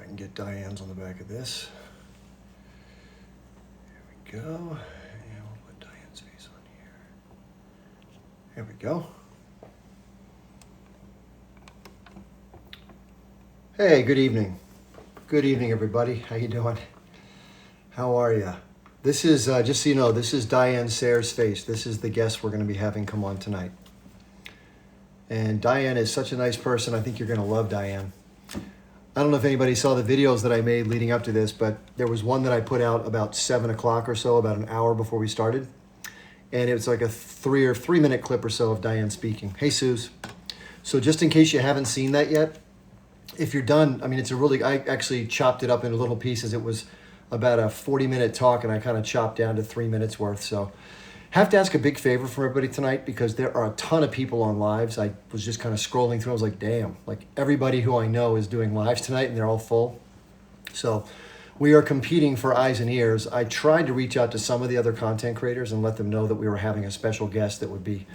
can get Diane's on the back of this. There we go. And we'll put Diane's face on here. There we go. Hey, good evening. Good evening, everybody. How you doing? How are you? This is, just so you know, this is Diane Sayre's face. This is the guest we're going to be having come on tonight. And Diane is such a nice person. I think you're going to love Diane. I don't know if anybody saw the videos that I made leading up to this, but there was one that I put out about 7 o'clock or so, about an hour before we started. And it was like a 3-minute clip or so of Diane speaking. Hey, Suze. So just in case you haven't seen that yet, if you're done, I mean, I actually chopped it up into little pieces. It was about a 40-minute talk, and I kind of chopped down to 3 minutes worth. So have to ask a big favor from everybody tonight, because there are a ton of people on lives. I was just kind of scrolling through. I was like, damn, like everybody who I know is doing lives tonight, and they're all full. So we are competing for eyes and ears. I tried to reach out to some of the other content creators and let them know that we were having a special guest that would be,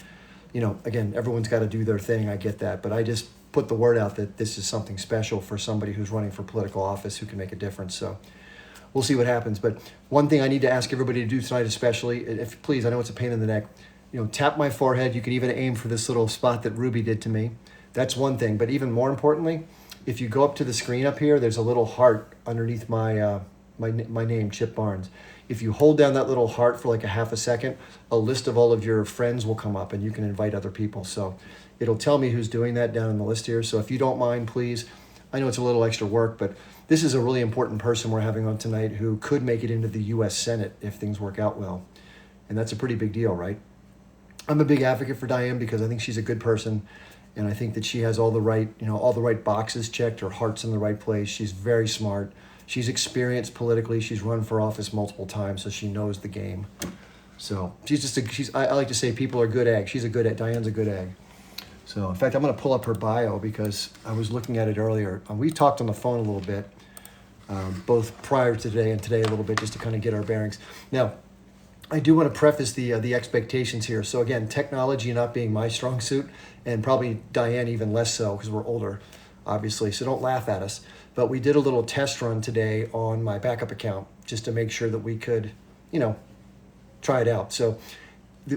you know, again, everyone's got to do their thing. I get that. But I just put the word out that this is something special for somebody who's running for political office who can make a difference. So we'll see what happens. But one thing I need to ask everybody to do tonight, especially, if please, I know it's a pain in the neck, you know, tap my forehead. You can even aim for this little spot that Ruby did to me. That's one thing. But even more importantly, if you go up to the screen up here, there's a little heart underneath my my name, Chip Barnes. If you hold down that little heart for like a half a second, a list of all of your friends will come up, and you can invite other people. So it'll tell me who's doing that down in the list here. So if you don't mind, please, I know it's a little extra work, but this is a really important person we're having on tonight who could make it into the U.S. Senate if things work out well. And that's a pretty big deal, right? I'm a big advocate for Diane because I think she's a good person, and I think that she has all the right boxes checked. Her heart's in the right place. She's very smart. She's experienced politically. She's run for office multiple times, so she knows the game. So I like to say people are good egg. She's a good egg. Diane's a good egg. So in fact, I'm going to pull up her bio because I was looking at it earlier. We talked on the phone a little bit, both prior to today and today a little bit, just to kind of get our bearings. Now, I do want to preface the expectations here. So again, technology not being my strong suit, and probably Diane even less so because we're older, obviously. So don't laugh at us. But we did a little test run today on my backup account just to make sure that we could, you know, try it out. So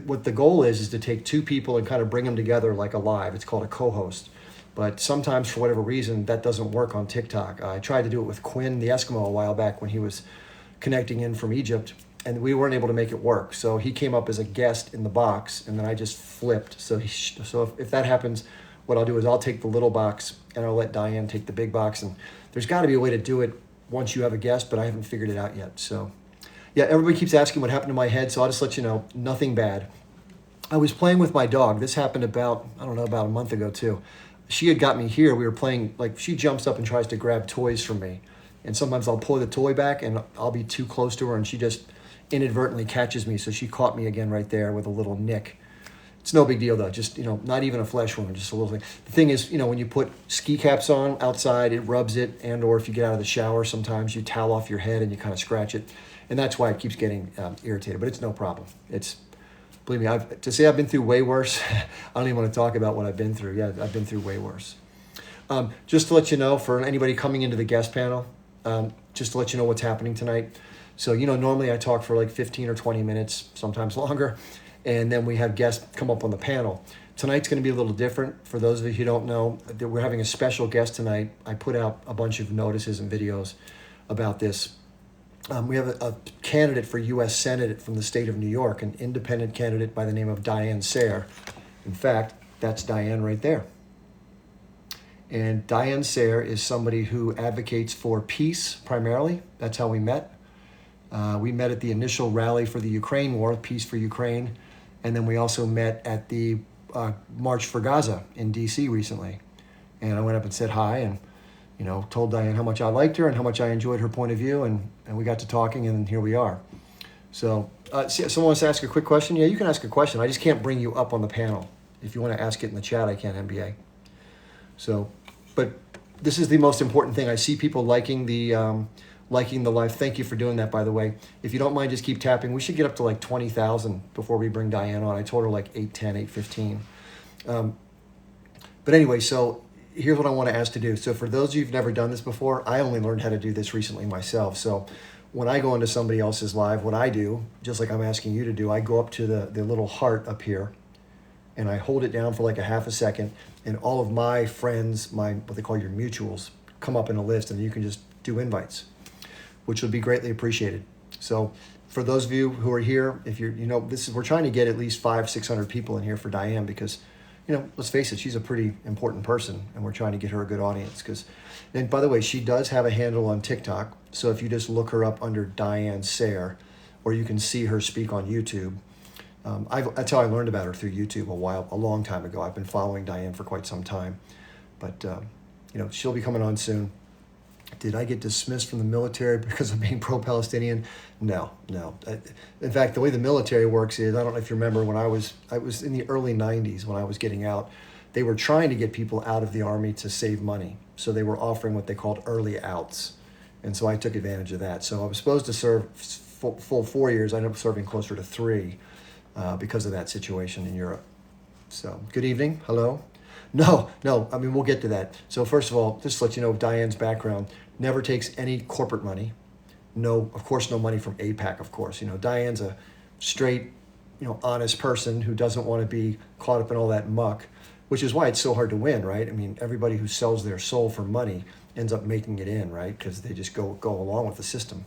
what the goal is to take two people and kind of bring them together like a live. It's called a co-host. But sometimes, for whatever reason, that doesn't work on TikTok. I tried to do it with Quinn, the Eskimo, a while back when he was connecting in from Egypt, and we weren't able to make it work. So he came up as a guest in the box, and then I just flipped. So if that happens, what I'll do is I'll take the little box, and I'll let Diane take the big box. And there's got to be a way to do it once you have a guest, but I haven't figured it out yet. So yeah, everybody keeps asking what happened to my head, so I'll just let you know, nothing bad. I was playing with my dog. This happened about a month ago too. She had got me here. We were playing, like, she jumps up and tries to grab toys from me. And sometimes I'll pull the toy back and I'll be too close to her, and she just inadvertently catches me. So she caught me again right there with a little nick. It's no big deal though, just, you know, not even a flesh wound, just a little thing. The thing is, you know, when you put ski caps on outside, it rubs it, and or if you get out of the shower, sometimes you towel off your head and you kind of scratch it. And that's why it keeps getting irritated, but it's no problem. Believe me, to say I've been through way worse, I don't even want to talk about what I've been through. Yeah, I've been through way worse. Just to let you know, for anybody coming into the guest panel, just to let you know what's happening tonight. So, you know, normally I talk for like 15 or 20 minutes, sometimes longer, and then we have guests come up on the panel. Tonight's going to be a little different. For those of you who don't know, that we're having a special guest tonight. I put out a bunch of notices and videos about this. We have a candidate for U.S. Senate from the state of New York, an independent candidate by the name of Diane Sayre. In fact, that's Diane right there. And Diane Sayre is somebody who advocates for peace primarily. That's how we met. We met at the initial rally for the Ukraine war, Peace for Ukraine. And then we also met at the March for Gaza in D.C. recently. And I went up and said hi and, you know, told Diane how much I liked her and how much I enjoyed her point of view, and we got to talking, and here we are. So, someone wants to ask a quick question? Yeah, you can ask a question. I just can't bring you up on the panel. If you want to ask it in the chat, I can, MBA. So, but this is the most important thing. I see people liking the live. Thank you for doing that, by the way. If you don't mind, just keep tapping. We should get up to like 20,000 before we bring Diane on. I told her like 810, 815. But anyway, so here's what I want to ask to do. So for those of you who've never done this before, I only learned how to do this recently myself. So when I go into somebody else's live, what I do, just like I'm asking you to do, I go up to the little heart up here and I hold it down for like a half a second, and all of my friends, what they call your mutuals, come up in a list, and you can just do invites, which would be greatly appreciated. So for those of you who are here, if you're, we're trying to get at least 500-600 people in here for Diane because, let's face it, she's a pretty important person, and we're trying to get her a good audience. And by the way, she does have a handle on TikTok. So if you just look her up under Diane Sayre, or you can see her speak on YouTube. That's how I learned about her, through YouTube a long time ago. I've been following Diane for quite some time, but she'll be coming on soon. Did I get dismissed from the military because of being pro-Palestinian? No. In fact, the way the military works is, I don't know if you remember, when I was in the early 90s when I was getting out, they were trying to get people out of the Army to save money. So they were offering what they called early outs. And so I took advantage of that. So I was supposed to serve full 4 years. I ended up serving closer to 3 because of that situation in Europe. So good evening. Hello. No, I mean, we'll get to that. So first of all, just to let you know, Diane's background: never takes any corporate money. No, of course, no money from AIPAC, of course. Diane's a straight, honest person who doesn't want to be caught up in all that muck, which is why it's so hard to win, right? I mean, everybody who sells their soul for money ends up making it in, right? Because they just go along with the system.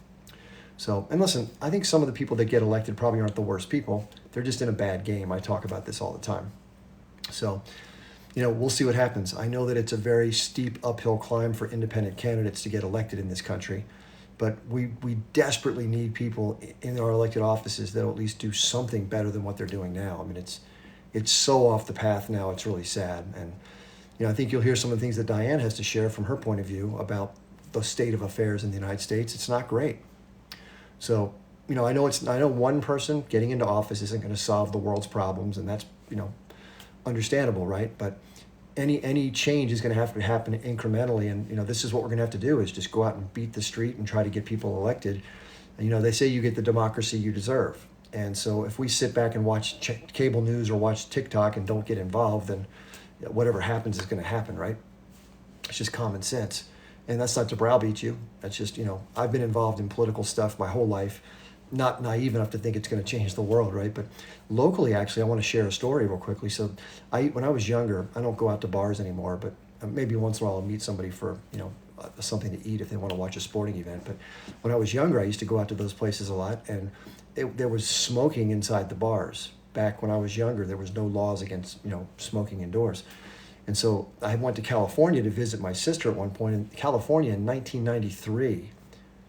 So, and listen, I think some of the people that get elected probably aren't the worst people. They're just in a bad game. I talk about this all the time. So, we'll see what happens. I know that it's a very steep uphill climb for independent candidates to get elected in this country, but we desperately need people in our elected offices that will at least do something better than what they're doing now. I mean, it's so off the path now, it's really sad. And, I think you'll hear some of the things that Diane has to share from her point of view about the state of affairs in the United States. It's not great. So, I know one person getting into office isn't going to solve the world's problems, and that's, understandable, right? But any change is going to have to happen incrementally, and this is what we're going to have to do, is just go out and beat the street and try to get people elected. And, they say you get the democracy you deserve, and so if we sit back and watch cable news or watch TikTok and don't get involved, then whatever happens is going to happen, right? It's just common sense. And that's not to browbeat you. That's just, I've been involved in political stuff my whole life, not naive enough to think it's going to change the world, right? But locally, actually, I want to share a story real quickly. So when I was younger, I don't go out to bars anymore, but maybe once in a while I'll meet somebody for, something to eat if they want to watch a sporting event. But when I was younger, I used to go out to those places a lot, and there was smoking inside the bars. Back when I was younger, there was no laws against, smoking indoors. And so I went to California to visit my sister at one point. In California in 1993,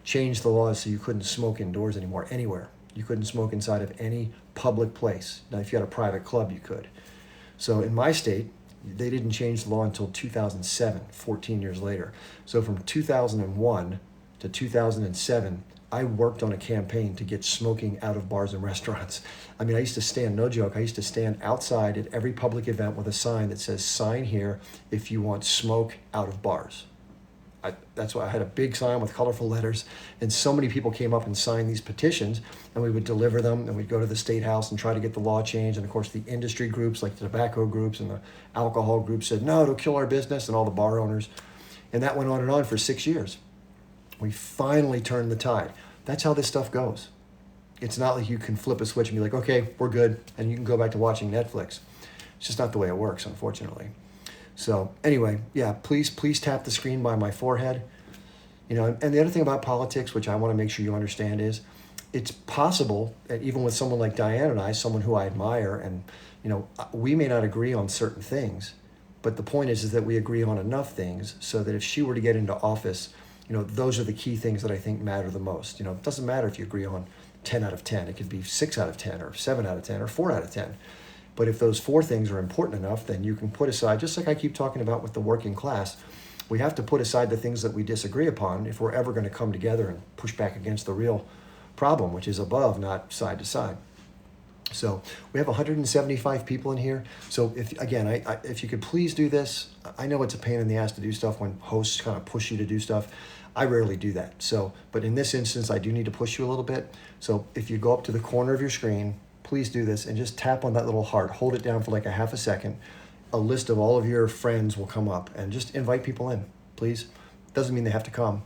changed the laws so you couldn't smoke indoors anymore, anywhere. You couldn't smoke inside of any public place. Now, if you had a private club, you could. So in my state, they didn't change the law until 2007, 14 years later. So from 2001 to 2007, I worked on a campaign to get smoking out of bars and restaurants. I mean, I used to stand, no joke, I used to stand outside at every public event with a sign that says, "Sign here if you want smoke out of bars." That's why I had a big sign with colorful letters, and so many people came up and signed these petitions, and we would deliver them, and we'd go to the state house and try to get the law changed. And of course, the industry groups, like the tobacco groups and the alcohol groups, said, "No, it'll kill our business," and all the bar owners. And that went on and on for 6 years. We finally turned the tide. That's how this stuff goes. It's not like you can flip a switch and be like, "Okay, we're good," and you can go back to watching Netflix. It's just not the way it works, unfortunately. So anyway, yeah, please tap the screen by my forehead. And the other thing about politics, which I want to make sure you understand, is it's possible that even with someone like Diane and I, someone who I admire, and we may not agree on certain things, but the point is that we agree on enough things so that if she were to get into office, those are the key things that I think matter the most. It doesn't matter if you agree on 10 out of 10. It could be 6 out of 10 or 7 out of 10 or 4 out of 10. But if those 4 things are important enough, then you can put aside, just like I keep talking about with the working class, we have to put aside the things that we disagree upon if we're ever going to come together and push back against the real problem, which is above, not side to side. So we have 175 people in here. So if you could please do this, I know it's a pain in the ass to do stuff when hosts kind of push you to do stuff. I rarely do that. So, but in this instance, I do need to push you a little bit. So if you go up to the corner of your screen, please do this and just tap on that little heart. Hold it down for like a half a second. a list of all of your friends will come up, and just invite people in, please. Doesn't mean they have to come.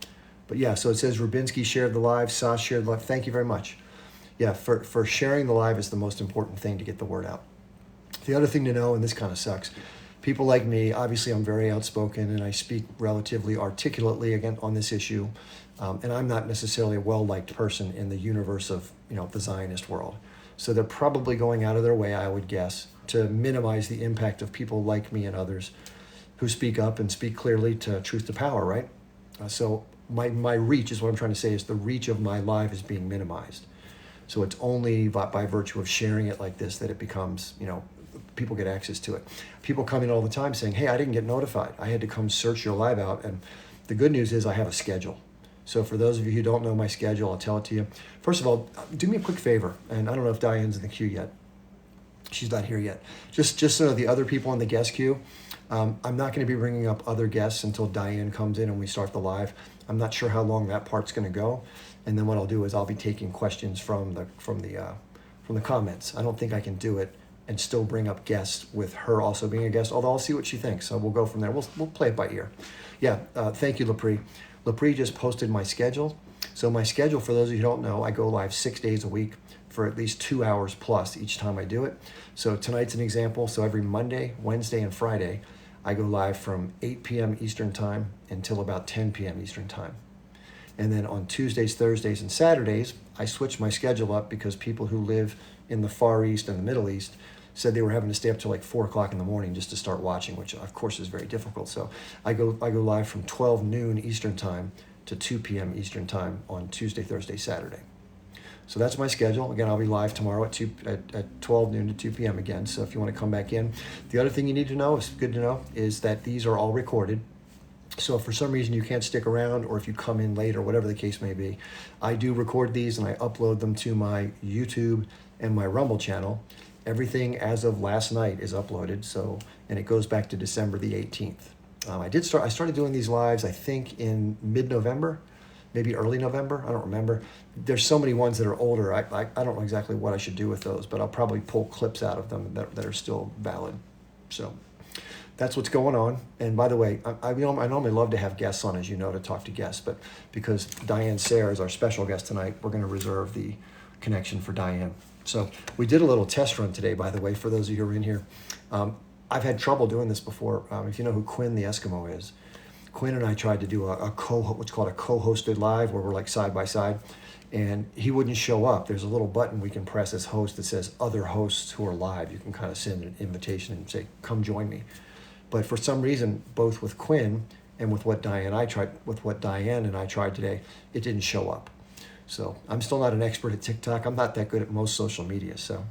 But yeah, so it says Rubinsky shared the live, Sas shared the live. Thank you very much. Yeah, for sharing the live is the most important thing to get the word out. The other thing to know, and this kind of sucks, people like me, obviously I'm very outspoken and I speak relatively articulately again on this issue. And I'm not necessarily a well-liked person in the universe of, the Zionist world. So they're probably going out of their way, I would guess, to minimize the impact of people like me and others who speak up and speak clearly to truth to power, right? So my reach is what I'm trying to say is the reach of my live is being minimized. So it's only by virtue of sharing it like this that it becomes, people get access to it. People come in all the time saying, hey, I didn't get notified. I had to come search your live out. And the good news is I have a schedule. So for those of you who don't know my schedule, I'll tell it to you. First of all, do me a quick favor. And I don't know if Diane's in the queue yet. She's not here yet. Just so the other people in the guest queue, I'm not going to be bringing up other guests until Diane comes in and we start the live. I'm not sure how long that part's going to go. And then what I'll do is I'll be taking questions from the comments. I don't think I can do it and still bring up guests with her also being a guest, although I'll see what she thinks. So we'll go from there. We'll play it by ear. Yeah, thank you, Lapri. Lapri just posted my schedule. So my schedule, for those of you who don't know, I go live 6 days a week for at least 2 hours plus each time I do it. So tonight's an example. So every Monday, Wednesday, and Friday, I go live from 8 p.m. Eastern time until about 10 p.m. Eastern time. And then on Tuesdays, Thursdays, and Saturdays, I switch my schedule up because people who live in the Far East and the Middle East said they were having to stay up till like 4 o'clock in the morning just to start watching, which of course is very difficult. So I go live from 12 noon Eastern time to 2 p.m. Eastern time on Tuesday, Thursday, Saturday. So that's my schedule. Again, I'll be live tomorrow at 12 noon to 2 p.m. again. So if you want to come back in. The other thing you need to know, is good to know, is that these are all recorded. So if for some reason you can't stick around, or if you come in late or whatever the case may be, I do record these and I upload them to my YouTube and my Rumble channel. Everything as of last night is uploaded. So, and it goes back to December the 18th. I started doing these lives, I think in mid-November, maybe early November. I don't remember. There's so many ones that are older. I don't know exactly what I should do with those, but I'll probably pull clips out of them that are still valid. So that's what's going on. And by the way, I normally love to have guests on, as you know, to talk to guests, but because Diane Sayre is our special guest tonight, we're going to reserve the connection for Diane. So we did a little test run today, by the way, for those of you who are in here. I've had trouble doing this before. If you know who Quinn the Eskimo is, Quinn and I tried to do what's called a co-hosted live where we're like side by side, and he wouldn't show up. There's a little button we can press as host that says other hosts who are live. You can kind of send an invitation and say, come join me. But for some reason, both with Quinn and with what Diane and I tried today, it didn't show up. So I'm still not an expert at TikTok. I'm not that good at most social media. So,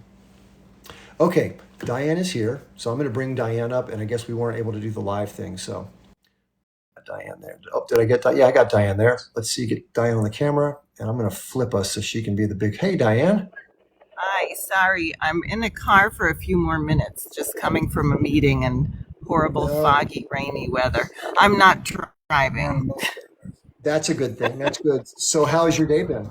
okay, Diane is here. So I'm going to bring Diane up, and I guess we weren't able to do the live thing. So Diane there. Oh, did I get that? Yeah, I got Diane there. Let's see, get Diane on the camera, and I'm going to flip us so she can be the big, hey, Diane. Hi, sorry. I'm in a car for a few more minutes, just coming from a meeting and horrible, foggy, rainy weather. I'm not driving. That's a good thing. That's good. So how has your day been?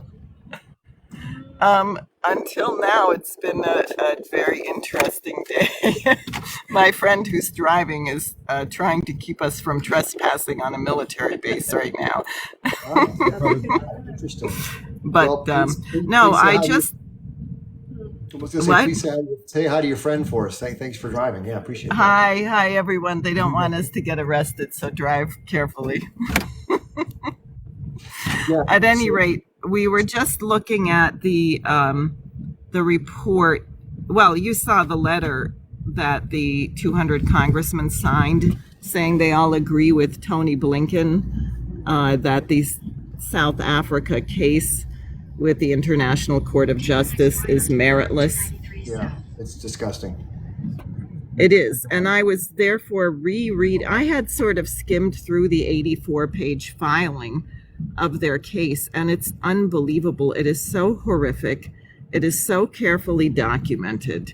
Until now, it's been a very interesting day. My friend who's driving is trying to keep us from trespassing on a military base right now. Interesting. But Well, please no, say I hi to- just, I was gonna say, What? please say hi to your friend for us. Thanks for driving. Yeah, appreciate that. hi, everyone. They don't want us to get arrested, so drive carefully. Yeah. At any rate, we were just looking at the report. Well, you saw the letter that the 200 congressmen signed saying they all agree with Tony Blinken that the South Africa case with the International Court of Justice is meritless. Yeah, it's disgusting. It is. And I was therefore I had sort of skimmed through the 84-page filing of their case, and it's unbelievable. It is so horrific. It is so carefully documented.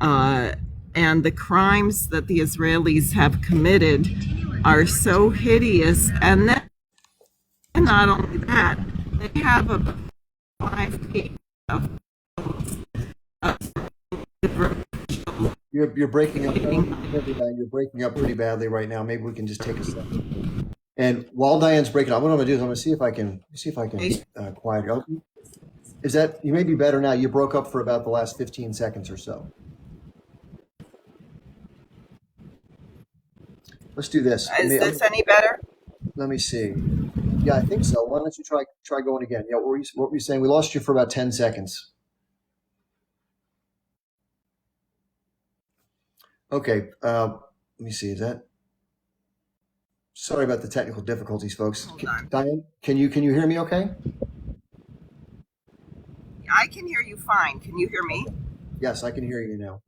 And the crimes that the Israelis have committed are so hideous. And then not only that, they have a 5-page you're breaking up. You're breaking up pretty badly right now. Maybe we can just take a second. And while Diane's breaking up, what I'm going to do is I'm going to see if I can quiet you. Is that you may be better now? You broke up for about the last 15 seconds or so. Let's do this. Is this any better? Let me see. Yeah, I think so. Why don't you try going again? Yeah, what were you saying? We lost you for about 10 seconds. Okay. Let me see. Is that? Sorry about the technical difficulties, folks. Hold on. Diane, can you hear me? Okay. I can hear you fine. Can you hear me? Yes, I can hear you now.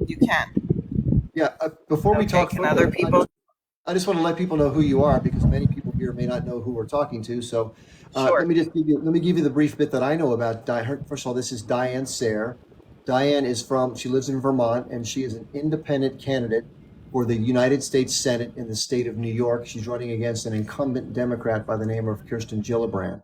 You can. Yeah. Before we talk, Can other people? I just want to let people know who you are because many people here may not know who we're talking to. So Sure. let me give you the brief bit that I know about Diane. First of all, this is Diane Sayre. Diane she lives in Vermont, and she is an independent candidate for the United States Senate in the state of New York. She's running against an incumbent Democrat by the name of Kirsten Gillibrand.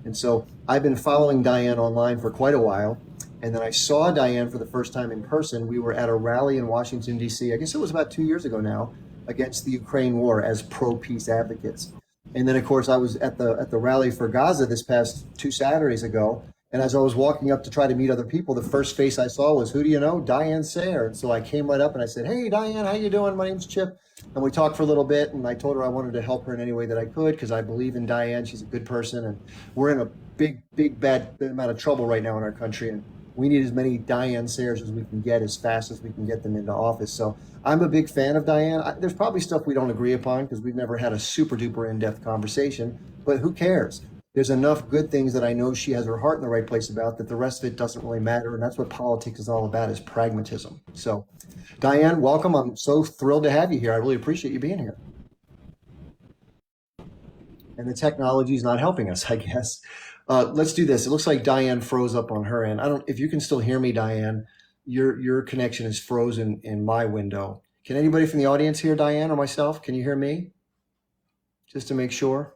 And so I've been following Diane online for quite a while. And then I saw Diane for the first time in person. We were at a rally in Washington, D.C. I guess it was about 2 years ago now, against the Ukraine war as pro-peace advocates. And then, of course, I was at the rally for Gaza this past 2 Saturdays ago. And as I was walking up to try to meet other people, the first face I saw was, who do you know? Diane Sayre. And so I came right up and I said, hey, Diane, how you doing? My name's Chip. And we talked for a little bit, and I told her I wanted to help her in any way that I could because I believe in Diane. She's a good person, and we're in a big, bad amount of trouble right now in our country. And we need as many Diane Sayres as we can get as fast as we can get them into office. So I'm a big fan of Diane. There's probably stuff we don't agree upon because we've never had a super duper in-depth conversation, but who cares? There's enough good things that I know she has her heart in the right place about that the rest of it doesn't really matter. And that's what politics is all about, is pragmatism. So Diane, welcome. I'm so thrilled to have you here. I really appreciate you being here. And the technology is not helping us, I guess. Let's do this. It looks like Diane froze up on her end. If you can still hear me, Diane, your connection is frozen in my window. Can anybody from the audience hear Diane or myself? Can you hear me? Just to make sure.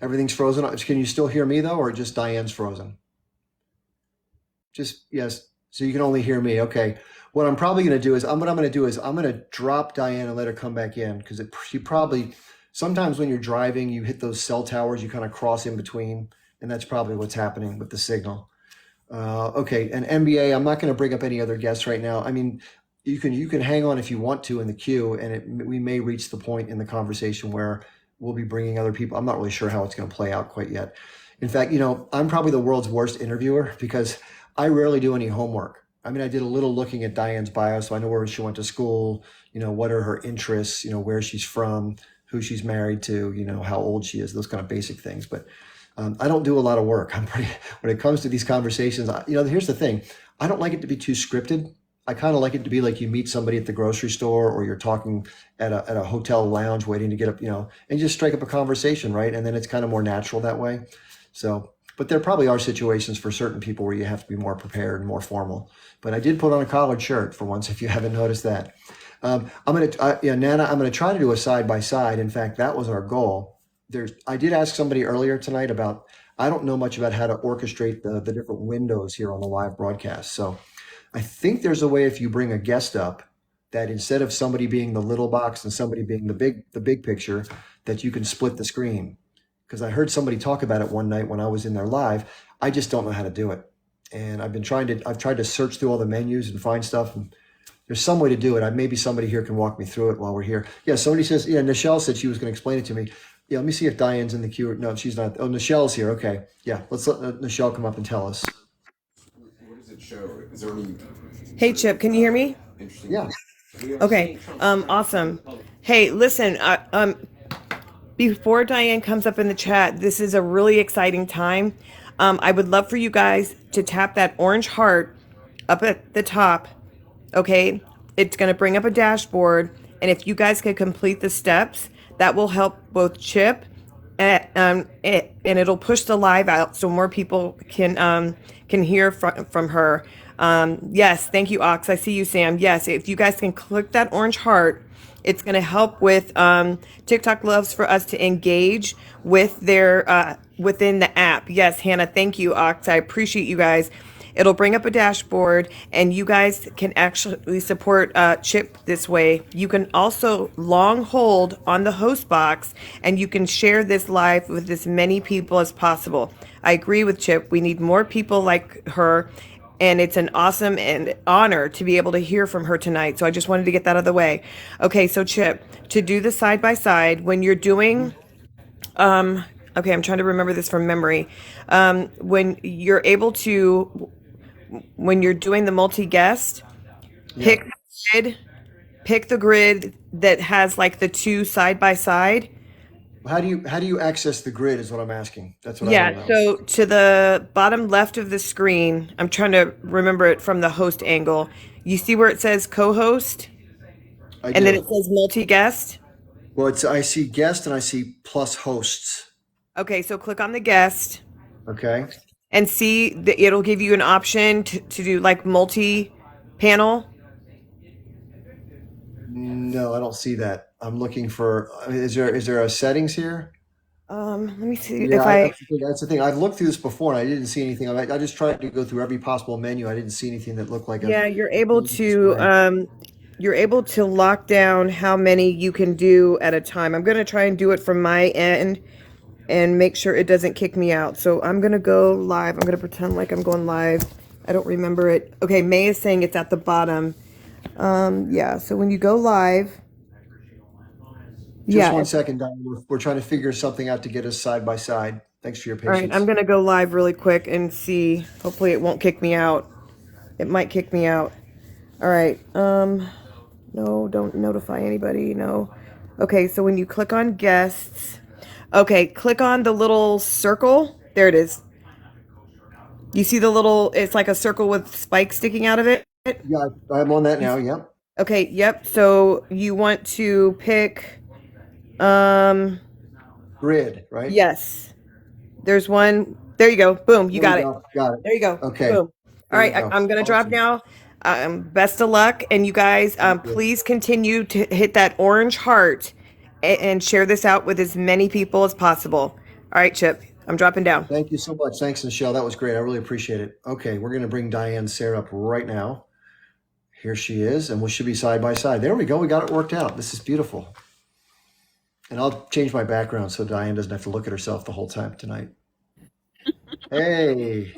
Everything's frozen. Can you still hear me though, or just Diane's frozen? Just, yes. So you can only hear me. Okay. What I'm probably going to do is I'm going to drop Diane and let her come back in because she probably, sometimes when you're driving, you hit those cell towers, you kind of cross in between, and that's probably what's happening with the signal. Okay. And MBA, I'm not going to bring up any other guests right now. I mean, you can hang on if you want to in the queue, and we may reach the point in the conversation where we'll be bringing other people. I'm not really sure how it's going to play out quite yet. In fact, I'm probably the world's worst interviewer because I rarely do any homework. I mean, I did a little looking at Diane's bio, so I know where she went to school, what are her interests, where she's from, who she's married to, how old she is, those kind of basic things. But I don't do a lot of work. When it comes to these conversations, here's the thing. I don't like it to be too scripted. I kind of like it to be like you meet somebody at the grocery store or you're talking at a hotel lounge waiting to get up, and just strike up a conversation, right? And then it's kind of more natural that way. So, but there probably are situations for certain people where you have to be more prepared and more formal. But I did put on a collared shirt for once, if you haven't noticed that. Nana, I'm going to try to do a side by side. In fact, that was our goal. I did ask somebody earlier tonight about, I don't know much about how to orchestrate the different windows here on the live broadcast. So I think there's a way, if you bring a guest up, that instead of somebody being the little box and somebody being the big picture, that you can split the screen. Because I heard somebody talk about it one night when I was in there live. I just don't know how to do it. And I've tried to search through all the menus and find stuff. And there's some way to do it. Maybe somebody here can walk me through it while we're here. Yeah, somebody says, Nichelle said she was going to explain it to me. Yeah, let me see if Diane's in the queue. No, she's not. Oh, Nichelle's here. Okay. Yeah, let's let Nichelle come up and tell us. What does it show? Is there any? Hey, Chip, can you hear me? Interesting. Yeah. Okay. Awesome. Hey, listen, before Diane comes up in the chat, this is a really exciting time. I would love for you guys to tap that orange heart up at the top. Okay. It's going to bring up a dashboard. And if you guys can complete the steps, that will help both Chip and it'll push the live out so more people can hear from her. Yes, thank you, Ox. I see you, Sam. Yes, if you guys can click that orange heart, It's going to help with TikTok loves for us to engage with their within the app. Yes, Hannah, thank you, Ox. I appreciate you guys. It'll bring up a dashboard, and you guys can actually support Chip this way. You can also long hold on the host box, and you can share this live with as many people as possible. I agree with Chip. We need more people like her, and it's an awesome and honor to be able to hear from her tonight. So I just wanted to get that out of the way. Okay, so Chip, to do the side by side when you're doing okay, I'm trying to remember this from memory. When you're able to, when you're doing the multi-guest, pick pick the grid that has like the two side by side. How do you access the grid is what I'm asking. That's what I Yeah, don't know. so to the bottom left of the screen, I'm trying to remember it from the host angle. You see where it says co-host I and then do. it says multi-guest? Well, I see guest and I see plus hosts. Okay, so click on the guest Okay. and see that it'll give you an option to do like multi-panel. No, I don't see that. I'm looking for. Is there a settings here? Let me see Yeah, if I that's the thing. I've looked through this before and I didn't see anything. I just tried to go through every possible menu. I didn't see anything that looked like a. yeah, you're able to lock down how many you can do at a time. I'm going to try and do it from my end and make sure it doesn't kick me out. So I'm going to go live. I'm going to pretend like I'm going live. I don't remember it. Okay, May is saying it's at the bottom. Yeah, so when you go live, Just yeah. 1 second, Don. We're trying to figure something out to get us side by side. Thanks for your All right, patience. I'm going to go live really quick and see. Hopefully it won't kick me out. It might kick me out. All right. No, don't notify anybody. No. Okay, so when you click on guests, okay, click on the little circle. There it is. You see the little, it's like a circle with spikes sticking out of it. Yeah, I'm on that now. Yep. Okay, yep. So you want to pick, Grid, right? yes. There's one. There you go. Boom, you There got we it. go. Got it. There you go. Okay. Boom. All There right, we go. I'm gonna drop Awesome. now. Best of luck, and you guys, you. please continue to hit that orange heart and share this out with as many people as possible. All right, Chip, I'm dropping down. Thank you so much. Thanks, Michelle. That was great. I really appreciate it. Okay, we're going to bring Diane Sarah up right now. Here she is, and we should be side by side. There we go. We got it worked out. This is beautiful. And I'll change my background so Diane doesn't have to look at herself the whole time tonight. Hey.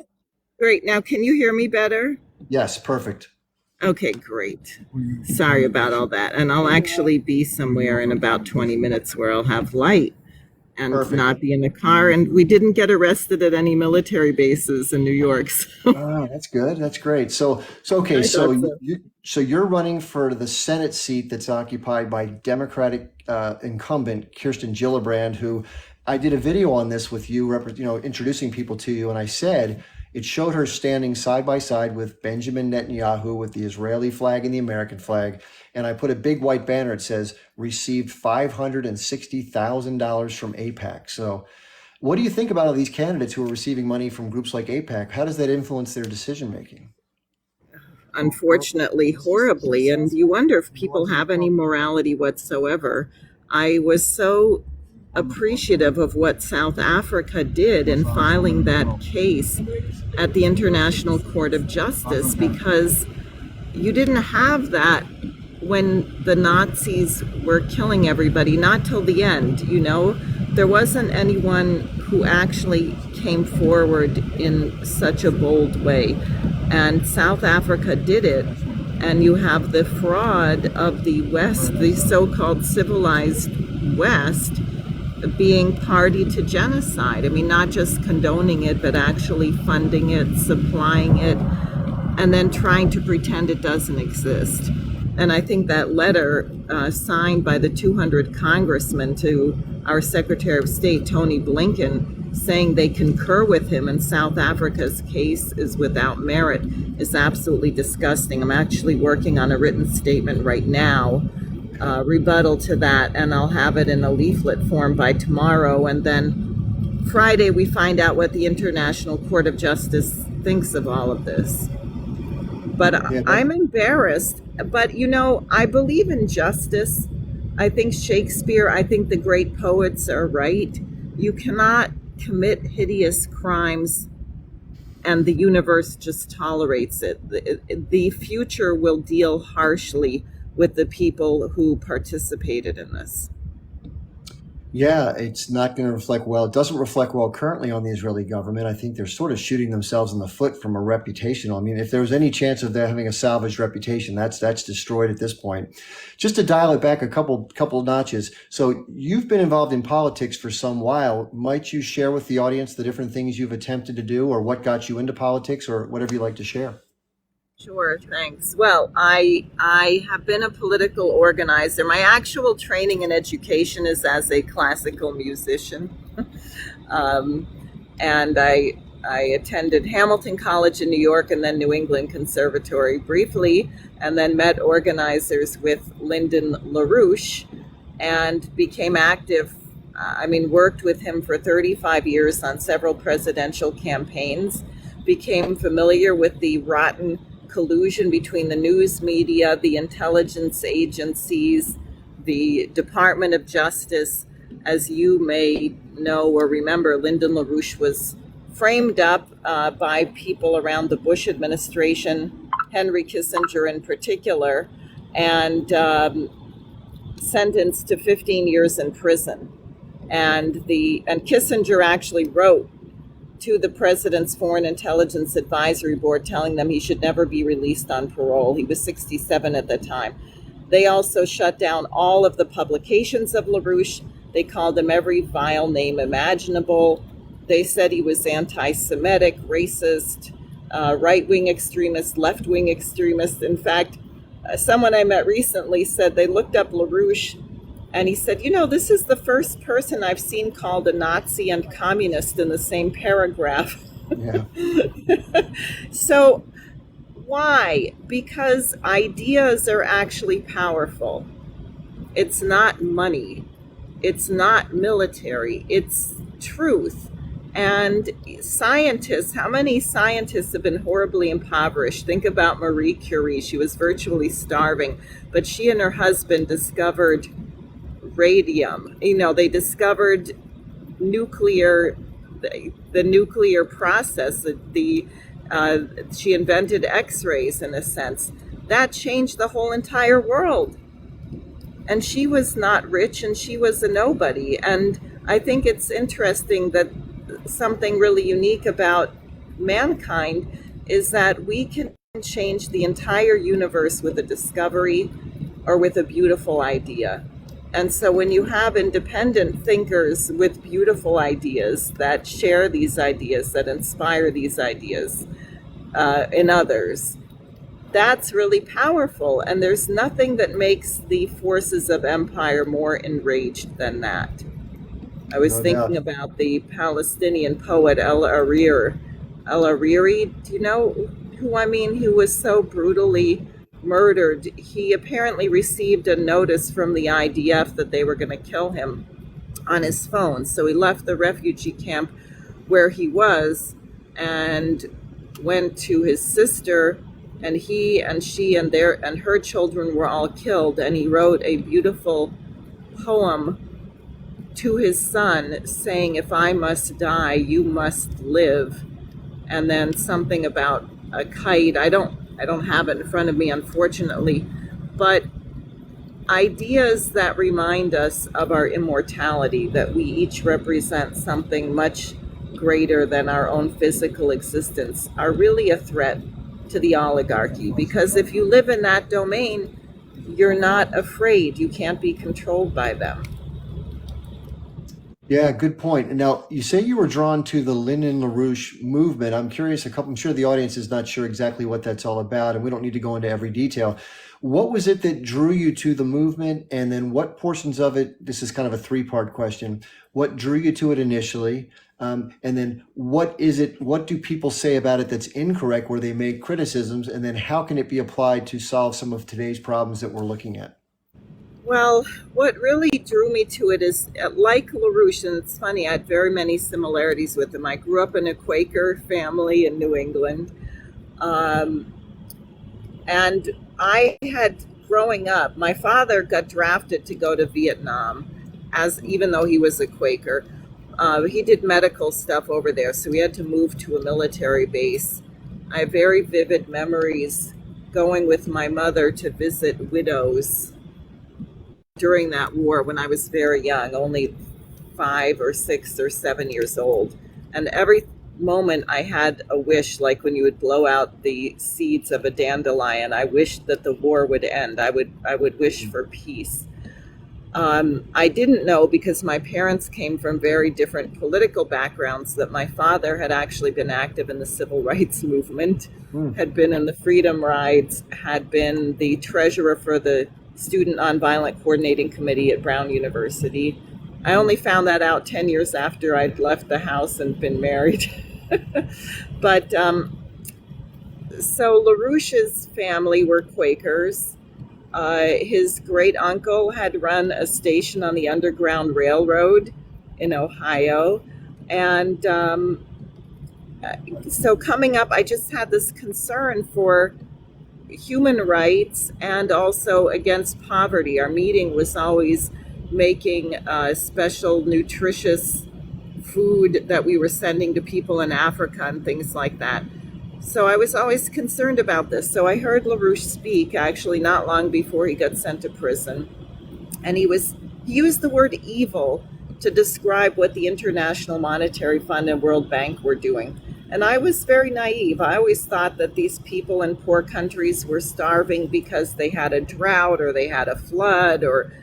Great. Now, can you hear me better? Yes, perfect. Okay, great. Sorry about all that. And I'll actually be somewhere in about 20 minutes where I'll have light and Perfect. not be in the car. And we didn't get arrested at any military bases in New York. So Oh, that's good. That's great. So okay. I So thought so. you're running for the Senate seat that's occupied by Democratic incumbent Kirsten Gillibrand, who I did a video on this with you, introducing people to you, and I said it showed her standing side by side with Benjamin Netanyahu with the Israeli flag and the American flag, and I put a big white banner that says received $560,000 from AIPAC. So. What do you think about all these candidates who are receiving money from groups like AIPAC? How does that influence their decision making? Unfortunately, horribly. And you wonder if people have any morality whatsoever. I was so appreciative of what South Africa did in filing that case at the International Court of Justice, because you didn't have that when the Nazis were killing everybody, not till the end, There wasn't anyone who actually came forward in such a bold way. And South Africa did it. And you have the fraud of the West, the so-called civilized West, being party to genocide. I mean, not just condoning it, but actually funding it, supplying it, and then trying to pretend it doesn't exist. And I think that letter signed by the 200 congressmen to our Secretary of State, Tony Blinken, saying they concur with him and South Africa's case is without merit is absolutely disgusting. I'm actually working on a written statement right now, rebuttal to that, and I'll have it in a leaflet form by tomorrow. And then Friday, we find out what the International Court of Justice thinks of all of this. But Yeah, I'm embarrassed. But, I believe in justice. I think Shakespeare, I think the great poets are right. You cannot commit hideous crimes and the universe just tolerates it. The future will deal harshly with the people who participated in this. Yeah, it's not going to reflect well. It doesn't reflect well currently on the Israeli government. I think they're sort of shooting themselves in the foot from a reputational. I mean, if there was any chance of them having a salvaged reputation, that's destroyed at this point. Just to dial it back a couple notches. So you've been involved in politics for some while. Might you share with the audience the different things you've attempted to do, or what got you into politics, or whatever you'd like to share? Sure, thanks. Well, I have been a political organizer. My actual training and education is as a classical musician. um, and I attended Hamilton College in New York and then New England Conservatory briefly, and then met organizers with Lyndon LaRouche and became active. Worked with him for 35 years on several presidential campaigns, became familiar with the rotten collusion between the news media, the intelligence agencies, the Department of Justice. As you may know or remember, Lyndon LaRouche was framed up by people around the Bush administration, Henry Kissinger in particular, and sentenced to 15 years in prison. And Kissinger actually wrote to the president's Foreign Intelligence Advisory Board telling them he should never be released on parole. He was 67 at the time. They also shut down all of the publications of LaRouche. They called him every vile name imaginable. They said he was anti-Semitic, racist, right-wing extremist, left-wing extremist. In fact, someone I met recently said they looked up LaRouche and he said, this is the first person I've seen called a Nazi and communist in the same paragraph. Yeah. So why? Because ideas are actually powerful. It's not money. It's not military. It's truth. And scientists, how many scientists have been horribly impoverished? Think about Marie Curie. She was virtually starving, but she and her husband discovered radium. They discovered nuclear, the nuclear process. She invented X-rays in a sense. That changed the whole entire world. And she was not rich and she was a nobody. And I think it's interesting that something really unique about mankind is that we can change the entire universe with a discovery or with a beautiful idea. And so when you have independent thinkers with beautiful ideas that share these ideas, that inspire these ideas in others, that's really powerful. And there's nothing that makes the forces of empire more enraged than that. I was thinking about the Palestinian poet El Ariri. Do you know who I mean? Who was so brutally murdered. He apparently received a notice from the IDF that they were going to kill him on his phone. So he left the refugee camp where he was and went to his sister, and he and she and her children were all killed. And he wrote a beautiful poem to his son saying, "If I must die, you must live." And then something about a kite. I don't have it in front of me, unfortunately, but ideas that remind us of our immortality, that we each represent something much greater than our own physical existence, are really a threat to the oligarchy. Because if you live in that domain, you're not afraid. You can't be controlled by them. Yeah, good point. And now you say you were drawn to the Lyndon LaRouche movement. I'm curious, I'm sure the audience is not sure exactly what that's all about, and we don't need to go into every detail. What was it that drew you to the movement? And then what portions of it, this is kind of a three-part question, what drew you to it initially? And then what do people say about it that's incorrect, where they make criticisms? And then how can it be applied to solve some of today's problems that we're looking at? Well, what really drew me to it is, like LaRouche, and it's funny, I had very many similarities with him. I grew up in a Quaker family in New England. And I had growing up, my father got drafted to go to Vietnam, as even though he was a Quaker. He did medical stuff over there, so we had to move to a military base. I have very vivid memories going with my mother to visit widows during that war when I was very young, only 5 or 6 or 7 years old. And every moment I had a wish, like when you would blow out the seeds of a dandelion, I wished that the war would end. I would wish for peace. I didn't know, because my parents came from very different political backgrounds, that my father had actually been active in the civil rights movement, had been in the freedom rides, had been the treasurer for the Student Nonviolent Coordinating Committee at Brown University. I only found that out 10 years after I'd left the house and been married. But so LaRouche's family were Quakers. His great uncle had run a station on the Underground Railroad in Ohio. And so coming up, I just had this concern for human rights and also against poverty. Our meeting was always making special nutritious food that we were sending to people in Africa and things like that. So I was always concerned about this. So I heard LaRouche speak actually not long before he got sent to prison. And he used the word evil to describe what the International Monetary Fund and World Bank were doing. And I was very naive. I always thought that these people in poor countries were starving because they had a drought or they had a flood, or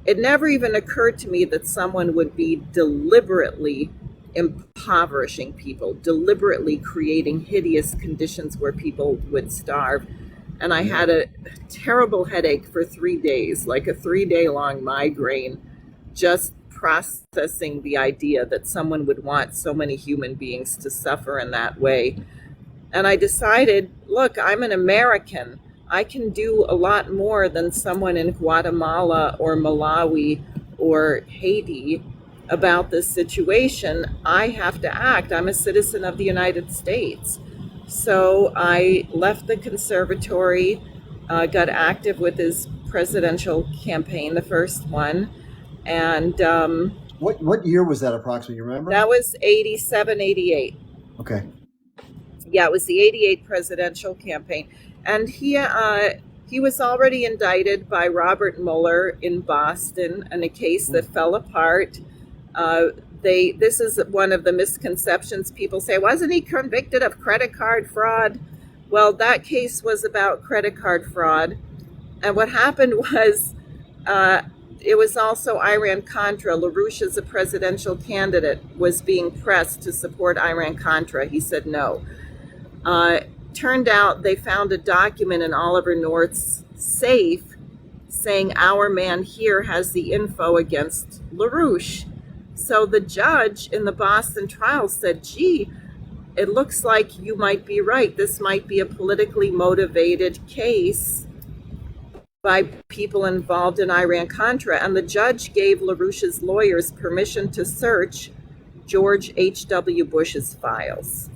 it never even occurred to me that someone would be deliberately impoverishing people, deliberately creating hideous conditions where people would starve. And I had a terrible headache for 3 days, like a 3-day long migraine, just processing the idea that someone would want so many human beings to suffer in that way. And I decided, look, I'm an American. I can do a lot more than someone in Guatemala or Malawi or Haiti about this situation. I have to act. I'm a citizen of the United States. So I left the conservatory, got active with his presidential campaign, the first one. And What year was that approximately? You remember? that was 87, 88. Okay. Yeah, it was the 88 presidential campaign. And he was already indicted by Robert Mueller in Boston in a case that fell apart. This is one of the misconceptions. People say, wasn't he convicted of credit card fraud? Well, that case was about credit card fraud. And what happened was, it was also Iran-Contra. LaRouche, as a presidential candidate, was being pressed to support Iran-Contra. He said no. Turned out they found a document in Oliver North's safe saying our man here has the info against LaRouche. So the judge in the Boston trial said, gee, it looks like you might be right. This might be a politically motivated case by people involved in Iran-Contra. And the judge gave LaRouche's lawyers permission to search George H.W. Bush's files.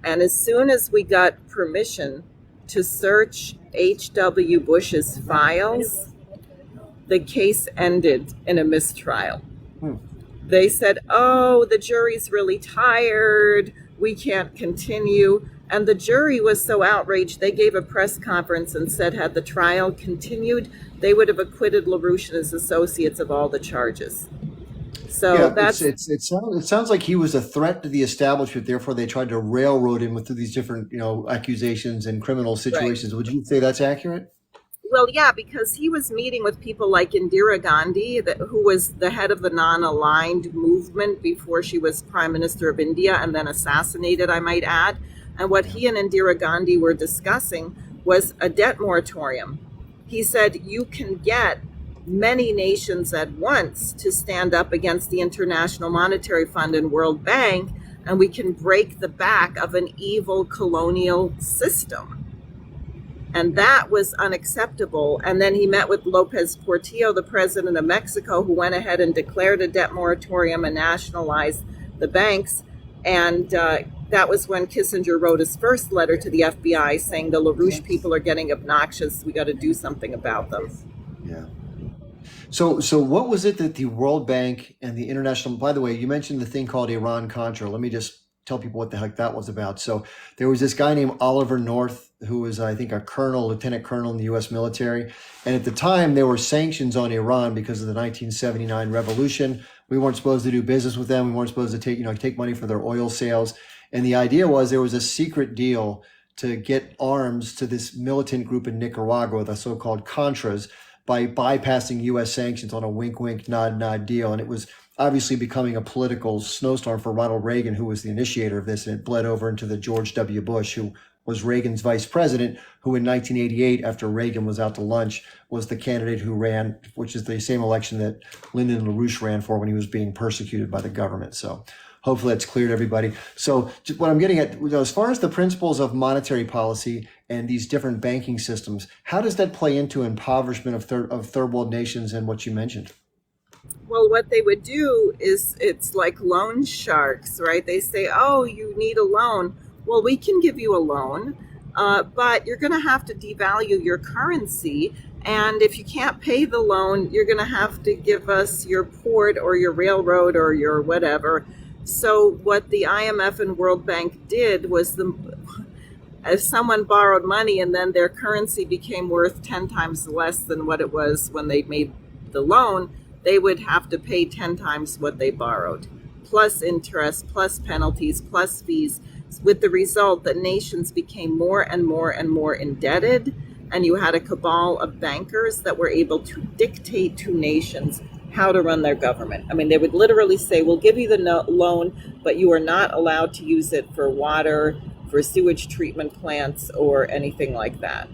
And as soon as we got permission to search H.W. Bush's files, the case ended in a mistrial. They said, oh, the jury's really tired. We can't continue. And the jury was so outraged, they gave a press conference and said had the trial continued, they would have acquitted LaRouche and his associates of all the charges. So Yeah, that's it sounds like he was a threat to the establishment. Therefore, they tried to railroad him through these different, accusations and criminal situations. Would you say that's accurate? Well, yeah, because he was meeting with people like Indira Gandhi, who was the head of the non-aligned movement before she was Prime Minister of India and then assassinated, I might add. And what he and Indira Gandhi were discussing was a debt moratorium. He said, you can get many nations at once to stand up against the International Monetary Fund and World Bank, and we can break the back of an evil colonial system. And that was unacceptable. And then he met with Lopez Portillo, the president of Mexico, who went ahead and declared a debt moratorium and nationalized the banks. And that was when Kissinger wrote his first letter to the FBI saying the LaRouche people are getting obnoxious. We got to do something about them. Yeah. So what was it that the World Bank and the international, by the way, you mentioned the thing called Iran-Contra. Let me just tell people what the heck that was about. So there was this guy named Oliver North, who was, I think, a colonel, lieutenant colonel in the U.S. military. And at the time, there were sanctions on Iran because of the 1979 revolution. We weren't supposed to do business with them. We weren't supposed to take money for their oil sales. And the idea was there was a secret deal to get arms to this militant group in Nicaragua, the so-called Contras, by bypassing U.S. sanctions on a wink, wink, nod, nod deal. And it was obviously becoming a political snowstorm for Ronald Reagan, who was the initiator of this, and it bled over into the George W. Bush, who was Reagan's vice president, who in 1988, after Reagan was out to lunch, was the candidate who ran, which is the same election that Lyndon LaRouche ran for when he was being persecuted by the government. So hopefully that's clear to everybody. So what I'm getting at, as far as the principles of monetary policy and these different banking systems, how does that play into impoverishment of third world nations and what you mentioned? Well, what they would do is it's like loan sharks, right? They say, oh, you need a loan. Well, we can give you a loan, but you're going to have to devalue your currency. And if you can't pay the loan, you're going to have to give us your port or your railroad or your whatever. So what the IMF and World Bank did was if someone borrowed money and then their currency became worth 10 times less than what it was when they made the loan, they would have to pay 10 times what they borrowed, plus interest, plus penalties, plus fees, with the result that nations became more and more and more indebted. And you had a cabal of bankers that were able to dictate to nations how to run their government. I mean, they would literally say, we'll give you the loan, but you are not allowed to use it for water, for sewage treatment plants, or anything like that.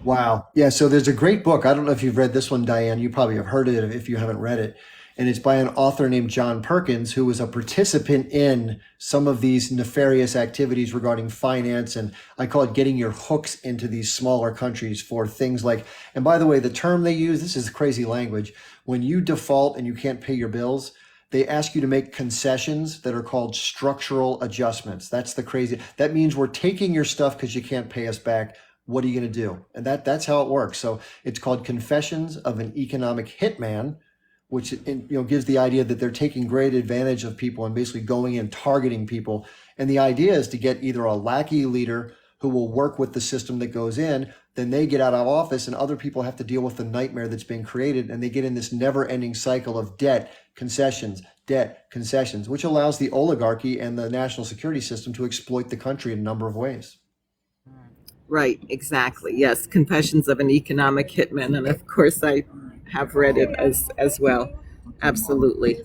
Wow. Yeah. So there's a great book. I don't know if you've read this one, Diane. You probably have heard it if you haven't read it. And it's by an author named John Perkins, who was a participant in some of these nefarious activities regarding finance. And I call it getting your hooks into these smaller countries for things like, and by the way, the term they use, this is crazy language. When you default and you can't pay your bills, they ask you to make concessions that are called structural adjustments. That's the crazy. That means we're taking your stuff because you can't pay us back. What are you going to do? And that's how it works. So it's called Confessions of an Economic Hitman, which gives the idea that they're taking great advantage of people and basically going in targeting people. And the idea is to get either a lackey leader who will work with the system that goes in, then they get out of office and other people have to deal with the nightmare that's being created, and they get in this never-ending cycle of debt, concessions, which allows the oligarchy and the national security system to exploit the country in a number of ways. Right, exactly. Yes, Confessions of an Economic Hitman. And of course, I have read it as well. Absolutely.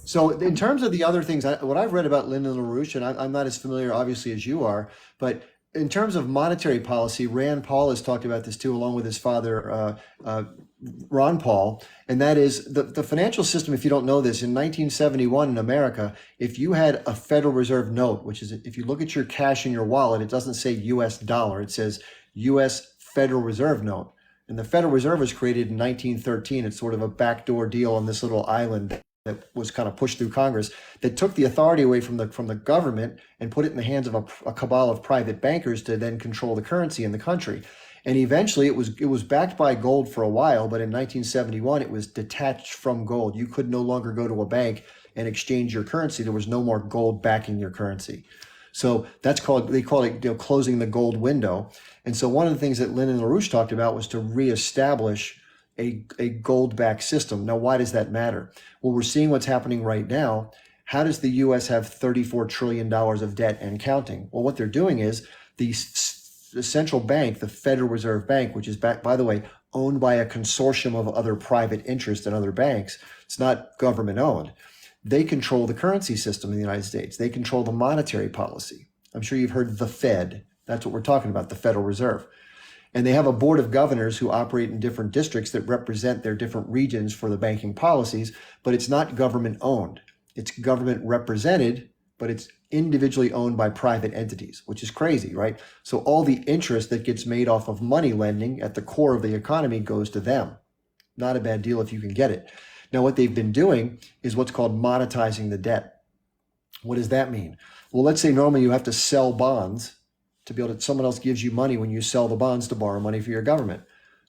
So in terms of the other things, what I've read about Lyndon LaRouche, and I'm not as familiar, obviously, as you are, but in terms of monetary policy, Rand Paul has talked about this too, along with his father, Ron Paul, and that is the financial system. If you don't know this, in 1971 in America, if you had a Federal Reserve note, which is if you look at your cash in your wallet, it doesn't say US dollar, it says US Federal Reserve note. And the Federal Reserve was created in 1913. It's sort of a backdoor deal on this little island that was kind of pushed through Congress that took the authority away from the government and put it in the hands of a cabal of private bankers to then control the currency in the country. And eventually it was backed by gold for a while, but in 1971 it was detached from gold. You could no longer go to a bank and exchange your currency. There was no more gold backing your currency. So they call it closing the gold window. And so one of the things that Lyndon LaRouche talked about was to reestablish a gold-backed system. Now, why does that matter? Well, we're seeing what's happening right now. How does the U.S. have $34 trillion of debt and counting? Well, what they're doing is the central bank, the Federal Reserve Bank, which is, by the way, owned by a consortium of other private interests and other banks. It's not government owned. They control the currency system in the United States. They control the monetary policy. I'm sure you've heard the Fed. That's what we're talking about, the Federal Reserve. And they have a board of governors who operate in different districts that represent their different regions for the banking policies, but it's not government owned. It's government represented, but it's individually owned by private entities, which is crazy, right? So all the interest that gets made off of money lending at the core of the economy goes to them. Not a bad deal if you can get it. Now, what they've been doing is what's called monetizing the debt. What does that mean? Well, let's say normally you have to sell bonds to be able to, someone else gives you money when you sell the bonds to borrow money for your government.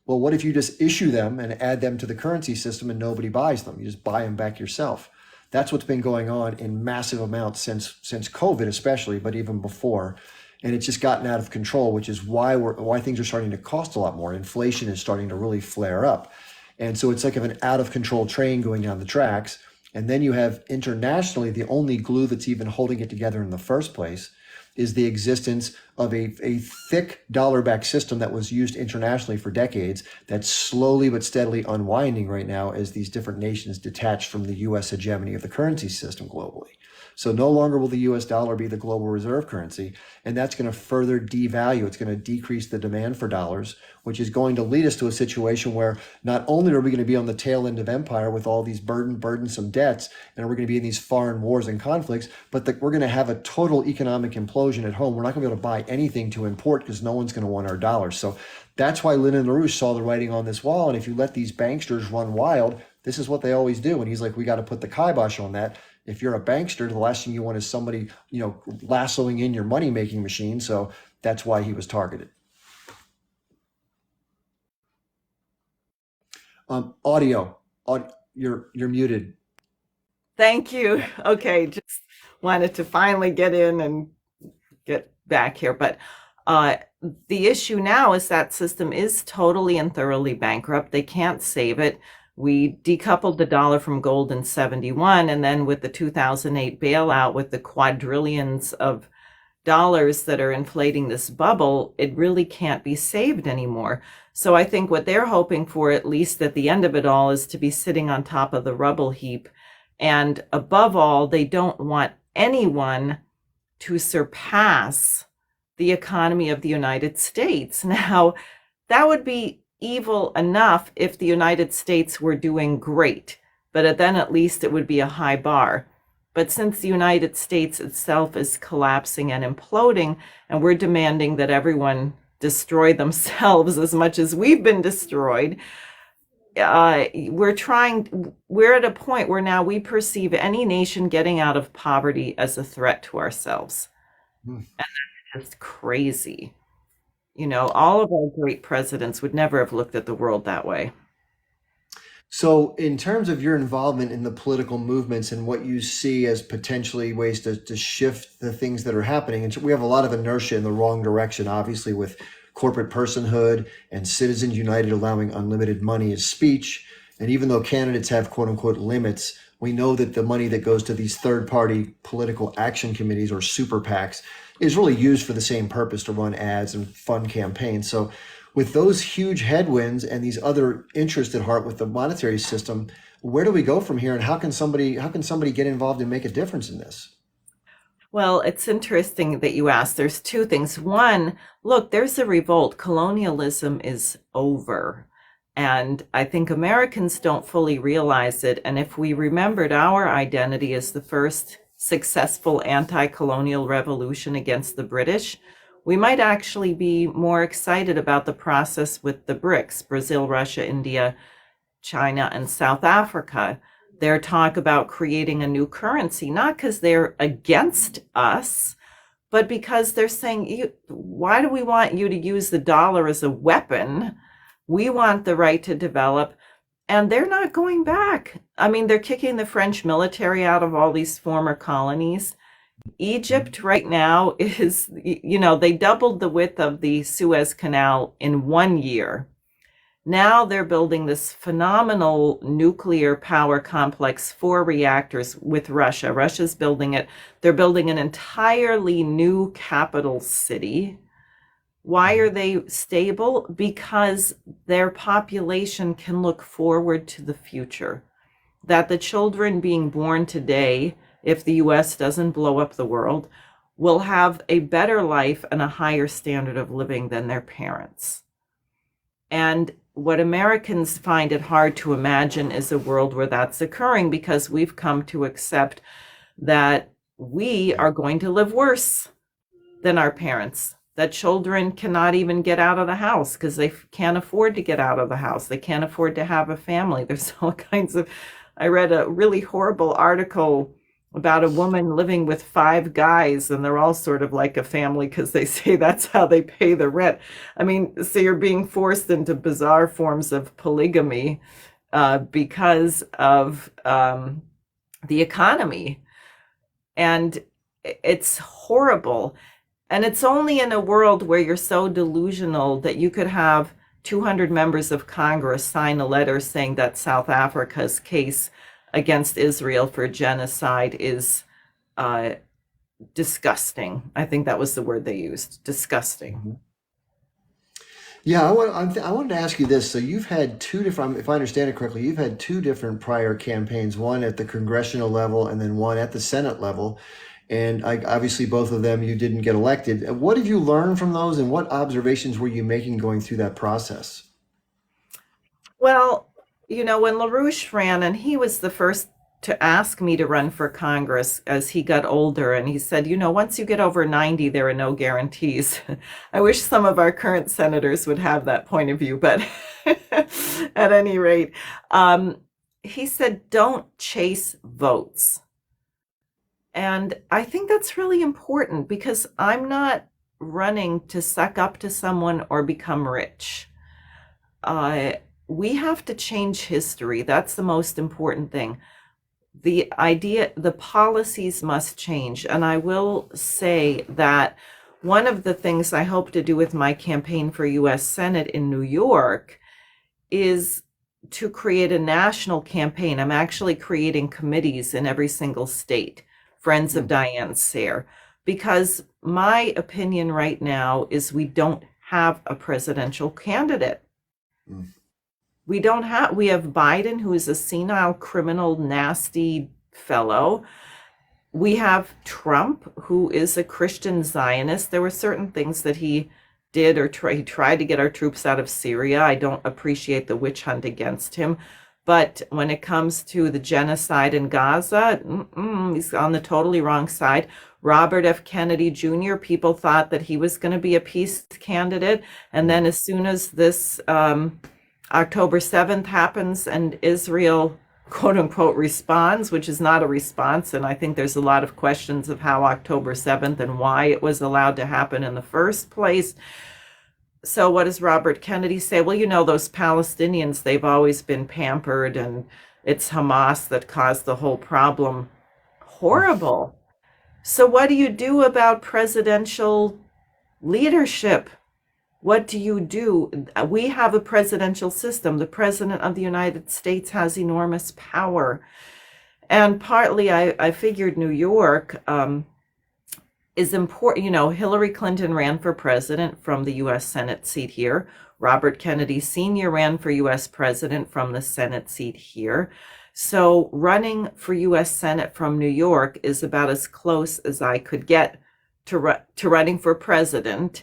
Well, what if you just issue them and add them to the currency system and nobody buys them? You just buy them back yourself. That's what's been going on in massive amounts since COVID, especially, but even before. And it's just gotten out of control, which is why things are starting to cost a lot more. Inflation is starting to really flare up. And so it's like an out of control train going down the tracks. And then you have internationally, the only glue that's even holding it together in the first place is the existence of a thick dollar-backed system that was used internationally for decades that's slowly but steadily unwinding right now as these different nations detach from the US hegemony of the currency system globally. So no longer will the US dollar be the global reserve currency, and that's going to further devalue. It's going to decrease the demand for dollars, which is going to lead us to a situation where not only are we going to be on the tail end of empire with all these burdensome debts, and we're going to be in these foreign wars and conflicts, but we're going to have a total economic implosion at home. We're not going to be able to buy anything to import because no one's going to want our dollars. So that's why Lyndon LaRouche saw the writing on this wall. And if you let these banksters run wild, this is what they always do. And he's like, we got to put the kibosh on that. If you're a bankster, the last thing you want is somebody, lassoing in your money-making machine. So that's why he was targeted. Audio, you're muted. Thank you. Okay, just wanted to finally get in and get back here. But the issue now is that system is totally and thoroughly bankrupt. They can't save it. We decoupled the dollar from gold in 71, and then with the 2008 bailout, with the quadrillions of dollars that are inflating this bubble, it really can't be saved anymore. So I think what they're hoping for, at least at the end of it all, is to be sitting on top of the rubble heap. And above all, they don't want anyone to surpass the economy of the United States. Now, that would be evil enough if the United States were doing great, but then at least it would be a high bar. But since the United States itself is collapsing and imploding, and we're demanding that everyone destroy themselves as much as we've been destroyed, we're at a point where now we perceive any nation getting out of poverty as a threat to ourselves. And that's just crazy. All of our great presidents would never have looked at the world that way. So in terms of your involvement in the political movements and what you see as potentially ways to shift the things that are happening, and we have a lot of inertia in the wrong direction, obviously, with corporate personhood and Citizens United allowing unlimited money as speech. And even though candidates have quote unquote limits, we know that the money that goes to these third party political action committees or super PACs is really used for the same purpose, to run ads and fund campaigns. So with those huge headwinds and these other interests at heart with the monetary system, where do we go from here, and how can somebody get involved and make a difference in this? Well, it's interesting that you asked. There's two things. One, look, there's a revolt. Colonialism is over. And I think Americans don't fully realize it. And if we remembered our identity as the first successful anti-colonial revolution against the British, we might actually be more excited about the process with the BRICS, Brazil, Russia, India, China, and South Africa. Their talk about creating a new currency, not because they're against us, but because they're saying, why do we want you to use the dollar as a weapon? We want the right to develop. And they're not going back. I mean, they're kicking the French military out of all these former colonies. Egypt right now is, they doubled the width of the Suez Canal in 1 year. Now they're building this phenomenal nuclear power complex, 4 reactors with Russia. Russia's building it. They're building an entirely new capital city. Why are they stable? Because their population can look forward to the future. That the children being born today, if the US doesn't blow up the world, will have a better life and a higher standard of living than their parents. And what Americans find it hard to imagine is a world where that's occurring, because we've come to accept that we are going to live worse than our parents. That children cannot even get out of the house because they can't afford to get out of the house. They can't afford to have a family. There's all kinds of, I read a really horrible article about a woman living with five guys, and they're all sort of like a family because they say that's how they pay the rent. I mean, so you're being forced into bizarre forms of polygamy because of the economy. And it's horrible. And it's only in a world where you're so delusional that you could have 200 members of Congress sign a letter saying that South Africa's case against Israel for genocide is disgusting. I think that was the word they used, disgusting. Yeah, I wanted to ask you this. So you've had two different, if I understand it correctly, you've had two different prior campaigns, one at the congressional level and then one at the Senate level. And obviously both of them you didn't get elected. What have you learned from those and what observations were you making going through that process? Well, when LaRouche ran, and he was the first to ask me to run for Congress as he got older, and he said, once you get over 90, there are no guarantees. I wish some of our current senators would have that point of view, but at any rate, he said, don't chase votes. And I think that's really important because I'm not running to suck up to someone or become rich. We have to change history. That's the most important thing. The policies must change. And I will say that one of the things I hope to do with my campaign for US Senate in New York is to create a national campaign. I'm actually creating committees in every single state, Friends of Diane Sare, because my opinion right now is we don't have a presidential candidate. Mm. We have Biden, who is a senile, criminal, nasty fellow. We have Trump, who is a Christian Zionist. There were certain things that he did he tried to get our troops out of Syria. I don't appreciate the witch hunt against him. But when it comes to the genocide in Gaza, he's on the totally wrong side. Robert F. Kennedy Jr., people thought that he was going to be a peace candidate. And then as soon as this October 7th happens and Israel, quote unquote, responds, which is not a response. And I think there's a lot of questions of how October 7th and why it was allowed to happen in the first place. So what does Robert Kennedy say? Well, those Palestinians, they've always been pampered and it's Hamas that caused the whole problem. Horrible. So what do you do about presidential leadership? What do you do? We have a presidential system. The president of the United States has enormous power. And partly I figured New York is important. Hillary Clinton ran for president from the US Senate seat here. Robert Kennedy Sr. ran for US president from the Senate seat here. So running for US Senate from New York is about as close as I could get to running for president.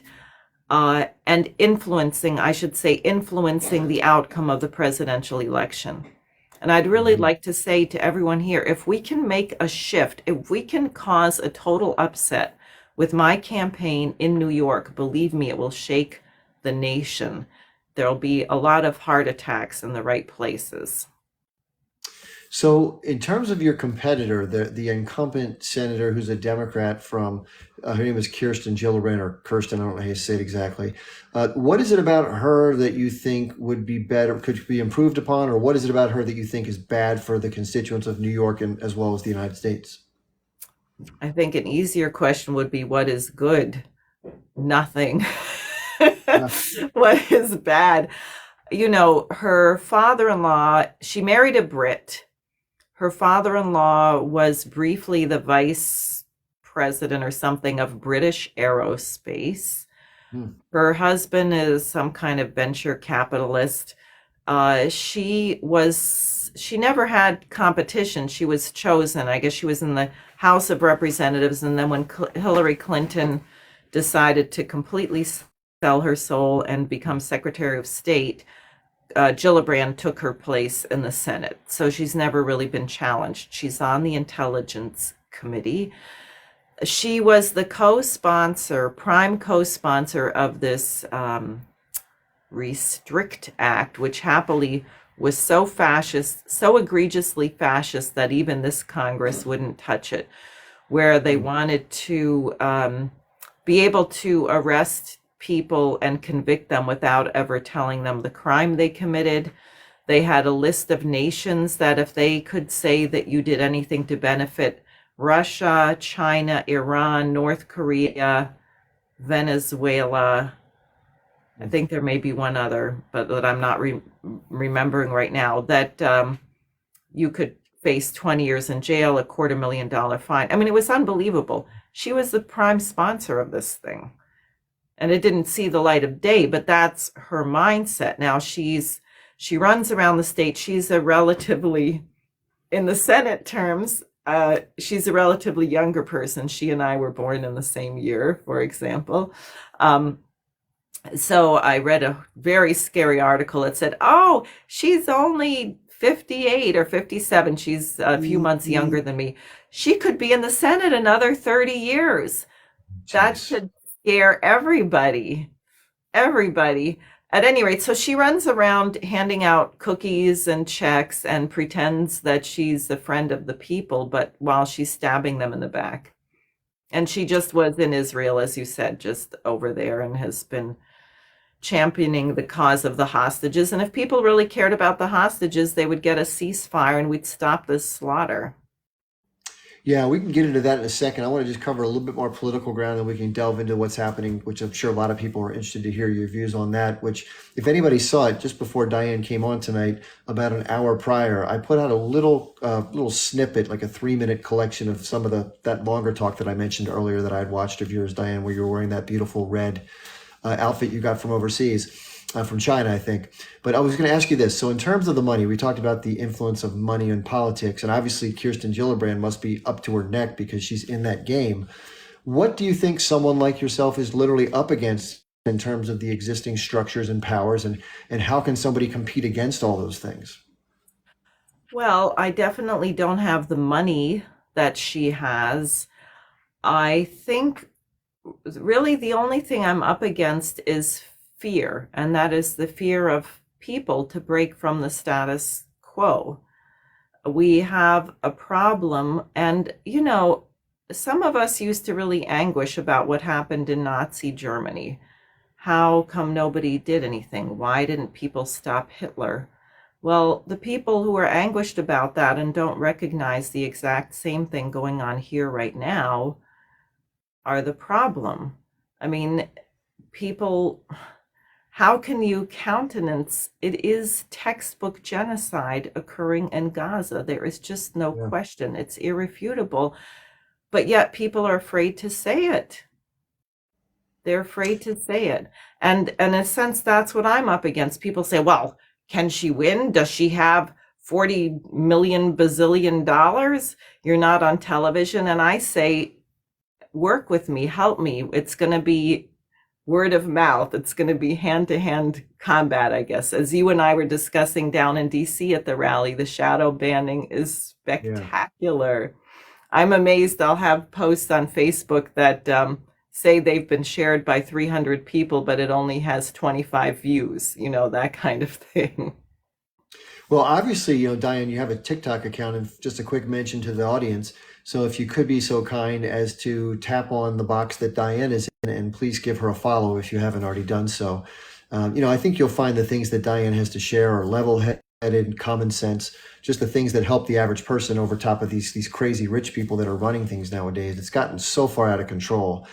And influencing the outcome of the presidential election. And I'd really like to say to everyone here, if we can make a shift, if we can cause a total upset with my campaign in New York, believe me, it will shake the nation. There'll be a lot of heart attacks in the right places. So in terms of your competitor, the incumbent senator who's a Democrat from, her name is Kirsten Gillibrand, or Kirsten, I don't know how you say it exactly. What is it about her that you think would be better, could be improved upon, or what is it about her that you think is bad for the constituents of New York and as well as the United States? I think an easier question would be, what is good? Nothing. What is bad? Her father-in-law, she married a Brit. Her father-in-law was briefly the vice president or something of British Aerospace. Her husband is some kind of venture capitalist. She never had competition. She was chosen. I guess she was in the House of Representatives. And then when Hillary Clinton decided to completely sell her soul and become Secretary of State, Gillibrand took her place in the Senate. So she's never really been challenged. She's on the Intelligence Committee. She was the prime co-sponsor of this Restrict Act, which happily was so fascist, so egregiously fascist that even this Congress wouldn't touch it, where they wanted to be able to arrest people and convict them without ever telling them the crime they committed. They had a list of nations that if they could say that you did anything to benefit Russia, China, Iran, North Korea, Venezuela, I think there may be one other, but that I'm not remembering right now, that you could face 20 years in jail, a $250,000 fine. I mean, it was unbelievable. She was the prime sponsor of this thing. And it didn't see the light of day, but that's her mindset. Now she runs around the state. She's a relatively, in the Senate terms, she's a relatively younger person. She and I were born in the same year, for example. So I read a very scary article that said, oh, she's only 58 or 57. She's a few months younger than me. She could be in the Senate another 30 years. That should scare everybody. Everybody. At any rate, so she runs around handing out cookies and checks and pretends that she's a friend of the people, but while she's stabbing them in the back. And she just was in Israel, as you said, just over there, and has been championing the cause of the hostages. And if people really cared about the hostages, they would get a ceasefire and we'd stop this slaughter. Yeah, we can get into that in a second. I want to just cover a little bit more political ground and we can delve into what's happening, which I'm sure a lot of people are interested to hear your views on that, which if anybody saw it just before Diane came on tonight, about an hour prior, I put out a little snippet, like a 3-minute collection of some of that longer talk that I mentioned earlier that I had watched of yours, Diane, where you were wearing that beautiful red outfit you got from overseas. From China, I think. But I was going to ask you this. So in terms of the money, we talked about the influence of money in politics, and obviously Kirsten Gillibrand must be up to her neck because she's in that game. What do you think someone like yourself is literally up against in terms of the existing structures and powers, and how can somebody compete against all those things? Well, I definitely don't have the money that she has. I think really the only thing I'm up against is fear, and that is the fear of people to break from the status quo. We have a problem, and some of us used to really anguish about what happened in Nazi Germany. How come nobody did anything? Why didn't people stop Hitler? Well, the people who are anguished about that and don't recognize the exact same thing going on here right now are the problem. I mean, people, how can you countenance? It is textbook genocide occurring in Gaza. There is just no question. It's irrefutable. But yet people are afraid to say it. They're afraid to say it. And in a sense, that's what I'm up against. People say, well, can she win? Does she have 40 million bazillion dollars? You're not on television. And I say, work with me, help me. It's going to be word of mouth. It's going to be hand-to-hand combat, I guess. As you and I were discussing down in DC at the rally, the shadow banning is spectacular. I'm amazed. I'll have posts on Facebook that say they've been shared by 300 people, but it only has 25 views, that kind of thing. Well, obviously, Diane, you have a TikTok account, and just a quick mention to the audience. So if you could be so kind as to tap on the box that Diane is in, and please give her a follow if you haven't already done so. I think you'll find the things that Diane has to share are level-headed, common sense, just the things that help the average person over top of these crazy rich people that are running things nowadays. It's gotten so far out of control.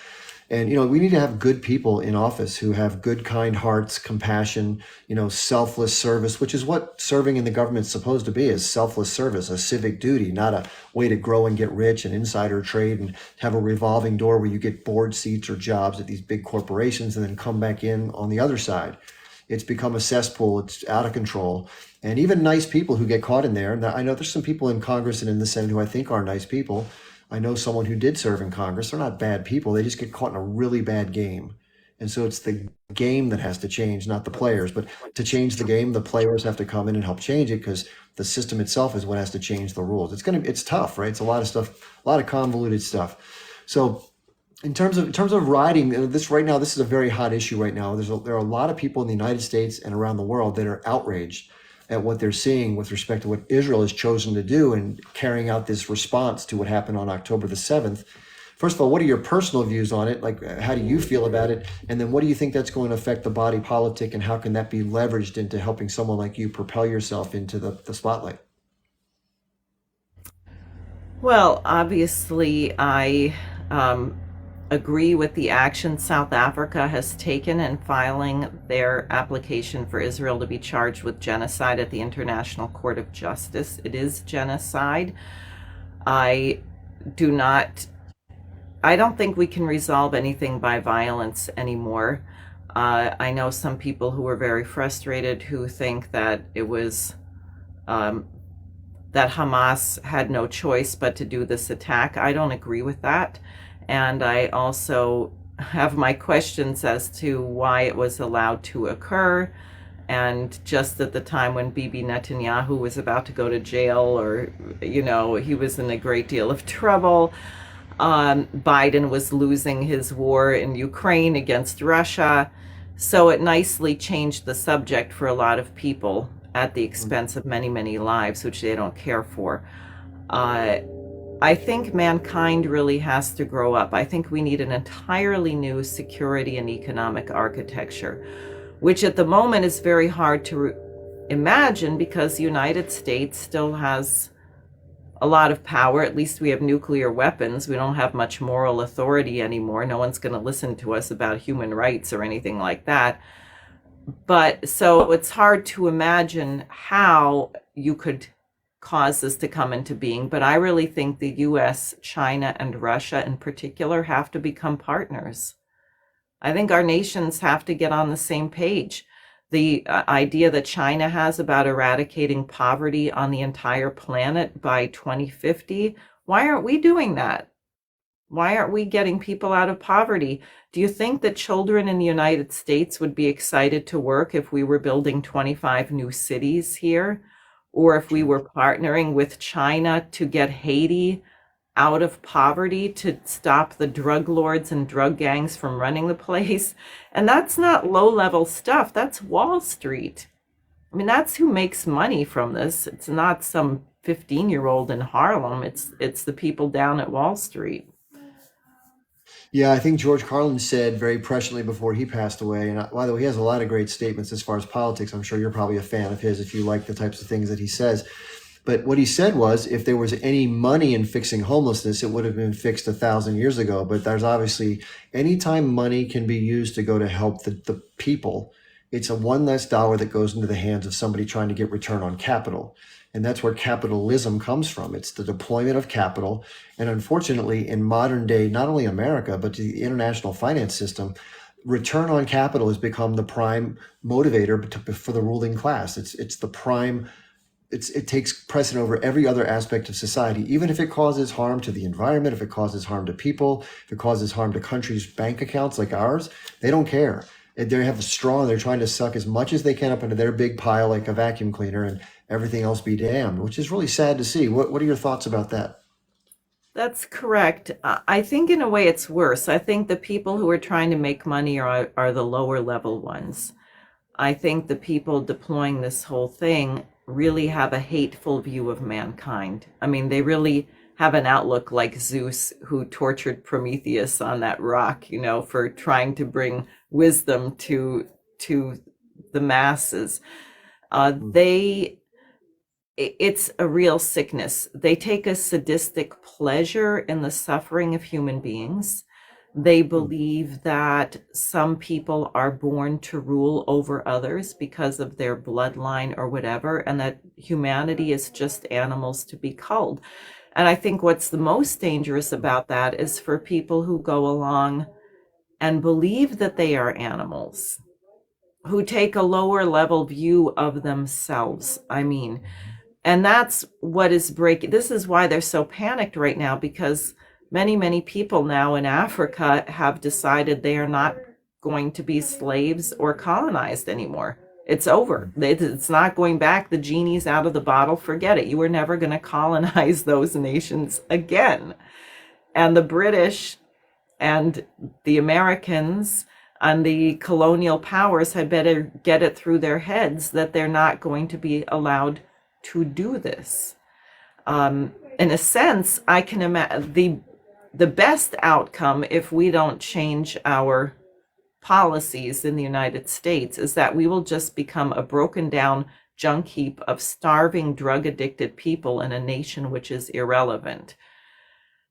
And, we need to have good people in office who have good, kind hearts, compassion, selfless service, which is what serving in the government is supposed to be, is selfless service, a civic duty, not a way to grow and get rich and insider trade and have a revolving door where you get board seats or jobs at these big corporations and then come back in on the other side. It's become a cesspool. It's out of control. And even nice people who get caught in there. Now, I know there's some people in Congress and in the Senate who I think are nice people. I know someone who did serve in Congress. They're not bad people. They just get caught in a really bad game. And so it's the game that has to change, not the players. But to change the game, the players have to come in and help change it, because the system itself is what has to change the rules. It's tough, right? It's a lot of stuff, a lot of convoluted stuff. So in terms of riding this right now, this is a very hot issue right now. There are a lot of people in the United States and around the world that are outraged at what they're seeing with respect to what Israel has chosen to do and carrying out this response to what happened on October the 7th. First of all, what are your personal views on it? Like, how do you feel about it? And then what do you think that's going to affect the body politic, and how can that be leveraged into helping someone like you propel yourself into the spotlight? Well, obviously, I agree with the action South Africa has taken in filing their application for Israel to be charged with genocide at the International Court of Justice. It is genocide. I do not, I don't think we can resolve anything by violence anymore. I know some people who are very frustrated who think that it was that Hamas had no choice but to do this attack. I don't agree with that. And I also have my questions as to why it was allowed to occur. And just at the time when Bibi Netanyahu was about to go to jail, or, he was in a great deal of trouble. Biden was losing his war in Ukraine against Russia. So it nicely changed the subject for a lot of people at the expense of many, many lives, which they don't care for. I think mankind really has to grow up. I think we need an entirely new security and economic architecture, which at the moment is very hard to imagine because the United States still has a lot of power. At least we have nuclear weapons. We don't have much moral authority anymore. No one's going to listen to us about human rights or anything like that. But so it's hard to imagine how you could cause this to come into being. But I really think the US, China, and Russia in particular have to become partners. I think our nations have to get on the same page. The idea that China has about eradicating poverty on the entire planet by 2050, why aren't we doing that? Why aren't we getting people out of poverty? Do you think that children in the United States would be excited to work if we were building 25 new cities here? Or if we were partnering with China to get Haiti out of poverty, to stop the drug lords and drug gangs from running the place? And that's not low-level stuff. That's Wall Street. I mean, that's who makes money from this. It's not some 15-year-old in Harlem. It's the people down at Wall Street. Yeah, I think George Carlin said very presciently before he passed away, and by the way, he has a lot of great statements as far as politics. I'm sure you're probably a fan of his if you like the types of things that he says. But what he said was, if there was any money in fixing homelessness, it would have been fixed 1,000 years ago. But there's obviously, anytime money can be used to go to help the people, it's a one less dollar that goes into the hands of somebody trying to get return on capital. And that's where capitalism comes from. It's the deployment of capital. And unfortunately, in modern day, not only America, but the international finance system, return on capital has become the prime motivator for the ruling class. It's the prime, it takes precedent over every other aspect of society, even if it causes harm to the environment, if it causes harm to people, if it causes harm to countries' bank accounts like ours, they don't care. They have a straw and they're trying to suck as much as they can up into their big pile like a vacuum cleaner, and everything else be damned, which is really sad to see. What are your thoughts about that? That's correct. I think in a way it's worse. I think the people who are trying to make money are the lower level ones. I think the people deploying this whole thing really have a hateful view of mankind. I mean, they really have an outlook like Zeus, who tortured Prometheus on that rock, for trying to bring wisdom to the masses. It's a real sickness. They take a sadistic pleasure in the suffering of human beings. They believe that some people are born to rule over others because of their bloodline or whatever, and that humanity is just animals to be culled. And I think what's the most dangerous about that is for people who go along and believe that they are animals, who take a lower level view of themselves. And that's what is breaking. This is why they're so panicked right now, because many, many people now in Africa have decided they are not going to be slaves or colonized anymore. It's over. It's not going back. The genie's out of the bottle. Forget it. You were never going to colonize those nations again. And the British and the Americans And the colonial powers had better get it through their heads that they're not going to be allowed to do this. In a sense, I can imagine the best outcome, if we don't change our policies in the United States, is that we will just become a broken down junk heap of starving, drug addicted people in a nation which is irrelevant.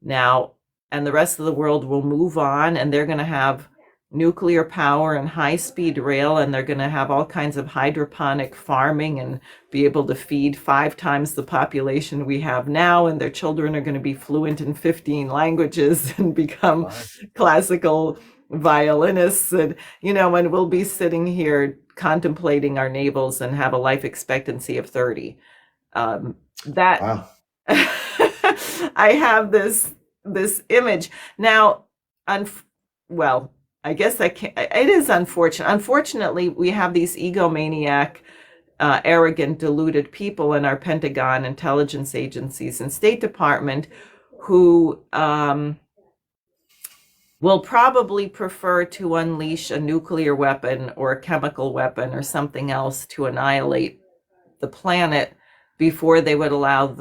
Now, and the rest of the world will move on, and they're going to have nuclear power and high speed rail, and they're going to have all kinds of hydroponic farming and be able to feed 5 times the population we have now, and their children are going to be fluent in 15 languages and become classical violinists, and and we'll be sitting here contemplating our navels and have a life expectancy of 30. That Wow. I have this image now. Well, I guess I can't. It is unfortunate. Unfortunately, we have these egomaniac, arrogant, deluded people in our Pentagon, intelligence agencies, and State Department who will probably prefer to unleash a nuclear weapon or a chemical weapon or something else to annihilate the planet before they would allow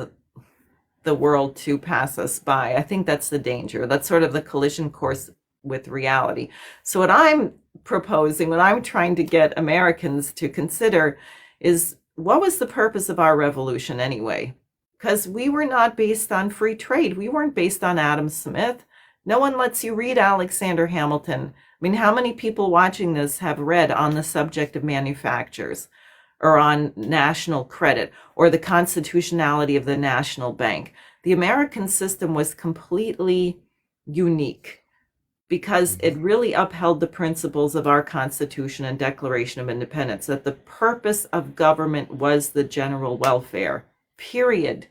the world to pass us by. I think that's the danger. That's sort of the collision course with reality. So what I'm proposing, what I'm trying to get Americans to consider is, what was the purpose of our revolution anyway? Because we were not based on free trade. We weren't based on Adam Smith. No one lets you read Alexander Hamilton. I mean, how many people watching this have read on the subject of manufacturers or on national credit or the constitutionality of the national bank? The American system was completely unique because it really upheld the principles of our Constitution and Declaration of Independence, that the purpose of government was the general welfare, period.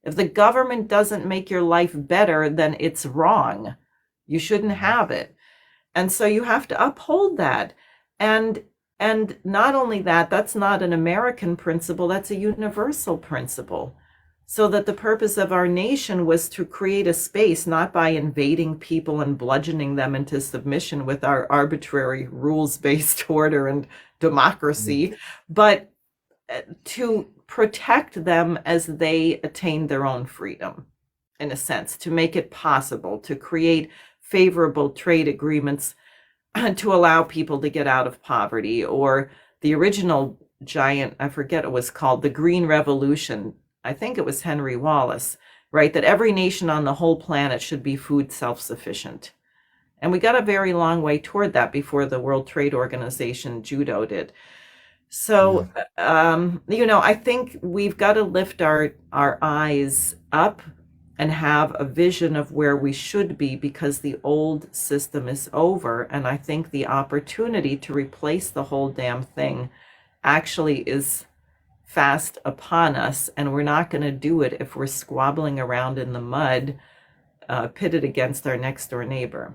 If the government doesn't make your life better, then it's wrong. You shouldn't have it. And so you have to uphold that. And not only that, that's not an American principle, that's a universal principle. So that the purpose of our nation was to create a space, not by invading people and bludgeoning them into submission with our arbitrary rules-based order and democracy, but to protect them as they attain their own freedom, in a sense, to make it possible to create favorable trade agreements to allow people to get out of poverty. Or the original giant, I forget what it was called, the Green Revolution, I think it was Henry Wallace, right? That every nation on the whole planet should be food self-sufficient. And we got a very long way toward that before the World Trade Organization judo did. So, I think we've got to lift our eyes up and have a vision of where we should be, because the old system is over. And I think the opportunity to replace the whole damn thing actually is fast upon us. And we're not going to do it if we're squabbling around in the mud, pitted against our next door neighbor.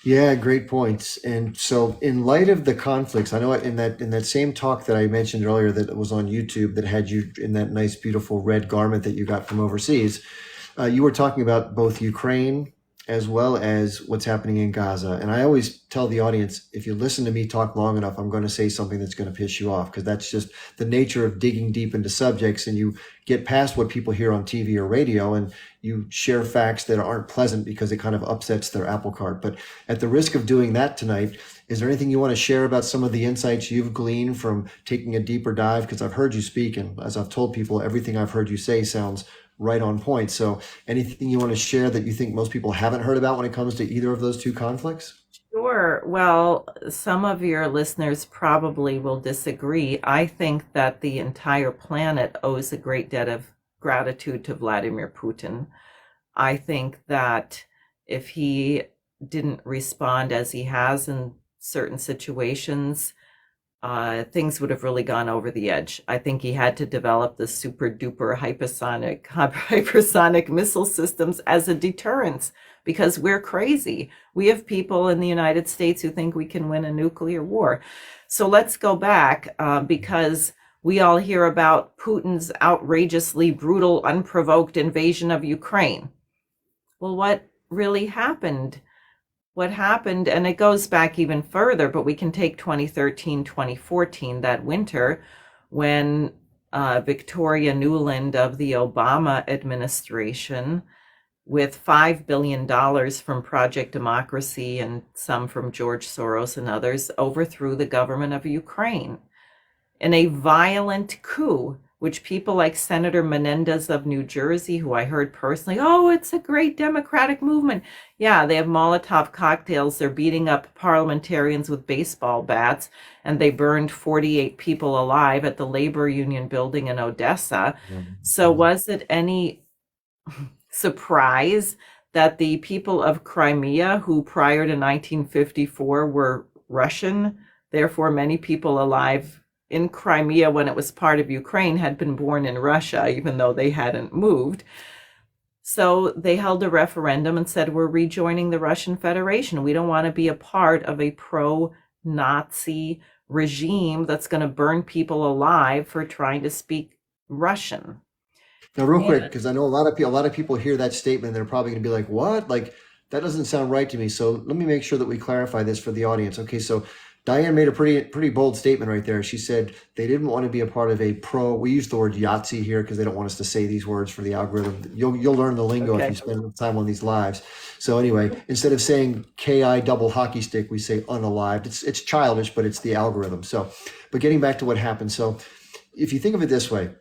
Yeah, great points. And so, in light of the conflicts, I know in that same talk that I mentioned earlier that was on YouTube that had you in that nice, beautiful red garment that you got from overseas, you were talking about both Ukraine as well as what's happening in Gaza. And I always tell the audience, if you listen to me talk long enough, I'm going to say something that's going to piss you off, because that's just the nature of digging deep into subjects, and you get past what people hear on TV or radio and you share facts that aren't pleasant because it kind of upsets their apple cart. But at the risk of doing that tonight, is there anything you want to share about some of the insights you've gleaned from taking a deeper dive? Because I've heard you speak, and as I've told people, everything I've heard you say sounds right on point. So anything you want to share that you think most people haven't heard about when it comes to either of those two conflicts? Sure. Well, some of your listeners probably will disagree. I think that the entire planet owes a great debt of gratitude to Vladimir Putin. I think that if he didn't respond as he has in certain situations, things would have really gone over the edge. I think he had to develop the super duper hypersonic missile systems as a deterrence, because we're crazy. We have people in the United States who think we can win a nuclear war. So let's go back, because we all hear about Putin's outrageously brutal, unprovoked invasion of Ukraine. Well, what really happened what happened, and it goes back even further, but we can take 2013, 2014, that winter when Victoria Nuland of the Obama administration, with $5 billion from Project Democracy and some from George Soros and others, overthrew the government of Ukraine in a violent coup, which people like Senator Menendez of New Jersey, who I heard personally, oh, it's a great democratic movement. Yeah, they have Molotov cocktails. They're beating up parliamentarians with baseball bats, and they burned 48 people alive at the labor union building in Odessa. So was it any surprise that the people of Crimea, who prior to 1954 were Russian, therefore many people alive in Crimea when it was part of Ukraine had been born in Russia, even though they hadn't moved? So they held a referendum and said, we're rejoining the Russian Federation. We don't want to be a part of a pro-Nazi regime that's going to burn people alive for trying to speak Russian. Now, real quick, because I know a lot of people hear that statement and they're probably going to be like, "What? Like that doesn't sound right to me." So let me make sure that we clarify this for the audience. Okay, so Diane made a pretty bold statement right there. She said they didn't want to be a part of a pro. We use the word Yahtzee here because they don't want us to say these words for the algorithm. You'll learn the lingo if you spend time on these lives. So anyway, instead of saying KI double hockey stick, we say unalived. It's childish, but it's the algorithm. So, but getting back to what happened. So, if you think of it this way.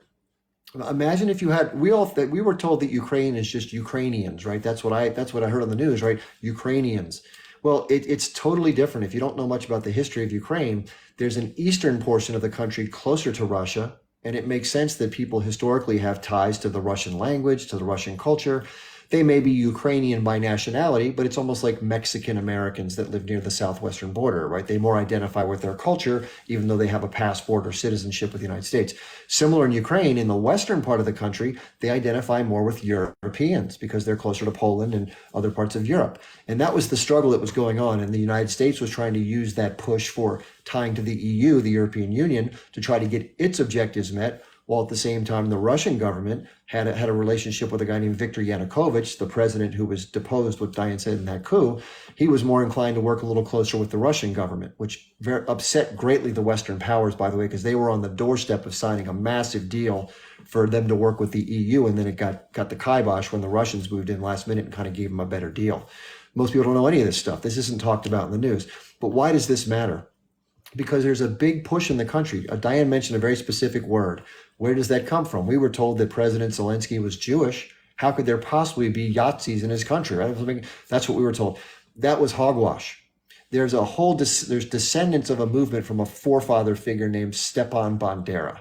Imagine if you had we were told that Ukraine is just Ukrainians, right? That's what I heard on the news, right? Ukrainians. Well, it's totally different. If you don't know much about the history of Ukraine, there's an eastern portion of the country closer to Russia, and it makes sense that people historically have ties to the Russian language, to the Russian culture. They may be Ukrainian by nationality, but it's almost like Mexican Americans that live near the southwestern border, right? They more identify with their culture, even though they have a passport or citizenship with the United States. Similar in Ukraine, in the western part of the country, they identify more with Europeans because they're closer to Poland and other parts of Europe. And that was the struggle that was going on. And the United States was trying to use that push for tying to the EU, the European Union, to try to get its objectives met. While at the same time, the Russian government had a relationship with a guy named Viktor Yanukovych, the president who was deposed, what Diane said, in that coup. He was more inclined to work a little closer with the Russian government, which upset greatly the Western powers, by the way, because they were on the doorstep of signing a massive deal for them to work with the EU. And then it got the kibosh when the Russians moved in last minute and kind of gave them a better deal. Most people don't know any of this stuff. This isn't talked about in the news. But why does this matter? Because there's a big push in the country. Diane mentioned a very specific word. Where does that come from? We were told that President Zelensky was Jewish. How could there possibly be Yahtzees in his country? Right? That's what we were told. That was hogwash. There's descendants of a movement from a forefather figure named Stepan Bandera.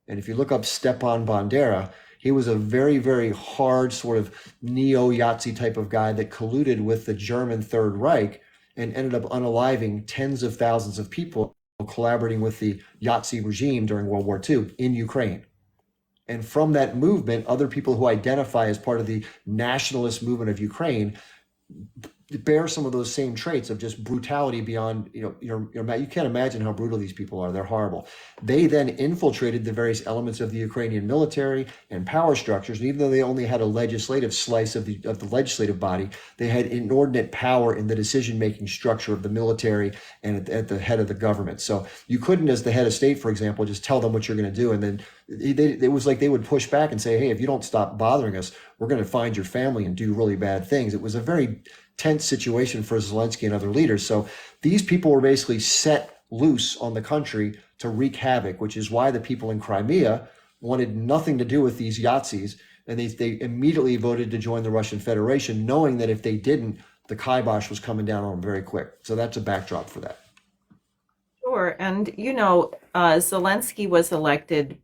And if you look up Stepan Bandera, he was a very, very hard sort of neo-Yahtzee type of guy that colluded with the German Third Reich and ended up unaliving tens of thousands of people collaborating with the Yahtzee regime during World War II in Ukraine. And from that movement, other people who identify as part of the nationalist movement of Ukraine bear some of those same traits of just brutality beyond, you can't imagine how brutal these people are. They're horrible. They then infiltrated the various elements of the Ukrainian military and power structures. And even though they only had a legislative slice of the legislative body, they had inordinate power in the decision-making structure of the military and at the head of the government. So you couldn't, as the head of state, for example, just tell them what you're going to do. And then it was like they would push back and say, hey, if you don't stop bothering us, we're going to find your family and do really bad things. It was a very tense situation for Zelensky and other leaders. So these people were basically set loose on the country to wreak havoc, which is why the people in Crimea wanted nothing to do with these Yahtzees. And they immediately voted to join the Russian Federation, knowing that if they didn't, the kibosh was coming down on them very quick. So that's a backdrop for that. Sure. And, Zelensky was elected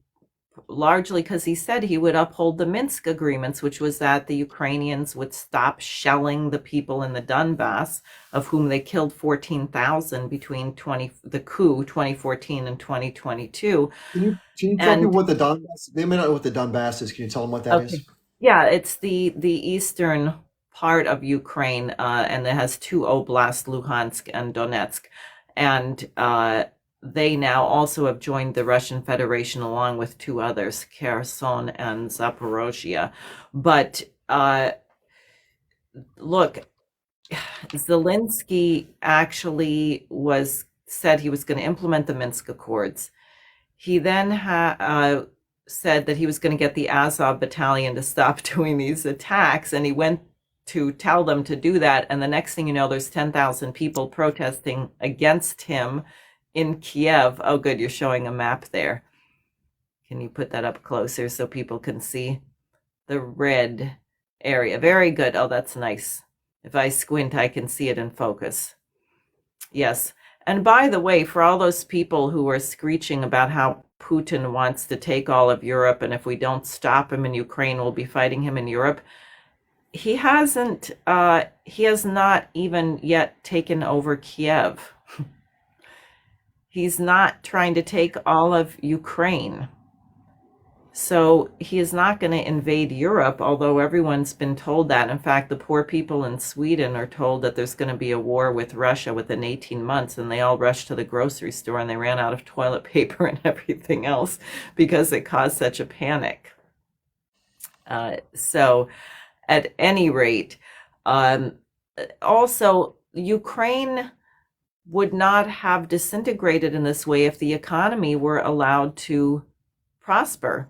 largely because he said he would uphold the Minsk agreements, which was that the Ukrainians would stop shelling the people in the Donbass, of whom they killed 14,000 between the coup 2014 and 2022. Can you tell me what the Donbass? They may not know what the Donbass is. Can you tell them what that is? Yeah, it's the eastern part of Ukraine, and it has two oblasts, Luhansk and Donetsk, and they now also have joined the Russian Federation along with two others, Kherson and Zaporozhye. But look, Zelensky actually was said he was going to implement the Minsk Accords. He then said that he was going to get the Azov battalion to stop doing these attacks, and he went to tell them to do that. And the next thing you know, there's 10,000 people protesting against him in Kiev. Oh, good, you're showing a map there. Can you put that up closer so people can see the red area? Very good. Oh, that's nice. If I squint, I can see it in focus. Yes. And by the way, for all those people who are screeching about how Putin wants to take all of Europe, and if we don't stop him in Ukraine, we'll be fighting him in Europe, he has not even yet taken over Kiev. He's not trying to take all of Ukraine. So he is not going to invade Europe, although everyone's been told that. In fact, the poor people in Sweden are told that there's going to be a war with Russia within 18 months, and they all rushed to the grocery store and they ran out of toilet paper and everything else because it caused such a panic. So at any rate, also, Ukraine would not have disintegrated in this way if the economy were allowed to prosper.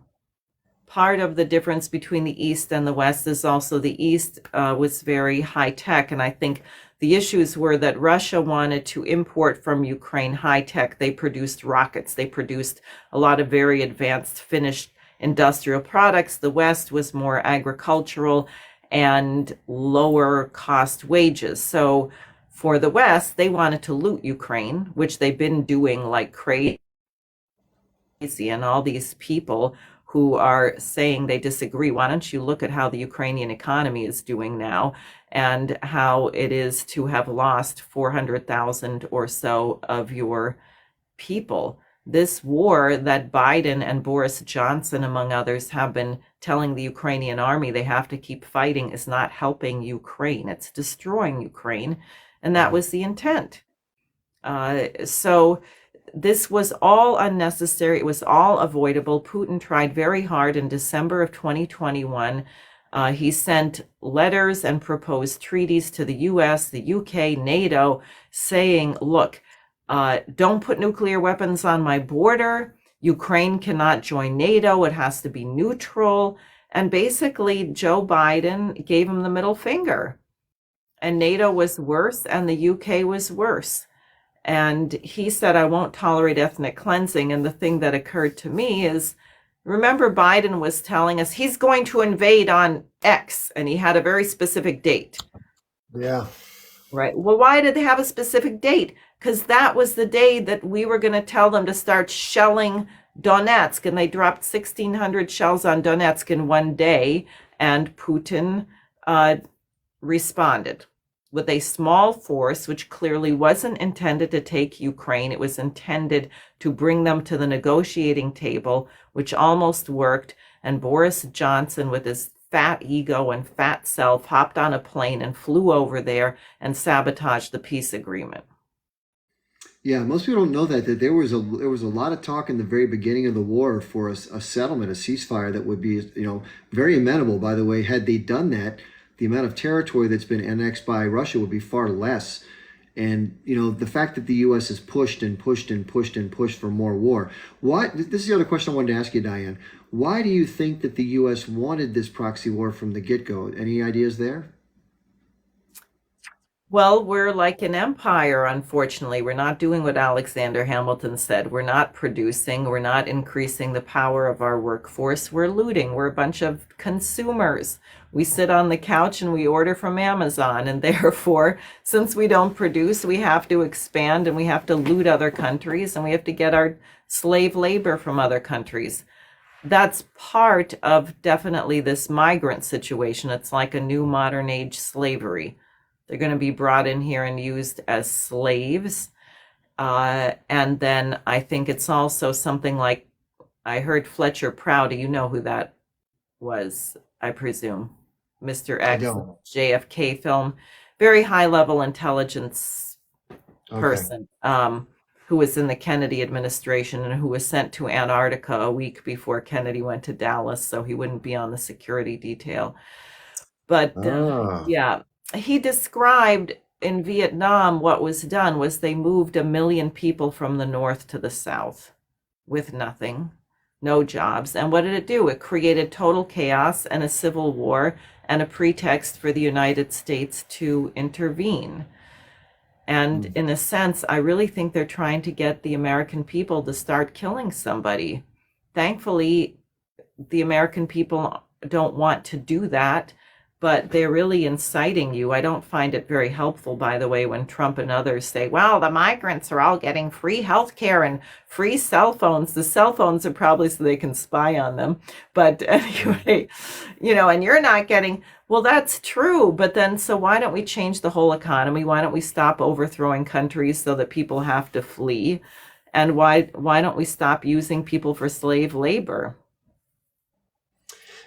Part of the difference between the East and the West is also the East was very high tech. And I think the issues were that Russia wanted to import from Ukraine high tech. They produced rockets. They produced a lot of very advanced finished industrial products. The West was more agricultural and lower cost wages. So for the West, they wanted to loot Ukraine, which they've been doing like crazy. And all these people who are saying they disagree. Why don't you look at how the Ukrainian economy is doing now and how it is to have lost 400,000 or so of your people? This war that Biden and Boris Johnson, among others, have been telling the Ukrainian army they have to keep fighting is not helping Ukraine. It's destroying Ukraine. And that was the intent. So this was all unnecessary. It was all avoidable. Putin tried very hard in December of 2021. He sent letters and proposed treaties to the US, the UK, NATO, saying, look, don't put nuclear weapons on my border. Ukraine cannot join NATO. It has to be neutral. And basically, Joe Biden gave him the middle finger. And NATO was worse, and the UK was worse. And he said, I won't tolerate ethnic cleansing. And the thing that occurred to me is, remember Biden was telling us he's going to invade on X, and he had a very specific date. Yeah. Right. Well, why did they have a specific date? Because that was the day that we were going to tell them to start shelling Donetsk. And they dropped 1,600 shells on Donetsk in one day. And Putin responded with a small force, which clearly wasn't intended to take Ukraine. It was intended to bring them to the negotiating table, which almost worked. And Boris Johnson, with his fat ego and fat self, hopped on a plane and flew over there and sabotaged the peace agreement. Yeah, most people don't know that there was a lot of talk in the very beginning of the war for a settlement, a ceasefire that would be, very amenable. By the way, had they done that, the amount of territory that's been annexed by Russia would be far less. And, the fact that the U.S. has pushed and pushed and pushed and pushed for more war. This is the other question I wanted to ask you, Diane. Why do you think that the U.S. wanted this proxy war from the get-go? Any ideas there? Well, we're like an empire, unfortunately. We're not doing what Alexander Hamilton said. We're not producing. We're not increasing the power of our workforce. We're looting. We're a bunch of consumers. We sit on the couch and we order from Amazon. And therefore, since we don't produce, we have to expand and we have to loot other countries and we have to get our slave labor from other countries. That's part of definitely this migrant situation. It's like a new modern age slavery. They're going to be brought in here and used as slaves. And then I think it's also something like, I heard Fletcher Prouty, you know who that was, I presume. Mr. X, JFK film, very high level intelligence person who was in the Kennedy administration and who was sent to Antarctica a week before Kennedy went to Dallas so he wouldn't be on the security detail. But yeah. He described in Vietnam, what was done was they moved 1 million people from the north to the south with nothing, no jobs. And what did it do? It created total chaos and a civil war and a pretext for the United States to intervene. And in a sense, I really think they're trying to get the American people to start killing somebody. Thankfully, the American people don't want to do that, but they're really inciting you. I don't find it very helpful, by the way, when Trump and others say, well, the migrants are all getting free health care and free cell phones. The cell phones are probably so they can spy on them. But anyway, and you're not getting, well, that's true. But then, so why don't we change the whole economy? Why don't we stop overthrowing countries so that people have to flee? And why don't we stop using people for slave labor?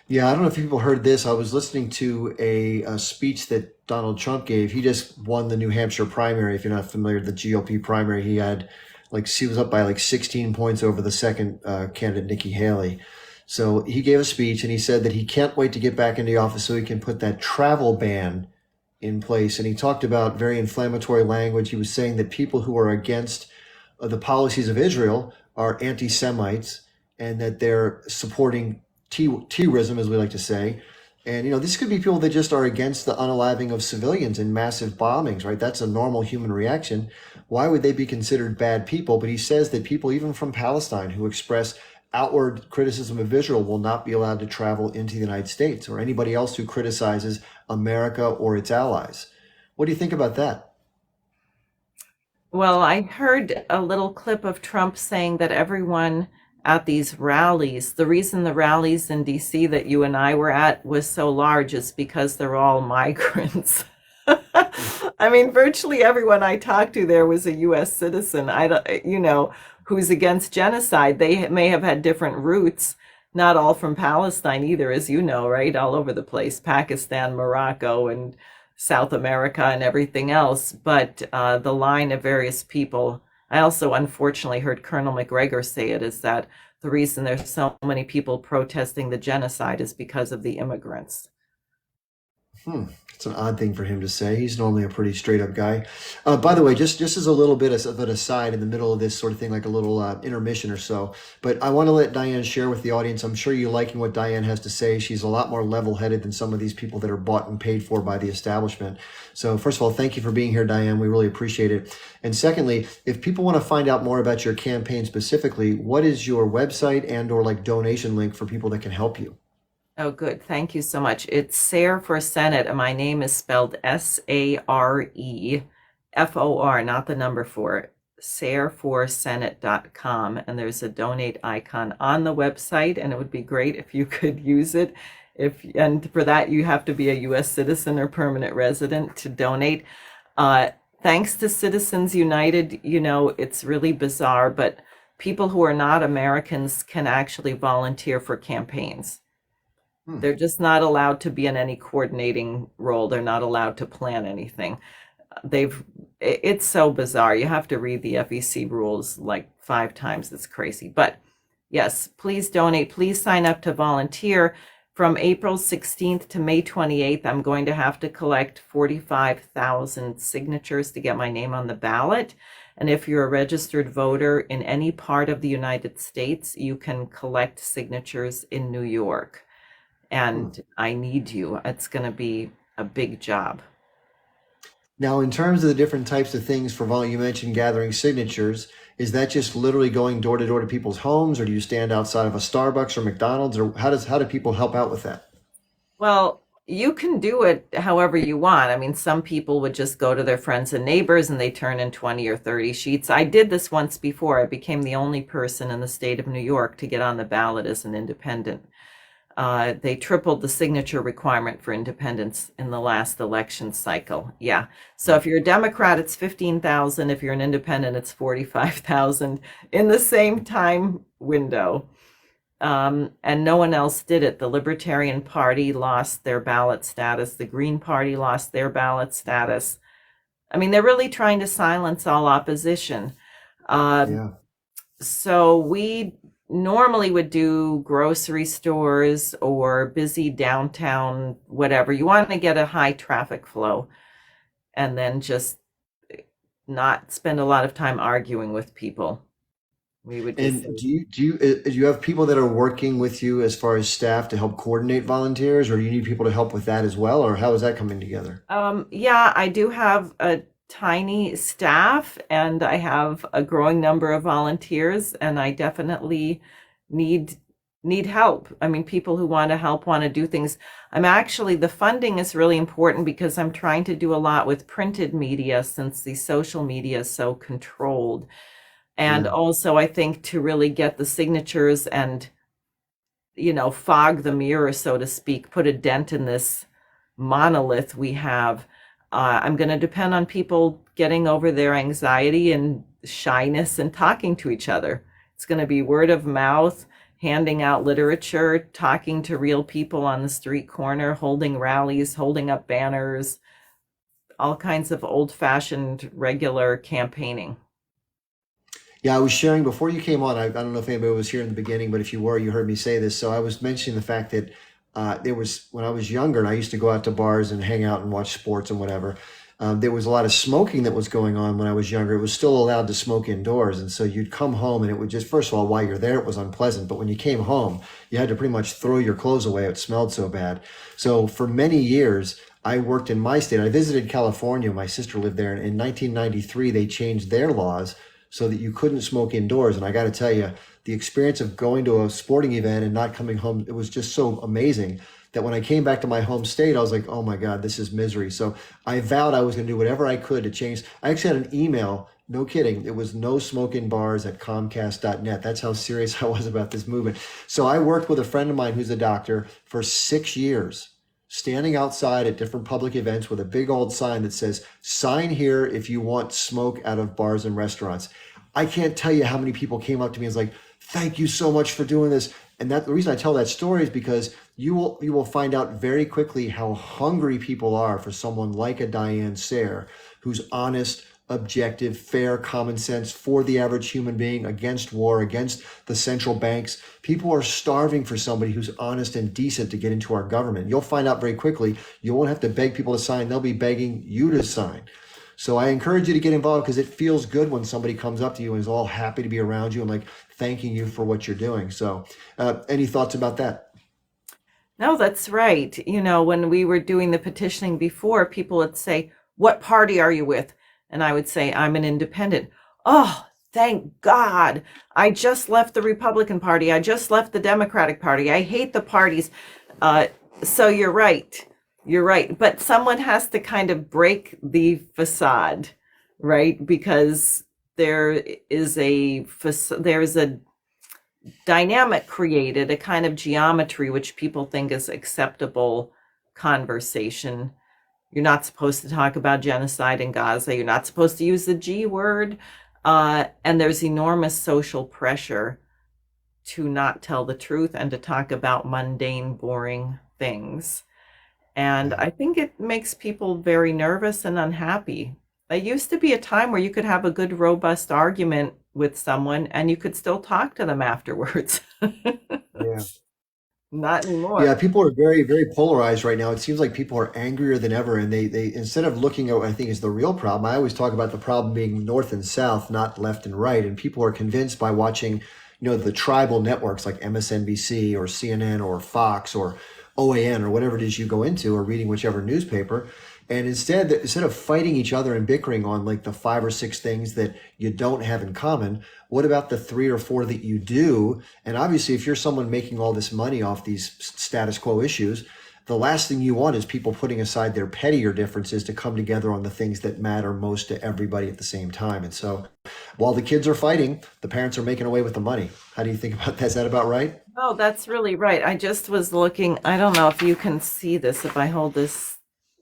Yeah, I don't know if people heard this. I was listening to a speech that Donald Trump gave. He just won the New Hampshire primary. If you're not familiar, the GOP primary, he was up by like 16 points over the second candidate, Nikki Haley. So he gave a speech and he said that he can't wait to get back into the office so he can put that travel ban in place. And he talked about very inflammatory language. He was saying that people who are against the policies of Israel are anti-Semites and that they're supporting terrorism, as we like to say. And, this could be people that just are against the unaliving of civilians in massive bombings, right? That's a normal human reaction. Why would they be considered bad people? But he says that people, even from Palestine, who express outward criticism of Israel will not be allowed to travel into the United States, or anybody else who criticizes America or its allies. What do you think about that? Well, I heard a little clip of Trump saying that everyone at these rallies, the reason the rallies in DC that you and I were at was so large is because they're all migrants. I mean, virtually everyone I talked to there was a US citizen. I don't, who's against genocide. They may have had different roots, not all from Palestine either, as you know, right? All over the place, Pakistan, Morocco, and South America and everything else. But the line of various people, I also unfortunately heard Colonel McGregor say it, is that the reason there's so many people protesting the genocide is because of the immigrants. It's an odd thing for him to say. He's normally a pretty straight up guy. By the way, just as a little bit of an aside in the middle of this sort of thing, like a little intermission or so, but I want to let Diane share with the audience. I'm sure you're liking what Diane has to say. She's a lot more level headed than some of these people that are bought and paid for by the establishment. So first of all, thank you for being here, Diane. We really appreciate it. And secondly, if people want to find out more about your campaign specifically, what is your website and or like donation link for people that can help you? Oh, good. Thank you so much. It's Sare for Senate, and my name is spelled SAREFOR, not the number 4, sareforsenate.com. And there's a donate icon on the website, and it would be great if you could use it. And for that, you have to be a U.S. citizen or permanent resident to donate. Thanks to Citizens United, it's really bizarre, but people who are not Americans can actually volunteer for campaigns. They're just not allowed to be in any coordinating role. They're not allowed to plan anything. It's so bizarre. You have to read the FEC rules like 5 times. It's crazy. But yes, please donate. Please sign up to volunteer. From April 16th to May 28th, I'm going to have to collect 45,000 signatures to get my name on the ballot. And if you're a registered voter in any part of the United States, you can collect signatures in New York. And I need you. It's going to be a big job. Now, in terms of the different types of things for you mentioned gathering signatures, is that just literally going door to door to people's homes, or do you stand outside of a Starbucks or McDonald's, or how do people help out with that? Well, you can do it however you want. I mean, some people would just go to their friends and neighbors and they turn in 20 or 30 sheets. I did this once before. I became the only person in the state of New York to get on the ballot as an independent. They tripled the signature requirement for independents in the last election cycle. Yeah. So if you're a Democrat, it's 15,000. If you're an independent, it's 45,000 in the same time window. And no one else did it. The Libertarian Party lost their ballot status. The Green Party lost their ballot status. I mean, they're really trying to silence all opposition. So we normally would do grocery stores or busy downtown, whatever. You want to get a high traffic flow. and then just not spend a lot of time arguing with people. We would just And do you have people that are working with you as far as staff to help coordinate volunteers, or do you need people to help with that as well, or how is that coming together? Yeah, I do have a tiny staff and I have a growing number of volunteers, and I definitely need need help. I mean, people who want to help, want to do things. I'm actually, the funding is really important because I'm trying to do a lot with printed media since the social media is so controlled. And Yeah. also, I think to really get the signatures and, fog the mirror, so to speak, put a dent in this monolith we have, I'm going to depend on people getting over their anxiety and shyness and talking to each other. It's going to be word of mouth, handing out literature, talking to real people on the street corner, holding rallies, holding up banners, all kinds of old fashioned regular campaigning. Yeah, I was sharing before you came on. I don't know if anybody was here in the beginning, but if you were, you heard me say this. So I was mentioning the fact that there was, when I was younger and I used to go out to bars and hang out and watch sports and whatever, there was a lot of smoking that was going on when I was younger. It was still allowed to smoke indoors. And so you'd come home and it would just, first of all, while you're there, it was unpleasant. But when you came home, you had to pretty much throw your clothes away. It smelled so bad. So for many years, I worked in my state. I visited California. My sister lived there. And in 1993, they changed their laws so that you couldn't smoke indoors. And I got to tell you, the experience of going to a sporting event and not coming home, it was just so amazing that when I came back to my home state, I was like, oh my God, this is misery. So I vowed I was going to do whatever I could to change. I actually had an email, no kidding. It was no smoking bars at Comcast.net. That's how serious I was about this movement. So I worked with a friend of mine who's a doctor for 6 years, standing outside at different public events with a big old sign that says, sign here if you want smoke out of bars and restaurants. I can't tell you how many people came up to me and was like, thank you so much for doing this. And that the reason I tell that story is because you will find out very quickly how hungry people are for someone like a Diane Sayre, who's honest, objective, fair, common sense for the average human being, against war, against the central banks. People are starving for somebody who's honest and decent to get into our government. You'll find out very quickly. You won't have to beg people to sign. They'll be begging you to sign. So I encourage you to get involved because it feels good when somebody comes up to you and is all happy to be around you and like thanking you for what you're doing. So any thoughts about that? No, that's right. When we were doing the petitioning before, people would say, what party are you with? And I would say, I'm an independent. Oh, thank God. I just left the Republican Party. I just left the Democratic Party. I hate the parties. So you're right. You're right. But someone has to kind of break the facade, right? Because there's a dynamic created, a kind of geometry which people think is acceptable conversation. You're not supposed to talk about genocide in Gaza. You're not supposed to use the G word. And there's enormous social pressure to not tell the truth and to talk about mundane, boring things. And Yeah. I think it makes people very nervous and unhappy. There used to be a time where you could have a good, robust argument with someone and you could still talk to them afterwards. Yeah. Not Yeah, anymore. people are very, very polarized right now. It seems like people are angrier than ever, and they instead of looking at what I think is the real problem, I always talk about the problem being north and south, not left and right. And people are convinced by watching, the tribal networks like MSNBC or CNN or Fox or OAN or whatever it is you go into, or reading whichever newspaper. And instead of fighting each other and bickering on like the 5 or 6 things that you don't have in common, what about the 3 or 4 that you do? And obviously, if you're someone making all this money off these status quo issues, the last thing you want is people putting aside their pettier differences to come together on the things that matter most to everybody at the same time. And so while the kids are fighting, the parents are making away with the money. How do you think about that? Is that about right? Oh, that's really right. I just was looking. I don't know if you can see this if I hold this.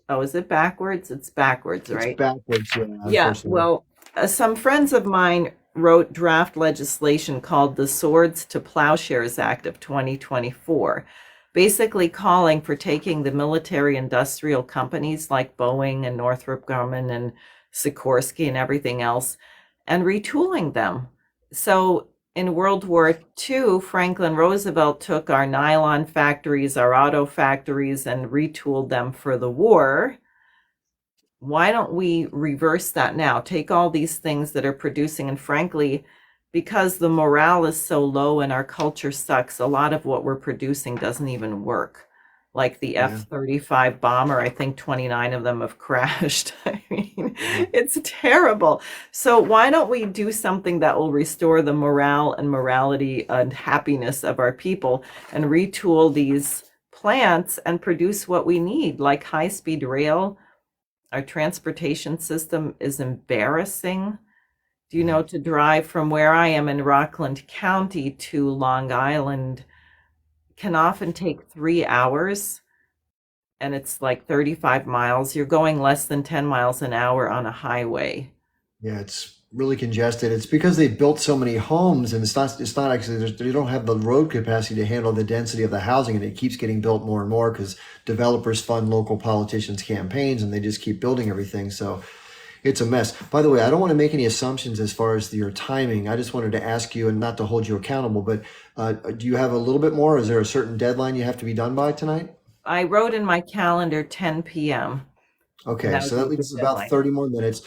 Oh, is it backwards? It's backwards, It's right? backwards, yeah, Yeah. unfortunately. Well, some friends of mine wrote draft legislation called the Swords to Plowshares Act of 2024, basically calling for taking the military industrial companies like Boeing and Northrop Grumman and Sikorsky and everything else and retooling them. So in World War II, Franklin Roosevelt took our nylon factories, our auto factories, and retooled them for the war. why don't we reverse that now? Take all these things that are producing, and frankly, because the morale is so low and our culture sucks, a lot of what we're producing doesn't even work. Like the Yeah. F-35 bomber, I think 29 of them have crashed. I mean, it's terrible. So why don't we do something that will restore the morale and morality and happiness of our people and retool these plants and produce what we need, like high-speed rail. Our transportation system is embarrassing. Do you know, to drive from where I am in Rockland County to Long Island can often take 3 hours, and it's like 35 miles. You're going less than 10 miles an hour on a highway. Yeah, it's really congested. It's because they built so many homes, and it's not actually they don't have the road capacity to handle the density of the housing, and it keeps getting built more and more because developers fund local politicians' campaigns, and they just keep building everything. So it's a mess. By the way, I don't want to make any assumptions as far as your timing. I just wanted to ask you, and not to hold you accountable, but do you have a little bit more? Is there a certain deadline you have to be done by tonight? I wrote in my calendar 10 p.m. and Okay, that so would that be leaves the about deadline. 30 more minutes.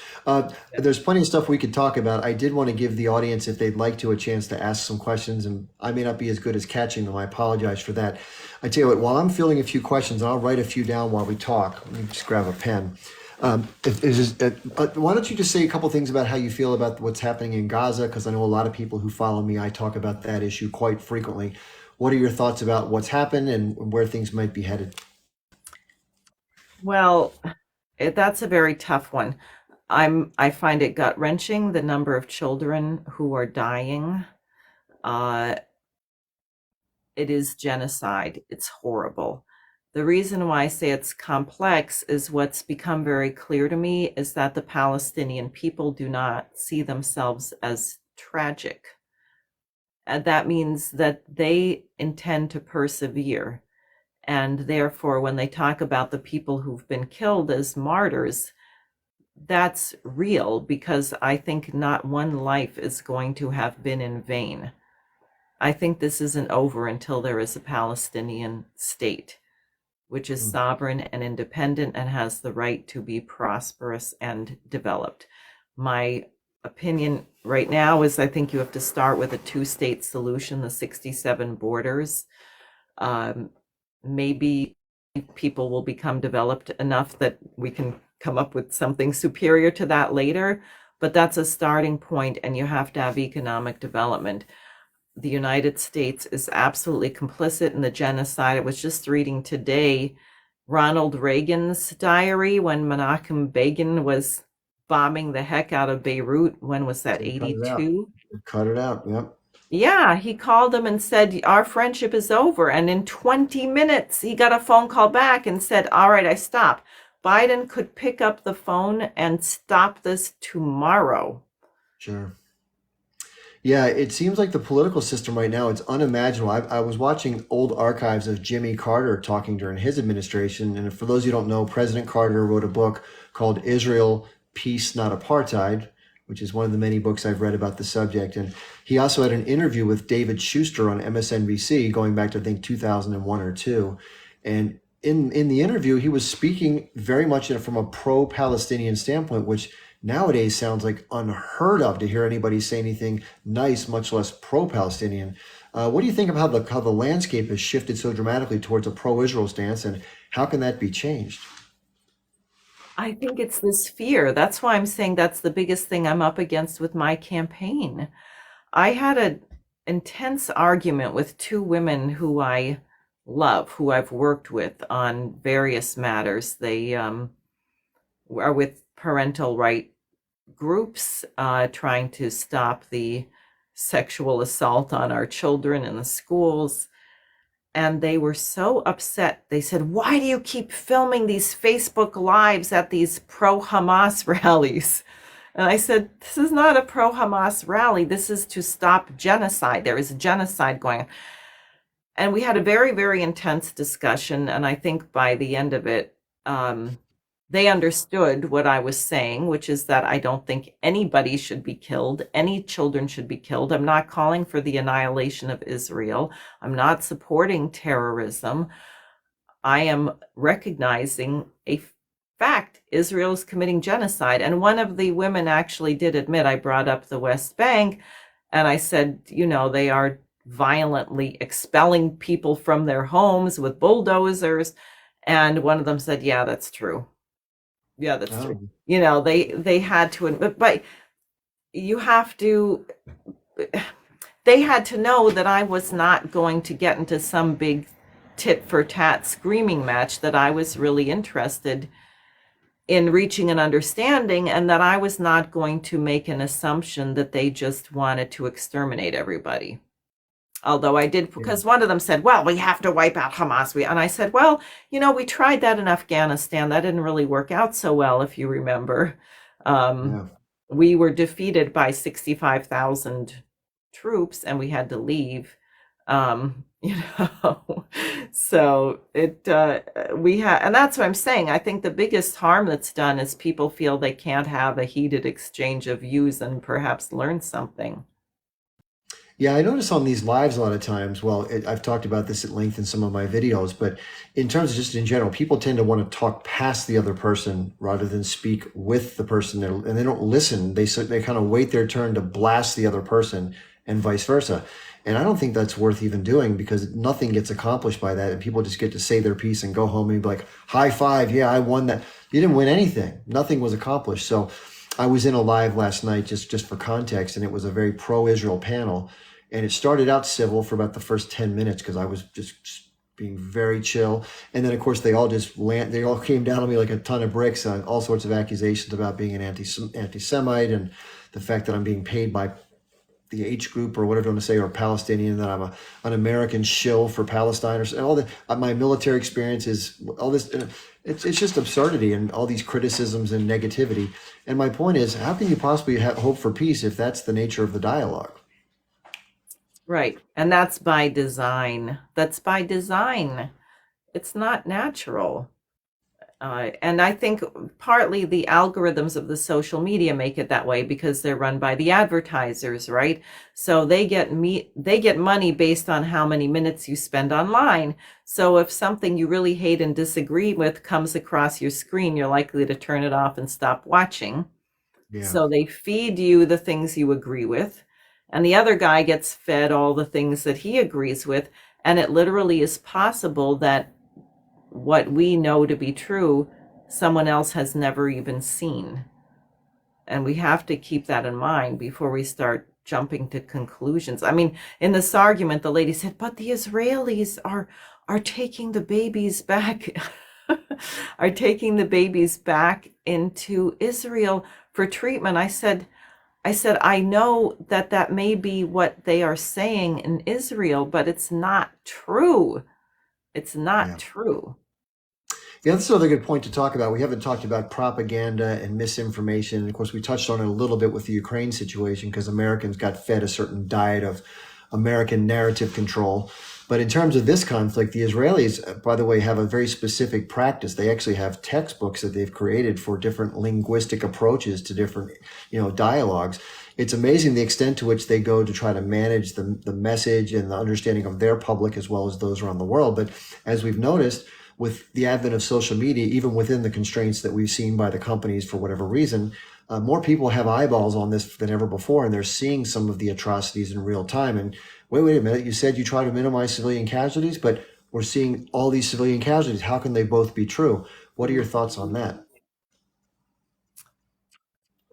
There's plenty of stuff we could talk about. I did want to give the audience, if they'd like to, a chance to ask some questions, and I may not be as good as catching them. I apologize for that. I tell you what, while I'm fielding a few questions, and I'll write a few down while we talk. Let me just grab a pen. Why don't you just say a couple things about how you feel about what's happening in Gaza? Because I know a lot of people who follow me, I talk about that issue quite frequently. What are your thoughts about what's happened and where things might be headed? Well, that's a very tough one. I find it gut-wrenching, the number of children who are dying. Uh, it is genocide. It's horrible. The reason why I say it's complex is what's become very clear to me is that the Palestinian people do not see themselves as tragic. And that means that they intend to persevere. And therefore, when they talk about the people who've been killed as martyrs, that's real because I think not one life is going to have been in vain. I think this isn't over until there is a Palestinian state, which is Hmm. sovereign and independent and has the right to be prosperous and developed. My opinion right now is I think you have to start with a two-state solution, the 67 borders. Um, Maybe people will become developed enough that we can come up with something superior to that later, but that's a starting point, and you have to have economic development. The United States is absolutely complicit in the genocide. I was just reading today Ronald Reagan's diary when Menachem Begin was bombing the heck out of Beirut. When was that, They cut it out. 82? Cut it out. Yep. Yeah, he called him and said, our friendship is over. And in 20 minutes, he got a phone call back and said, all right, I stop. Biden could pick up the phone and stop this tomorrow. Sure. Yeah, it seems like the political system right now, it's unimaginable. I was watching old archives of Jimmy Carter talking during his administration. And for those who don't know, President Carter wrote a book called Israel, Peace, Not Apartheid, which is one of the many books I've read about the subject. And he also had an interview with David Schuster on MSNBC going back to, I think, 2001 or two. And in the interview, he was speaking very much from a pro-Palestinian standpoint, which nowadays sounds like unheard of to hear anybody say anything nice, much less pro-Palestinian. What do you think of how the landscape has shifted so dramatically towards a pro-Israel stance, and how can that be changed? I think it's this fear. That's why I'm saying that's the biggest thing I'm up against with my campaign. I had an intense argument with two women who I love, who I've worked with on various matters. They are with parental right groups trying to stop the sexual assault on our children in the schools. And they were so upset. They said, why do you keep filming these Facebook Lives at these pro-Hamas rallies? And I said, this is not a pro-Hamas rally. This is to stop genocide. There is a genocide going on. And we had a very, very intense discussion. And I think by the end of it, they understood what I was saying, which is that I don't think anybody should be killed. Any children should be killed. I'm not calling for the annihilation of Israel. I'm not supporting terrorism. I am recognizing a fact, Israel is committing genocide. And one of the women actually did admit, I brought up the West Bank, and I said, they are violently expelling people from their homes with bulldozers. And one of them said, yeah, that's true. Yeah, that's true. They had to, but you have to, they had to know that I was not going to get into some big tit for tat screaming match, that I was really interested in reaching an understanding, and that I was not going to make an assumption that they just wanted to exterminate everybody. Although I did, because one of them said, well, we have to wipe out Hamas. And I said, well, we tried that in Afghanistan. That didn't really work out so well, if you remember. We were defeated by 65,000 troops, and we had to leave. So and that's what I'm saying. I think the biggest harm that's done is people feel they can't have a heated exchange of views and perhaps learn something. Yeah, I notice on these lives a lot of times, I've talked about this at length in some of my videos, but in terms of just in general, people tend to want to talk past the other person rather than speak with the person, and they don't listen. They kind of wait their turn to blast the other person and vice versa. And I don't think that's worth even doing, because nothing gets accomplished by that. And people just get to say their piece and go home and be like, high five. Yeah, I won that. You didn't win anything. Nothing was accomplished. So I was in a live last night, just for context, and it was a very pro-Israel panel. And it started out civil for about the first 10 minutes because I was just being very chill. And then, of course, they all came down on me like a ton of bricks on all sorts of accusations about being an anti-Semite, and the fact that I'm being paid by the H group or whatever you want to say, or Palestinian, that I'm an American shill for Palestine, and all that. My military experience is all this. It's just absurdity and all these criticisms and negativity. And my point is, how can you possibly have hope for peace if that's the nature of the dialogue? Right. And that's by design. That's by design. It's not natural. And I think partly the algorithms of the social media make it that way because they're run by the advertisers, right? So they get money based on how many minutes you spend online. So if something you really hate and disagree with comes across your screen, you're likely to turn it off and stop watching. Yeah. So they feed you the things you agree with, and the other guy gets fed all the things that he agrees with. And it literally is possible that what we know to be true, someone else has never even seen. And we have to keep that in mind before we start jumping to conclusions. I mean, in this argument, the lady said, but the Israelis are taking the babies back, are taking the babies back into Israel for treatment. I said, I know that may be what they are saying in Israel, but it's not true. It's not true. Yeah, that's another good point to talk about. We haven't talked about propaganda and misinformation. And of course, we touched on it a little bit with the Ukraine situation because Americans got fed a certain diet of American narrative control. But in terms of this conflict, the Israelis, by the way, have a very specific practice. They actually have textbooks that they've created for different linguistic approaches to different, dialogues. It's amazing the extent to which they go to try to manage the message and the understanding of their public as well as those around the world. But as we've noticed, with the advent of social media, even within the constraints that we've seen by the companies for whatever reason, more people have eyeballs on this than ever before, and they're seeing some of the atrocities in real time. And wait a minute, you said you try to minimize civilian casualties, but we're seeing all these civilian casualties. How can they both be true? What are your thoughts on that?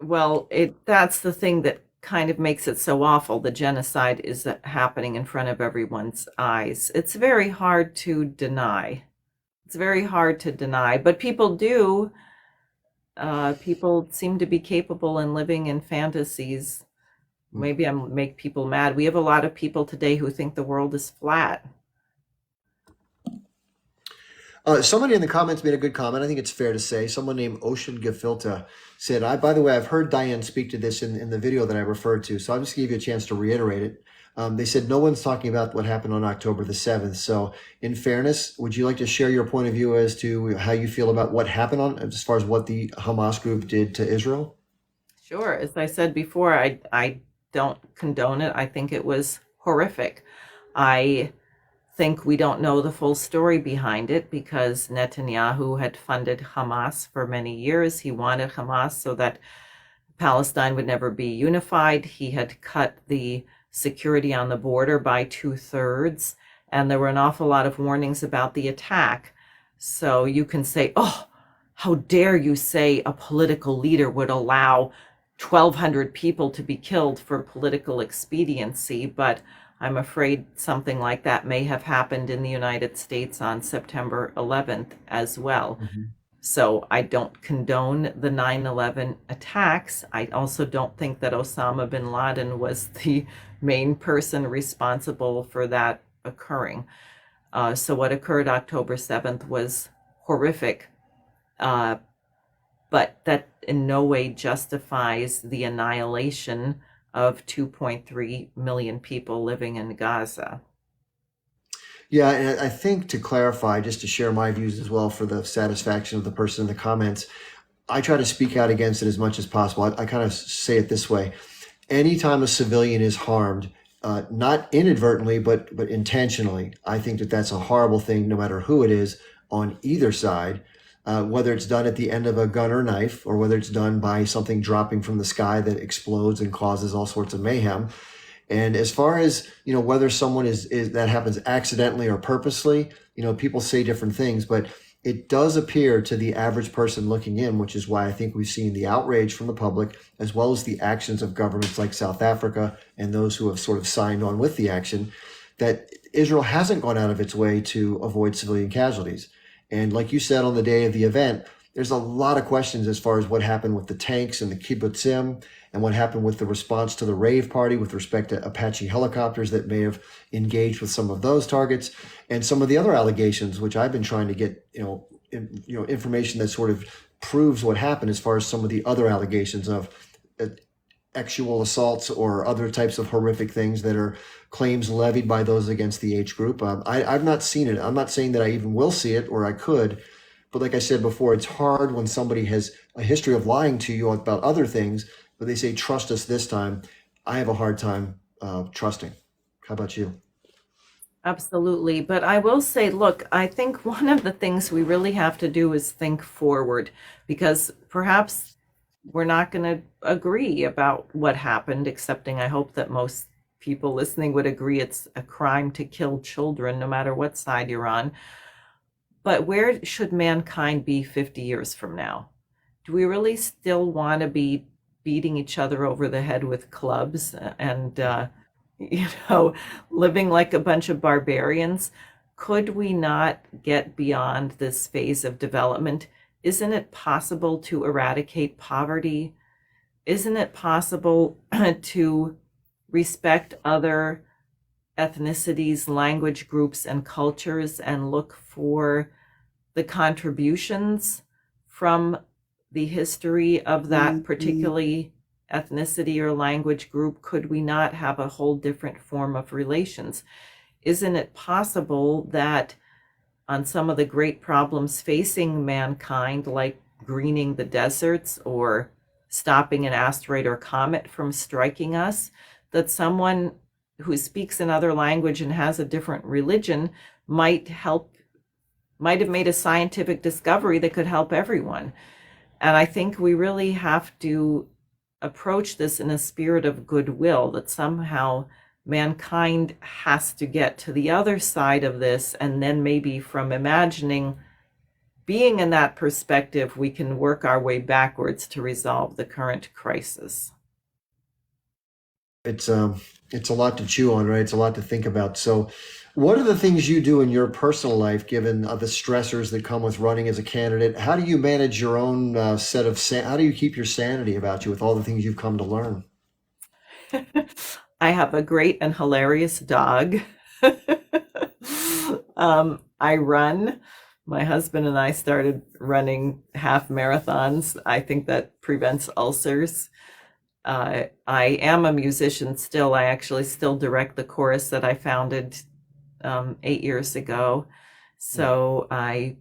Well, that's the thing that kind of makes it so awful. The genocide is happening in front of everyone's eyes. It's very hard to deny. It's very hard to deny, but people do. People seem to be capable in living in fantasies. Maybe I make people mad. We have a lot of people today who think the world is flat. Somebody in the comments made a good comment. I think it's fair to say. Someone named Ocean Gefilta said, by the way, I've heard Diane speak to this in the video that I referred to, so I'll just give you a chance to reiterate it. They said no one's talking about what happened on October the 7th. So in fairness, would you like to share your point of view as to how you feel about what happened as far as what the Hamas group did to Israel? Sure. As I said before, I don't condone it. I think it was horrific. I think we don't know the full story behind it because Netanyahu had funded Hamas for many years. He wanted Hamas so that Palestine would never be unified. He had cut the security on the border by 2/3, and there were an awful lot of warnings about the attack. So you can say, oh, how dare you say a political leader would allow 1,200 people to be killed for political expediency, but I'm afraid something like that may have happened in the United States on September 11th as well. So I don't condone the 9/11 attacks. I also don't think that Osama bin Laden was the main person responsible for that occurring. So what occurred October 7th was horrific, but that in no way justifies the annihilation of 2.3 million people living in Gaza. Yeah, and I think to clarify, just to share my views as well for the satisfaction of the person in the comments, I try to speak out against it as much as possible. I kind of say it this way. Anytime a civilian is harmed, not inadvertently, but intentionally, I think that that's a horrible thing, no matter who it is on either side, whether it's done at the end of a gun or knife, or whether it's done by something dropping from the sky that explodes and causes all sorts of mayhem. And as far as, whether someone is that happens accidentally or purposely, people say different things, but it does appear to the average person looking in, which is why I think we've seen the outrage from the public, as well as the actions of governments like South Africa and those who have sort of signed on with the action, that Israel hasn't gone out of its way to avoid civilian casualties. And like you said on the day of the event, there's a lot of questions as far as what happened with the tanks and the kibbutzim, and what happened with the response to the rave party with respect to Apache helicopters that may have engaged with some of those targets, and some of the other allegations, which I've been trying to get, information that sort of proves what happened as far as some of the other allegations of sexual assaults or other types of horrific things that are claims levied by those against the H group. I've not seen it. I'm not saying that I even will see it or I could, but like I said before, it's hard when somebody has a history of lying to you about other things, but they say, trust us this time. I have a hard time trusting. How about you? Absolutely. But I will say, look, I think one of the things we really have to do is think forward, because perhaps we're not going to agree about what happened, excepting I hope that most people listening would agree it's a crime to kill children, no matter what side you're on. But where should mankind be 50 years from now? Do we really still want to be beating each other over the head with clubs and, living like a bunch of barbarians? Could we not get beyond this phase of development? Isn't it possible to eradicate poverty? Isn't it possible to respect other ethnicities, language groups, and cultures and look for the contributions from the history of that particularly ethnicity or language group? Could we not have a whole different form of relations? Isn't it possible that on some of the great problems facing mankind, like greening the deserts or stopping an asteroid or comet from striking us, that someone who speaks another language and has a different religion might have made a scientific discovery that could help everyone? And I think we really have to approach this in a spirit of goodwill, that somehow mankind has to get to the other side of this, and then maybe from imagining being in that perspective, we can work our way backwards to resolve the current crisis. It's a lot to chew on, right? It's a lot to think about. So what are the things you do in your personal life, given the stressors that come with running as a candidate? How do you manage your own how do you keep your sanity about you with all the things you've come to learn? I have a great and hilarious dog. I run. My husband and I started running half marathons. I think that prevents ulcers. I am a musician still. I actually still direct the chorus that I founded 8 years ago. So I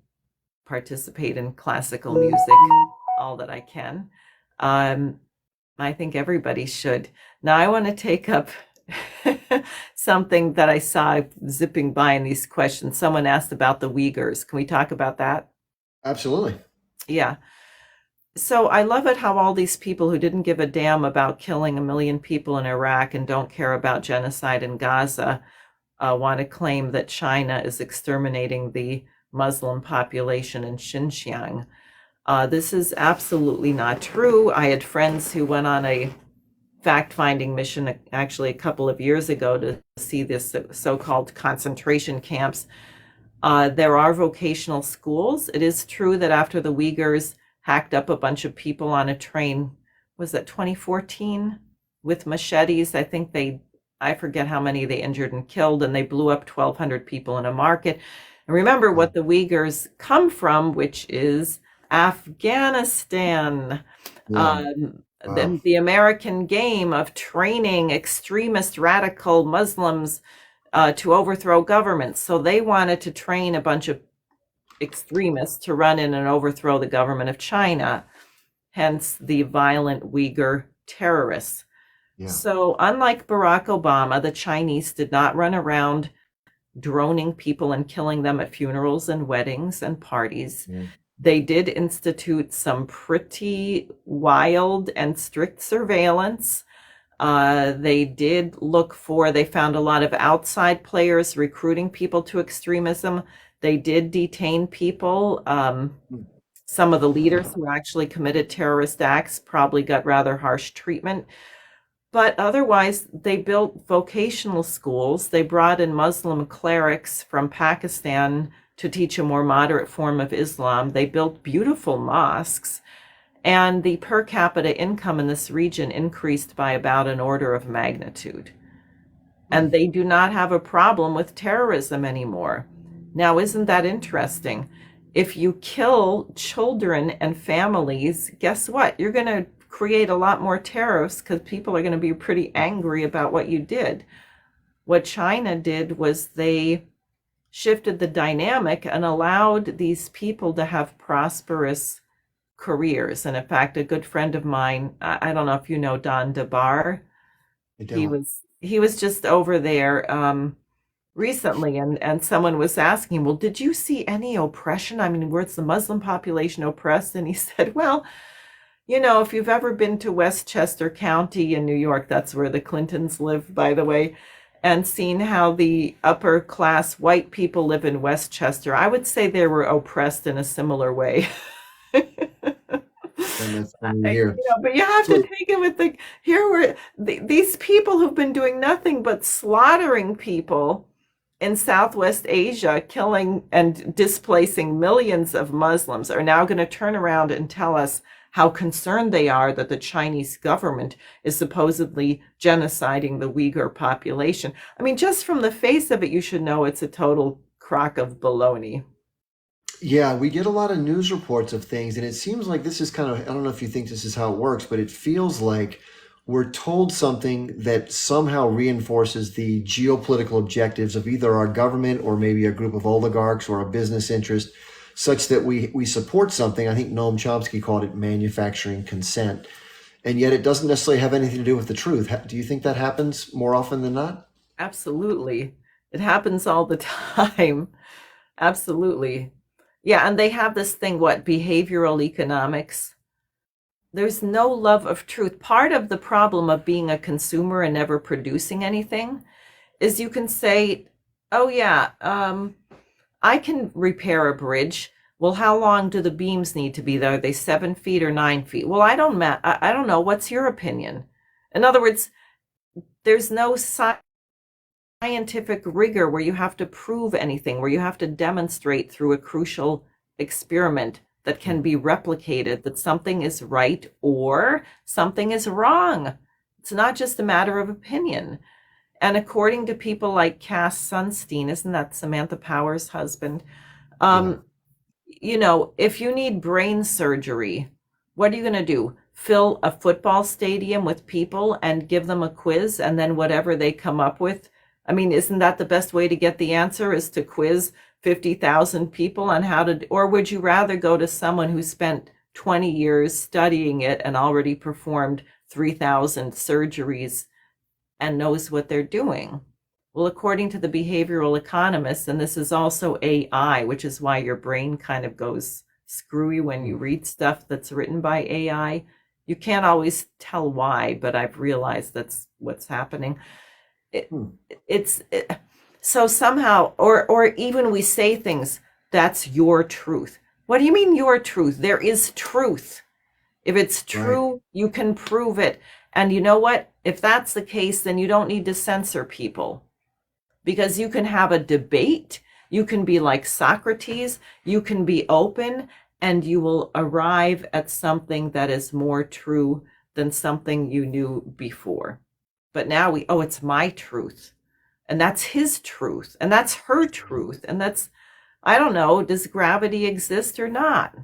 participate in classical music all that I can. I think everybody should. Now I want to take up something that I saw zipping by in these questions. Someone asked about the Uyghurs. Can we talk about that? Absolutely. Yeah. So I love it how all these people who didn't give a damn about killing a million people in Iraq and don't care about genocide in Gaza want to claim that China is exterminating the Muslim population in Xinjiang. This is absolutely not true. I had friends who went on a fact-finding mission actually a couple of years ago to see this so-called concentration camps. There are vocational schools. It is true that after the Uyghurs hacked up a bunch of people on a train, was that 2014, with machetes? I forget how many they injured and killed, and they blew up 1,200 people in a market. And remember what the Uyghurs come from, which is Afghanistan. Yeah. Then the American game of training extremist radical Muslims to overthrow governments. So they wanted to train a bunch of extremists to run in and overthrow the government of China, hence the violent Uyghur terrorists. Yeah. So unlike Barack Obama, the Chinese did not run around droning people and killing them at funerals and weddings and parties. Yeah. They did institute some pretty wild and strict surveillance. They found a lot of outside players recruiting people to extremism. They did detain people. Some of the leaders who actually committed terrorist acts probably got rather harsh treatment. But otherwise, they built vocational schools. They brought in Muslim clerics from Pakistan to teach a more moderate form of Islam. They built beautiful mosques. And the per capita income in this region increased by about an order of magnitude. And they do not have a problem with terrorism anymore. Now, isn't that interesting? If you kill children and families, guess what? You're going to create a lot more terrorists because people are going to be pretty angry about what you did. What China did was they shifted the dynamic and allowed these people to have prosperous careers. And in fact, a good friend of mine, I don't know if you know Don DeBar, he was just over there recently, and someone was asking, well, did you see any oppression? I mean, where's the Muslim population oppressed? And he said, well, if you've ever been to Westchester County in New York, that's where the Clintons live, by the way, and seen how the upper class white people live in Westchester, I would say they were oppressed in a similar way. But you have to take it with these people who've been doing nothing but slaughtering people in Southwest Asia, killing and displacing millions of Muslims, are now going to turn around and tell us how concerned they are that the Chinese government is supposedly genociding the Uyghur population. I mean, just from the face of it, you should know it's a total crock of baloney. Yeah, we get a lot of news reports of things, and it seems like this is I don't know if you think this is how it works, but it feels like we're told something that somehow reinforces the geopolitical objectives of either our government or maybe a group of oligarchs or a business interest, such that we support something. I think Noam Chomsky called it manufacturing consent, and yet it doesn't necessarily have anything to do with the truth. Do you think that happens more often than not? Absolutely. It happens all the time. Absolutely. Yeah, and they have this thing, behavioral economics. There's no love of truth. Part of the problem of being a consumer and never producing anything is you can say, oh yeah, I can repair a bridge. Well, how long do the beams need to be there? Are they 7 feet or 9 feet? Well, I don't know. What's your opinion? In other words, there's no scientific rigor where you have to prove anything, where you have to demonstrate through a crucial experiment that can be replicated that something is right or something is wrong. It's not just a matter of opinion. And according to people like Cass Sunstein, isn't that Samantha Power's husband? If you need brain surgery, what are you going to do? Fill a football stadium with people and give them a quiz, and then whatever they come up with? I mean, isn't that the best way to get the answer, is to quiz 50,000 people on how to, or would you rather go to someone who spent 20 years studying it and already performed 3,000 surgeries and knows what they're doing. Well, according to the behavioral economists, and this is also AI, which is why your brain kind of goes screwy when you read stuff that's written by AI. You can't always tell why, but I've realized that's what's happening. It, so somehow, or even we say things, that's your truth. What do you mean your truth? There is truth. If it's true, Right. you can prove it. And you know what? If that's the case, then you don't need to censor people, because you can have a debate. You can be like Socrates. You can be open, and you will arrive at something that is more true than something you knew before. But now it's my truth, and that's his truth, and that's her truth, and that's, I don't know, does gravity exist or not?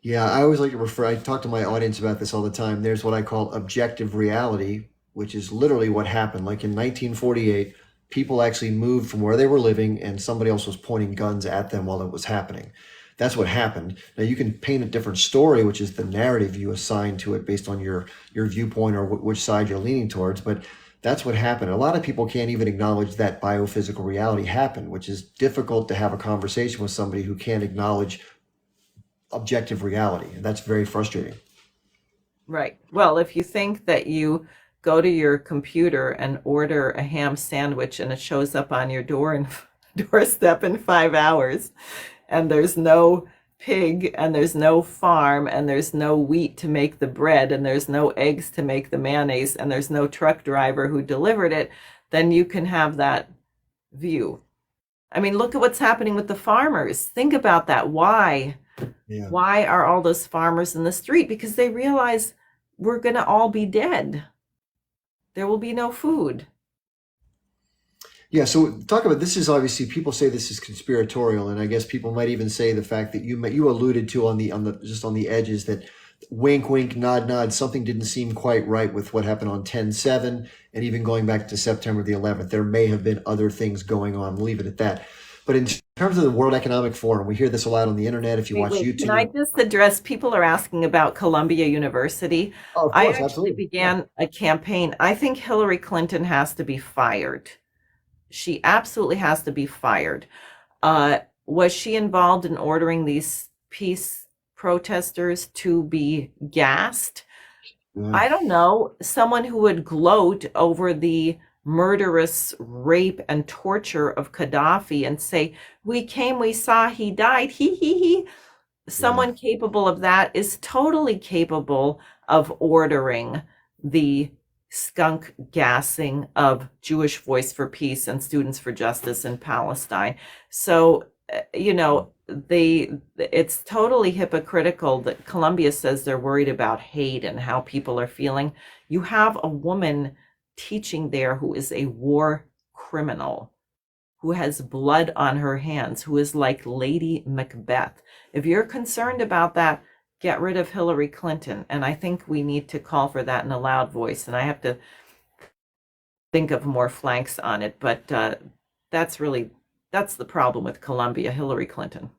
Yeah, I always like to refer, I talk to my audience about this all the time. There's what I call objective reality, which is literally what happened. Like in 1948, people actually moved from where they were living and somebody else was pointing guns at them while it was happening. That's what happened. Now you can paint a different story, which is the narrative you assign to it based on your viewpoint or which side you're leaning towards, but that's what happened. A lot of people can't even acknowledge that biophysical reality happened, which is difficult to have a conversation with somebody who can't acknowledge objective reality. And that's very frustrating. Right. Well, if you think that you go to your computer and order a ham sandwich and it shows up on your doorstep in 5 hours, and there's no pig and there's no farm and there's no wheat to make the bread and there's no eggs to make the mayonnaise and there's no truck driver who delivered it, then you can have that view. I mean, look at what's happening with the farmers. Think about that. Why? Yeah. Why are all those farmers in the street? Because they realize we're going to all be dead. There will be no food. Yeah, so talk about this. Is obviously people say this is conspiratorial, and I guess people might even say the fact that you alluded to on the just on the edges that wink wink nod nod, something didn't seem quite right with what happened on 10/7, and even going back to September the 11th, there may have been other things going on. We'll leave it at that. But in terms of the World Economic Forum, we hear this a lot on the internet. If you watch Wait, can I YouTube, just address, people are asking about Columbia University. oh, of I course, actually absolutely, yeah, began a campaign. I think Hillary Clinton has to be fired. She absolutely has to be fired. Was she involved in ordering these peace protesters to be gassed? yeah, I don't know. Someone who would gloat over the murderous rape and torture of Gaddafi and say, we came, we saw, he died, he. yeah. Someone capable of that is totally capable of ordering the skunk gassing of Jewish Voice for Peace and Students for Justice in Palestine. So, it's totally hypocritical that Columbia says they're worried about hate and how people are feeling. You have a woman teaching there who is a war criminal, who has blood on her hands, who is like Lady Macbeth. If you're concerned about that, get rid of Hillary Clinton. And I think we need to call for that in a loud voice. And I have to think of more flanks on it. But that's the problem with Columbia, Hillary Clinton.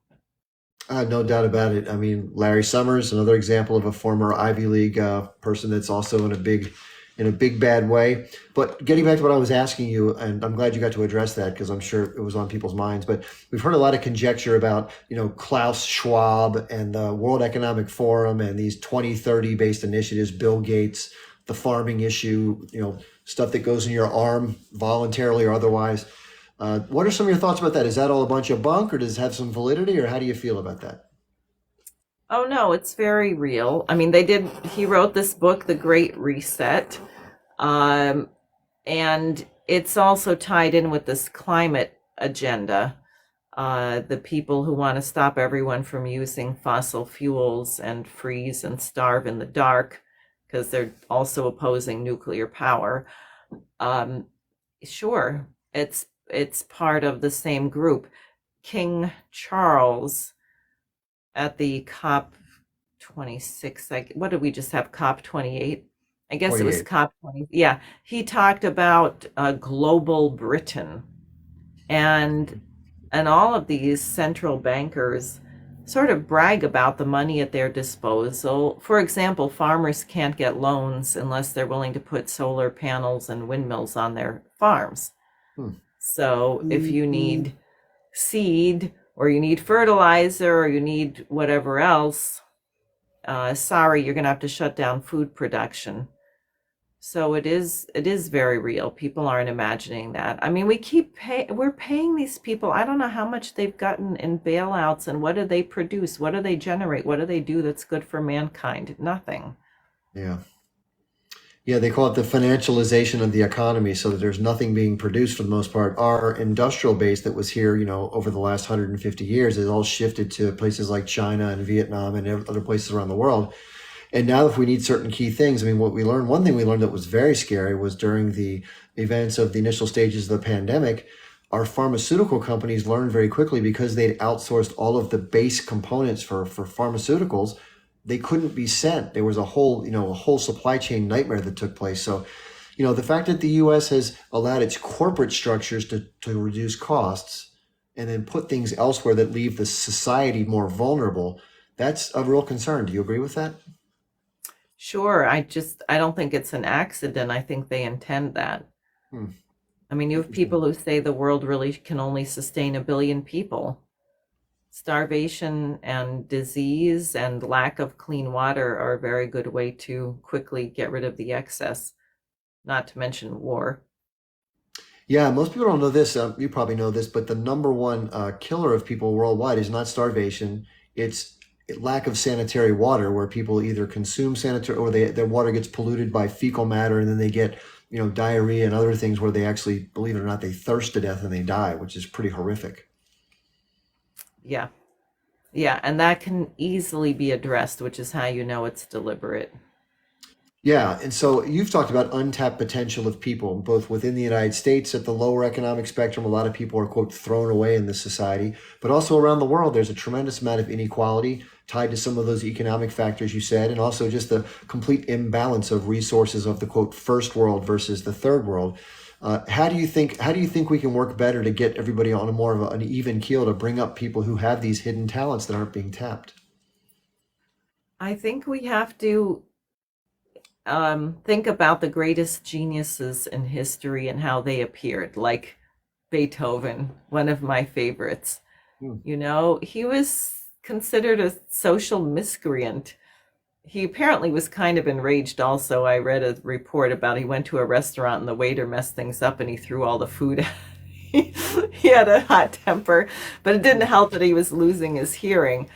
No doubt about it. I mean, Larry Summers, another example of a former Ivy League person that's also in a big bad way. But getting back to what I was asking you, and I'm glad you got to address that because I'm sure it was on people's minds. But we've heard a lot of conjecture about, Klaus Schwab and the World Economic Forum and these 2030 based initiatives, Bill Gates, the farming issue, stuff that goes in your arm voluntarily or otherwise. What are some of your thoughts about that? Is that all a bunch of bunk, or does it have some validity, or how do you feel about that? Oh no, it's very real. I mean, he wrote this book, The Great Reset. And it's also tied in with this climate agenda. The people who want to stop everyone from using fossil fuels and freeze and starve in the dark, because they're also opposing nuclear power. Sure, it's part of the same group. King Charles at the COP 26, what did we just have? COP 28? I guess it was 28. COP 20. Yeah, he talked about global Britain, and all of these central bankers sort of brag about the money at their disposal. For example, farmers can't get loans unless they're willing to put solar panels and windmills on their farms. Hmm. So if you need seed or you need fertilizer or you need whatever else, sorry, you're going to have to shut down food production. So it is very real. People aren't imagining that. I mean, we're paying these people. I don't know how much they've gotten in bailouts and what do they produce? What do they generate? What do they do that's good for mankind? Nothing. Yeah. Yeah, they call it the financialization of the economy, so that there's nothing being produced for the most part. Our industrial base that was here, over the last 150 years has all shifted to places like China and Vietnam and other places around the world. And now if we need certain key things, I mean, one thing we learned that was very scary was during the events of the initial stages of the pandemic, our pharmaceutical companies learned very quickly because they'd outsourced all of the base components for pharmaceuticals. They couldn't be sent. There was a whole supply chain nightmare that took place. So, the fact that the U.S. has allowed its corporate structures to reduce costs and then put things elsewhere that leave the society more vulnerable, that's a real concern. Do you agree with that? Sure, I don't think it's an accident. I think they intend that. Hmm. I mean, you have people who say the world really can only sustain 1 billion people. Starvation and disease and lack of clean water are a very good way to quickly get rid of the excess, not to mention war. Yeah, most people don't know this. You probably know this, but the number one killer of people worldwide is not starvation. It's lack of sanitary water, where people either consume sanitary or their water gets polluted by fecal matter, and then they get diarrhea and other things where they actually, believe it or not, they thirst to death and they die, which is pretty horrific. Yeah. Yeah, and that can easily be addressed, which is how you know it's deliberate. Yeah, and so you've talked about untapped potential of people, both within the United States at the lower economic spectrum. A lot of people are, quote, thrown away in this society, but also around the world, there's a tremendous amount of inequality tied to some of those economic factors you said, and also just the complete imbalance of resources of the, quote, first world versus the third world. How do you think we can work better to get everybody on a more of an even keel to bring up people who have these hidden talents that aren't being tapped? I think we have to think about the greatest geniuses in history and how they appeared, like Beethoven, one of my favorites. Hmm. He was considered a social miscreant. He apparently was kind of enraged also. I read a report about he went to a restaurant and the waiter messed things up and he threw all the food out. He had a hot temper, but it didn't help that he was losing his hearing.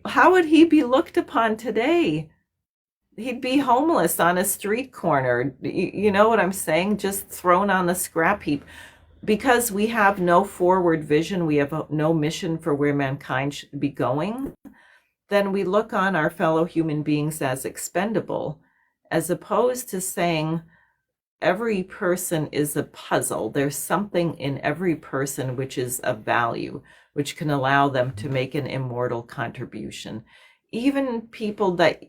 How would he be looked upon today? He'd be homeless on a street corner. You know what I'm saying? Just thrown on the scrap heap. Because we have no forward vision, we have no mission for where mankind should be going, then we look on our fellow human beings as expendable, as opposed to saying every person is a puzzle. There's something in every person which is of value, which can allow them to make an immortal contribution. Even people that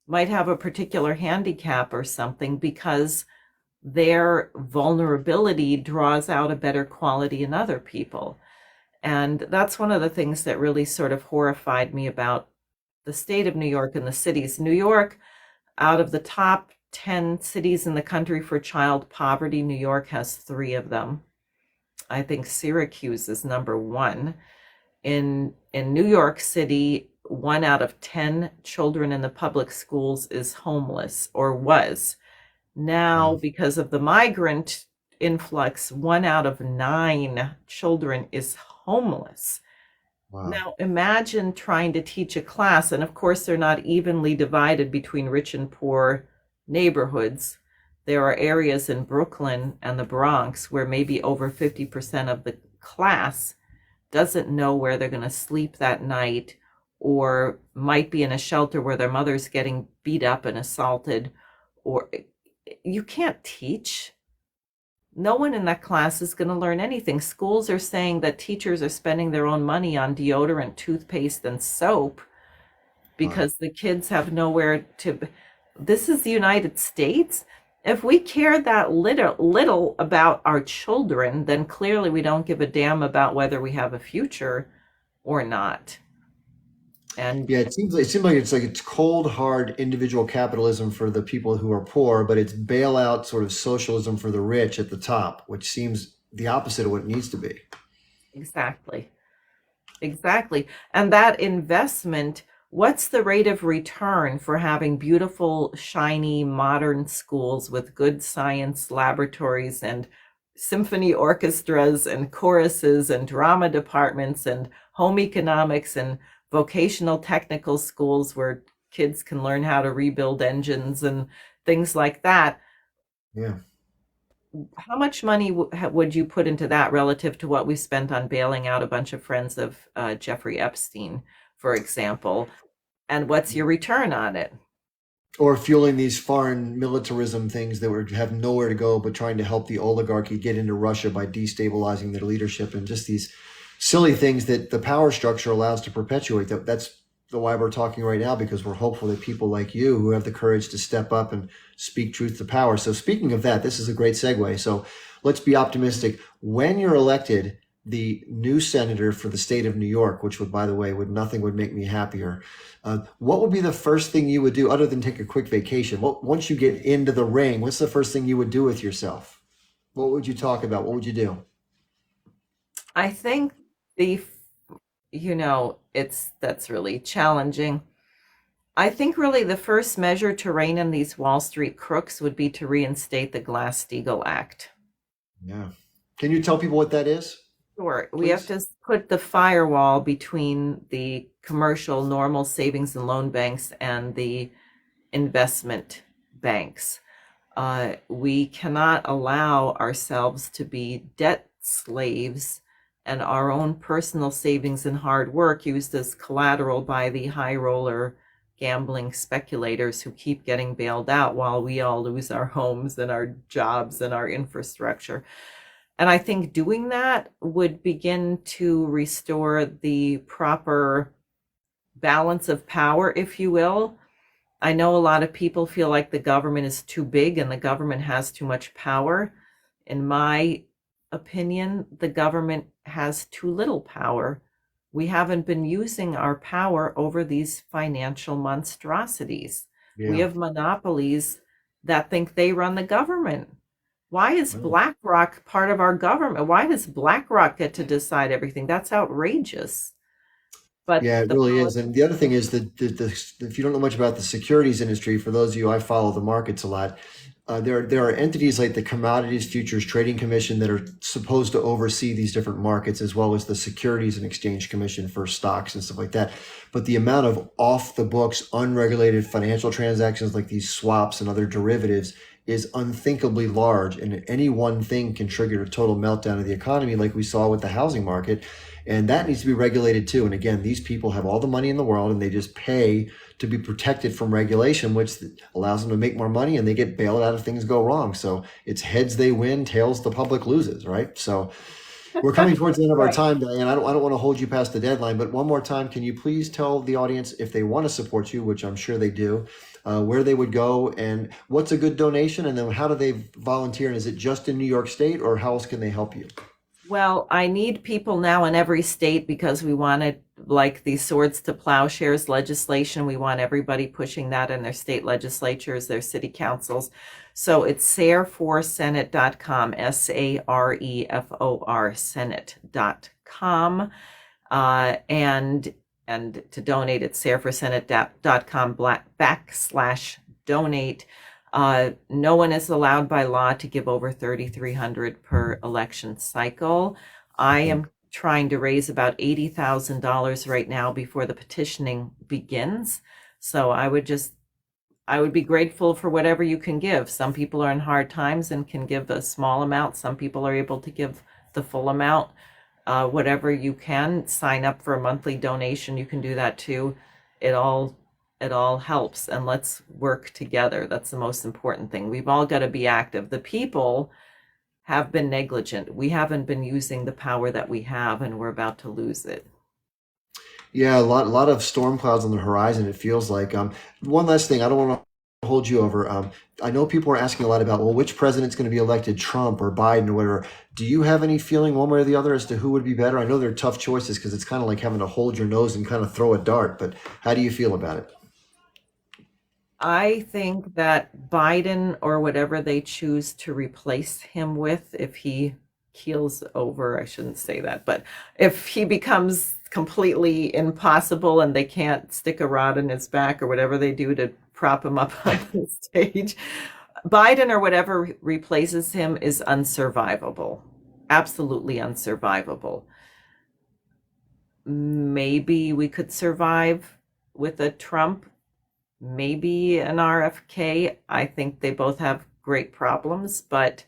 might have a particular handicap or something, because their vulnerability draws out a better quality in other people. And that's one of the things that really sort of horrified me about the state of New York and the cities. New York, out of the top 10 cities in the country for child poverty, New York has 3 of them. I think Syracuse is number 1. In New York City, 1 out of 10 children in the public schools is homeless, or was. Now, because of the migrant influx, 1 out of 9 children is homeless. Wow. Now, imagine trying to teach a class, and of course, they're not evenly divided between rich and poor neighborhoods. There are areas in Brooklyn and the Bronx where maybe over 50% of the class doesn't know where they're going to sleep that night, or might be in a shelter where their mother's getting beat up and assaulted. Or you can't teach. No one in that class is going to learn anything. Schools are saying that teachers are spending their own money on deodorant, toothpaste, and soap because the kids have nowhere to. This is the United States. If we care that little about our children, then clearly we don't give a damn about whether we have a future or not. And Yeah, it seems like it's cold, hard individual capitalism for the people who are poor, but it's bailout sort of socialism for the rich at the top, which seems the opposite of what it needs to be. exactly. Exactly. And that investment, what's the rate of return for having beautiful, shiny, modern schools with good science laboratories and symphony orchestras and choruses and drama departments and home economics and vocational technical schools where kids can learn how to rebuild engines and things like that? Yeah. How much money would you put into that relative to what we spent on bailing out a bunch of friends of Jeffrey Epstein, for example? And what's your return on it? Or fueling these foreign militarism things that have nowhere to go but trying to help the oligarchy get into Russia by destabilizing their leadership and just these silly things that the power structure allows to perpetuate. That's the why we're talking right now, because we're hopeful that people like you who have the courage to step up and speak truth to power. So speaking of that, this is a great segue. So let's be optimistic. When you're elected the new senator for the state of New York, which would, by the way, would nothing would make me happier. What would be the first thing you would do other than take a quick vacation? Once you get into the ring, what's the first thing you would do with yourself? What would you talk about? What would you do? I think the, it's that's really challenging. I think really the first measure to rein in these Wall Street crooks would be to reinstate the Glass-Steagall Act. Yeah. Can you tell people what that is, Sure. We have please? to put the firewall between the commercial normal savings and loan banks and the investment banks. We cannot allow ourselves to be debt slaves and our own personal savings and hard work used as collateral by the high roller gambling speculators who keep getting bailed out while we all lose our homes and our jobs and our infrastructure. And I think doing that would begin to restore the proper balance of power, if you will. I know a lot of people feel like the government is too big and the government has too much power. In my opinion, the government has too little power. We haven't been using our power over these financial monstrosities. We Yeah. have monopolies that think they run the government. Why is Well, BlackRock part of our government? Why does BlackRock get to decide everything? That's outrageous. But yeah, it the really is. politics, And the other thing is that if you don't know much about the securities industry, for those of you I follow the markets a lot, there are entities like the Commodities Futures Trading Commission that are supposed to oversee these different markets, as well as the Securities and Exchange Commission for stocks and stuff like that. But the amount of off the books, unregulated financial transactions like these swaps and other derivatives is unthinkably large. And any one thing can trigger a total meltdown of the economy, like we saw with the housing market. And that needs to be regulated too. And again, these people have all the money in the world and they just pay to be protected from regulation, which allows them to make more money and they get bailed out if things go wrong. So it's heads they win, tails the public loses, right? So we're coming towards the end of our right. time, Diane. I don't want to hold you past the deadline, but one more time, can you please tell the audience if they want to support you, which I'm sure they do, where they would go and what's a good donation, and then how do they volunteer? And is it just in New York State, or how else can they help you? Well, I need people now in every state because we wanted like the swords to plowshares legislation. We want everybody pushing that in their state legislatures, their city councils. So it's sareforsenate.com, SAREFOR Senate.com. And to donate at sareforsenate.com /donate. No one is allowed by law to give over 3,300 per election cycle. I am trying to raise about $80,000 right now before the petitioning begins. So I would be grateful for whatever you can give. Some people are in hard times and can give a small amount. Some people are able to give the full amount. Whatever you can, sign up for a monthly donation. You can do that too. It all it all helps, and let's work together. That's the most important thing. We've all got to be active. The people have been negligent. We haven't been using the power that we have, and we're about to lose it. Yeah, a lot of storm clouds on the horizon. It feels like. One last thing, I don't want to hold you over. I know people are asking a lot about, well, which president's going to be elected, Trump or Biden or whatever. Do you have any feeling one way or the other as to who would be better? I know they're tough choices because it's kind of like having to hold your nose and kind of throw a dart, but how do you feel about it? I think that Biden or whatever they choose to replace him with, if he keels over, I shouldn't say that, but if he becomes completely impossible and they can't stick a rod in his back or whatever they do to prop him up on the stage, Biden or whatever replaces him is unsurvivable. Absolutely unsurvivable. Maybe we could survive with a Trump, maybe an RFK. I think they both have great problems, but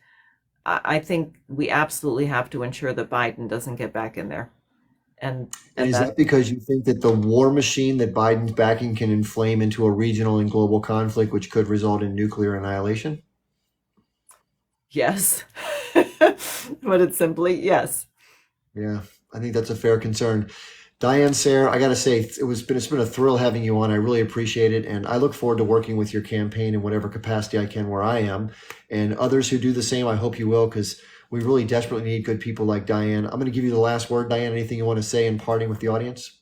I think we absolutely have to ensure that Biden doesn't get back in there. And And and is that that because you think that the war machine that Biden's backing can inflame into a regional and global conflict, which could result in nuclear annihilation? yes. But it's simply yes. Yeah, I think that's a fair concern. Diane Sayre, I got to say, it's been a thrill having you on. I really appreciate it, and I look forward to working with your campaign in whatever capacity I can where I am, and others who do the same. I hope you will, because we really desperately need good people like Diane. I'm going to give you the last word, Diane. Anything you want to say in parting with the audience?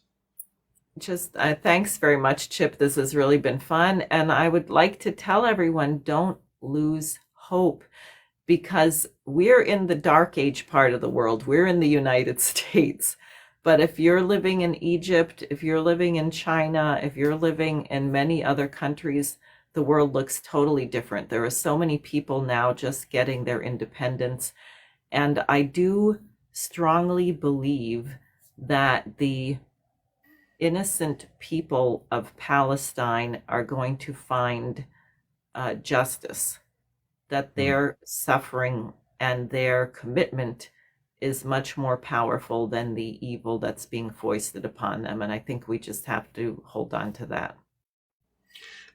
Just thanks very much, Chip. This has really been fun. And I would like to tell everyone, don't lose hope, because we're in the dark age part of the world. We're in the United States. But if you're living in Egypt, if you're living in China, if you're living in many other countries, the world looks totally different. There are so many people now just getting their independence. And I do strongly believe that the innocent people of Palestine are going to find justice, that Mm. their suffering and their commitment is much more powerful than the evil that's being foisted upon them. And I think we just have to hold on to that.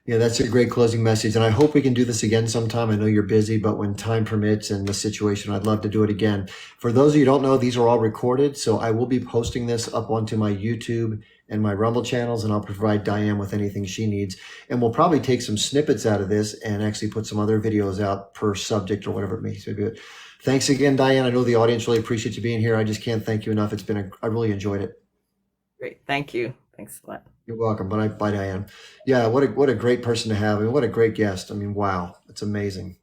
Yeah, that's a great closing message. And I hope we can do this again sometime. I know you're busy, but when time permits and the situation, I'd love to do it again. For those of you who don't know, these are all recorded. So I will be posting this up onto my YouTube and my Rumble channels, and I'll provide Diane with anything she needs. And we'll probably take some snippets out of this and actually put some other videos out per subject or whatever it may be. Thanks again, Diane. I know the audience really appreciates you being here. I just can't thank you enough. I really enjoyed it. Great. Thank you. Thanks a lot. You're welcome. Bye, Diane. Yeah, what a great person to have, and what a great guest. I mean, wow, it's amazing,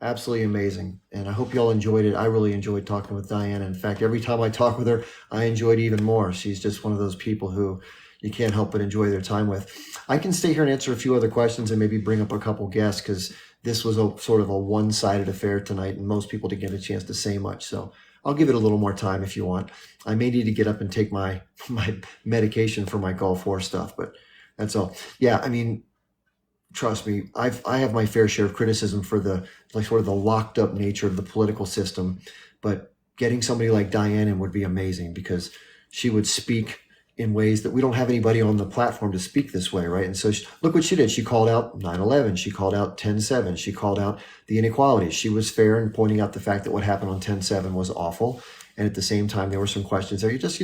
absolutely amazing. And I hope you all enjoyed it. I really enjoyed talking with Diane. In fact, every time I talk with her, I enjoyed even more. She's just one of those people who you can't help but enjoy their time with. I can stay here and answer a few other questions and maybe bring up a couple guests, because this was a sort of a one-sided affair tonight, and most people didn't get a chance to say much. So I'll give it a little more time if you want. I may need to get up and take my medication for my Gulf War stuff, but that's all. Yeah, I mean, trust me, I have my fair share of criticism for the sort of the locked up nature of the political system, but getting somebody like Diane in would be amazing, because she would speak in ways that we don't have anybody on the platform to speak this way, right? And so look what she did. She called out 9/11. She called out 10/7. She called out the inequalities. She was fair in pointing out the fact that what happened on 10/7 was awful. And at the same time, there were some questions there. You just,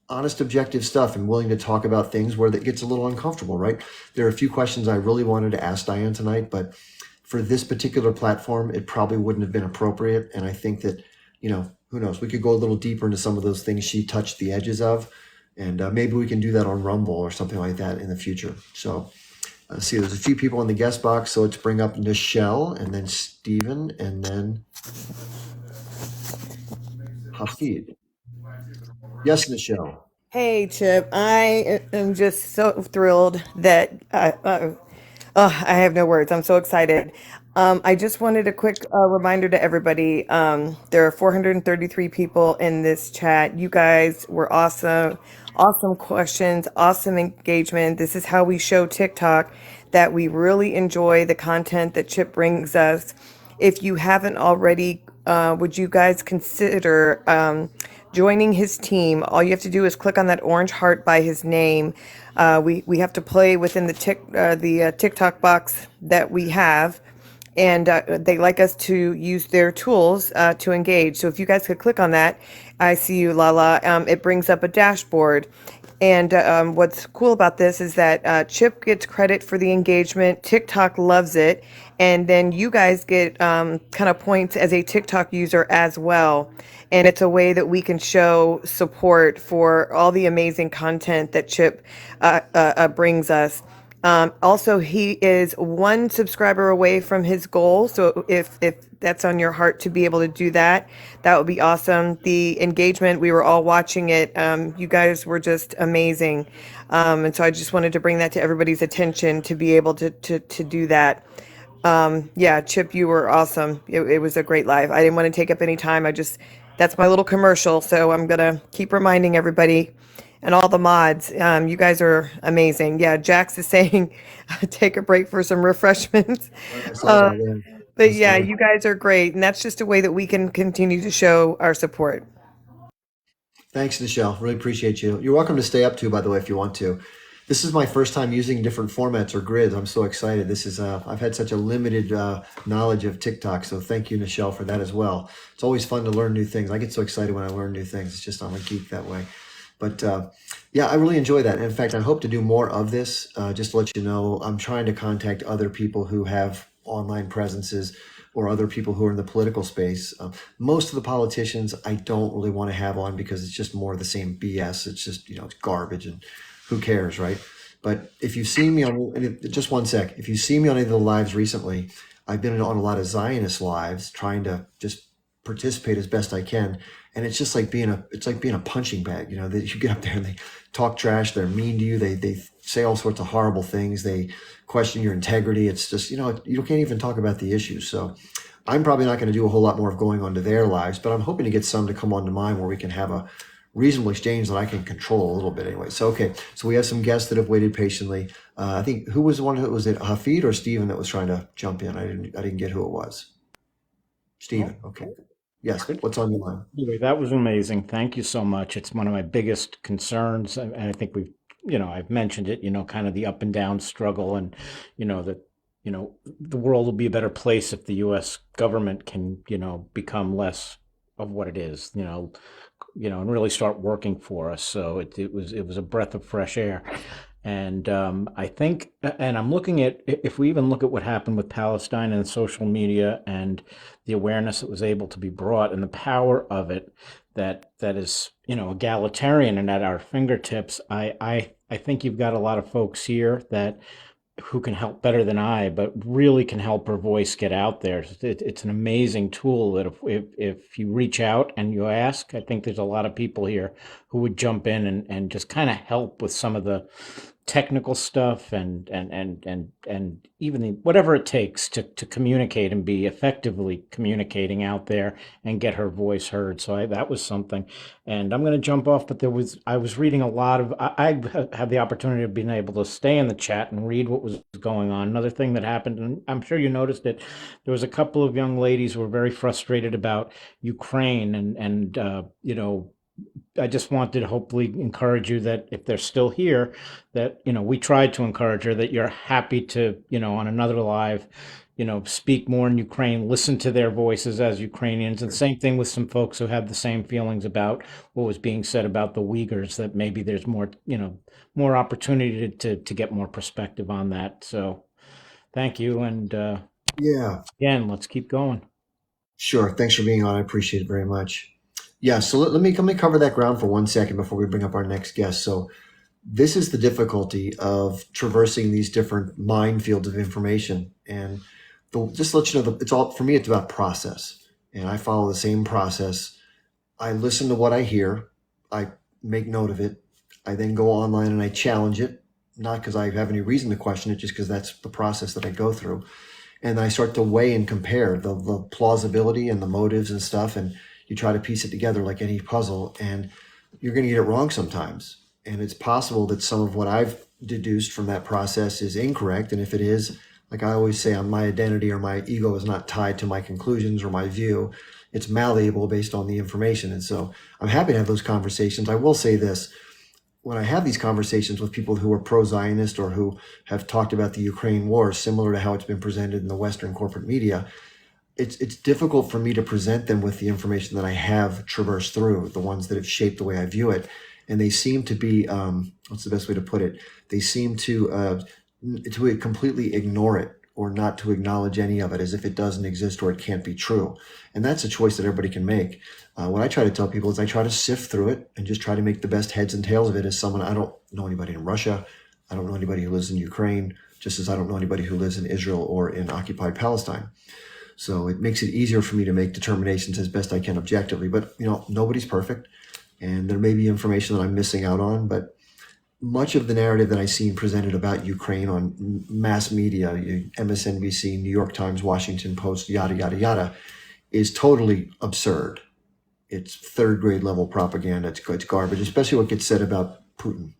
honest, objective stuff, and willing to talk about things where that gets a little uncomfortable, right? There are a few questions I really wanted to ask Diane tonight, but for this particular platform, it probably wouldn't have been appropriate. And I think that, who knows, we could go a little deeper into some of those things she touched the edges of. And maybe we can do that on Rumble or something like that in the future. So see, there's a few people in the guest box. So let's bring up Nichelle, and then Stephen, and then Hafid. Yes, Nichelle. Hey, Chip. I am just so thrilled that I have no words. I'm so excited. I just wanted a quick reminder to everybody. There are 433 people in this chat. You guys were awesome. Awesome questions, awesome engagement. This is how we show TikTok that we really enjoy the content that Chip brings us. If you haven't already, would you guys consider joining his team? All you have to do is click on that orange heart by his name. We have to play within the TikTok box that we have, and they like us to use their tools to engage. So if you guys could click on that, I see you, Lala. It brings up a dashboard. And what's cool about this is that Chip gets credit for the engagement. TikTok loves it. And then you guys get kind of points as a TikTok user as well. And it's a way that we can show support for all the amazing content that Chip brings us. Also, he is one subscriber away from his goal. So if that's on your heart to be able to do that, that would be awesome. The engagement, we were all watching it. You guys were just amazing. And so I just wanted to bring that to everybody's attention to be able to do that. Yeah, Chip, you were awesome. It was a great live. I didn't want to take up any time. That's my little commercial. So I'm going to keep reminding everybody and all the mods. You guys are amazing. Yeah, Jax is saying take a break for some refreshments. I saw that, yeah. But That's yeah, funny. you guys are great. And that's just a way that we can continue to show our support. Thanks, Nichelle. Really appreciate you. You're welcome to stay up too, by the way, if you want to. This is my first time using different formats or grids. I'm so excited. This is I've had such a limited knowledge of TikTok, so thank you, Nichelle, for that as well. It's always fun to learn new things. I get so excited when I learn new things. It's just I'm a geek that way. But yeah, I really enjoy that. In fact, I hope to do more of this. Just to let you know, I'm trying to contact other people who have online presences or other people who are in the political space. Most of the politicians I don't really want to have on because it's just more of the same BS. It's just, it's garbage and who cares, right? But if you've seen me on, just one sec, if you see me on any of the lives recently, I've been on a lot of Zionist lives trying to just participate as best I can. And it's just like being a punching bag, that you get up there and they talk trash, they're mean to you, they say all sorts of horrible things, they question your integrity. It's just, you can't even talk about the issues. So I'm probably not going to do a whole lot more of going onto their lives, but I'm hoping to get some to come onto mine where we can have a reasonable exchange that I can control a little bit anyway. So, okay. So we have some guests that have waited patiently. I think who was the one that was it Hafid or Steven that was trying to jump in? I didn't get who it was. Steven. Okay. Yes. What's on your mind? Anyway, that was amazing. Thank you so much. It's one of my biggest concerns. And I think I've mentioned it, kind of the up and down struggle and, that, the world will be a better place if the U.S. government can, become less of what it is, and really start working for us. So it was a breath of fresh air. And I think, and I'm looking at, if we even look at what happened with Palestine and social media and the awareness that was able to be brought and the power of it, that is, egalitarian and at our fingertips. I think you've got a lot of folks here who can help better than I, but really can help her voice get out there. It's an amazing tool that if you reach out and you ask, I think there's a lot of people here who would jump in and just kind of help with some of the technical stuff and even whatever it takes to communicate and be effectively communicating out there and get her voice heard. So that was something. And I'm going to jump off, but I was reading a lot of, I had the opportunity of being able to stay in the chat and read what was going on. Another thing that happened, and I'm sure you noticed it, there was a couple of young ladies who were very frustrated about Ukraine and I just wanted to hopefully encourage you that if they're still here, that, we tried to encourage her that you're happy to, on another live, speak more in Ukraine, listen to their voices as Ukrainians. And same thing with some folks who have the same feelings about what was being said about the Uyghurs, that maybe there's more, more opportunity to get more perspective on that. So thank you. And Yeah, again, let's keep going. sure. Thanks for being on. I appreciate it very much. Yeah, so let me cover that ground for 1 second before we bring up our next guest. So this is the difficulty of traversing these different minefields of information. And just to let you know, it's all, for me, it's about process. And I follow the same process. I listen to what I hear. I make note of it. I then go online and I challenge it, not because I have any reason to question it, just because that's the process that I go through. And then I start to weigh and compare the plausibility and the motives and stuff. And you try to piece it together like any puzzle, and you're going to get it wrong sometimes. And it's possible that some of what I've deduced from that process is incorrect. And if it is, like I always say, my identity or my ego is not tied to my conclusions or my view. It's malleable based on the information. And so I'm happy to have those conversations. I will say this. When I have these conversations with people who are pro-Zionist or who have talked about the Ukraine war, similar to how it's been presented in the Western corporate media, it's difficult for me to present them with the information that I have traversed through, the ones that have shaped the way I view it. and they seem to be what's the best way to put it? They seem to completely ignore it or not to acknowledge any of it as if it doesn't exist or it can't be true. And that's a choice that everybody can make. What I try to tell people is I try to sift through it and just try to make the best heads and tails of it as someone. I don't know anybody in Russia. I don't know anybody who lives in Ukraine, just as I don't know anybody who lives in Israel or in occupied Palestine. So it makes it easier for me to make determinations as best I can objectively. But, nobody's perfect. And there may be information that I'm missing out on, but much of the narrative that I've seen presented about Ukraine on mass media, MSNBC, New York Times, Washington Post, yada, yada, yada, is totally absurd. It's third grade level propaganda. It's garbage, especially what gets said about Putin.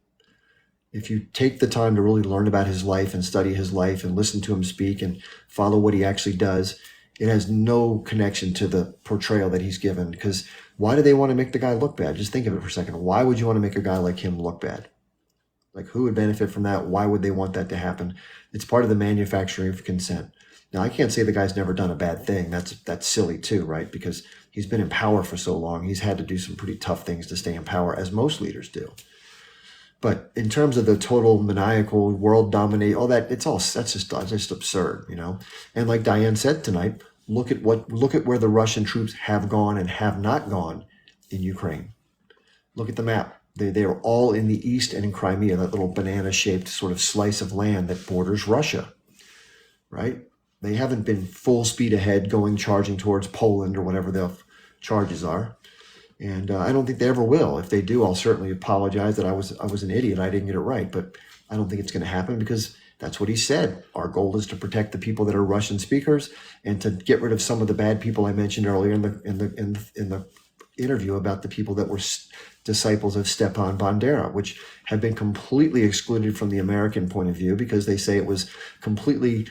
If you take the time to really learn about his life and study his life and listen to him speak and follow what he actually does, it has no connection to the portrayal that he's given. Because why do they want to make the guy look bad? Just think of it for a second. Why would you want to make a guy like him look bad? Like, who would benefit from that? Why would they want that to happen? It's part of the manufacturing of consent. Now, I can't say the guy's never done a bad thing. That's silly too, right? Because he's been in power for so long. He's had to do some pretty tough things to stay in power, as most leaders do. But in terms of the total maniacal world dominate, all that, that's just absurd, And like Diane said tonight, look at where the Russian troops have gone and have not gone in Ukraine. Look at the map. They are all in the east and in Crimea, that little banana-shaped sort of slice of land that borders Russia, right? They haven't been full speed ahead charging towards Poland or whatever the charges are. And I don't think they ever will. If they do, I'll certainly apologize that I was an idiot. I didn't get it right, but I don't think it's going to happen because that's what he said. Our goal is to protect the people that are Russian speakers and to get rid of some of the bad people I mentioned earlier in the interview about the people that were disciples of Stepan Bandera, which have been completely excluded from the American point of view because they say it was completely,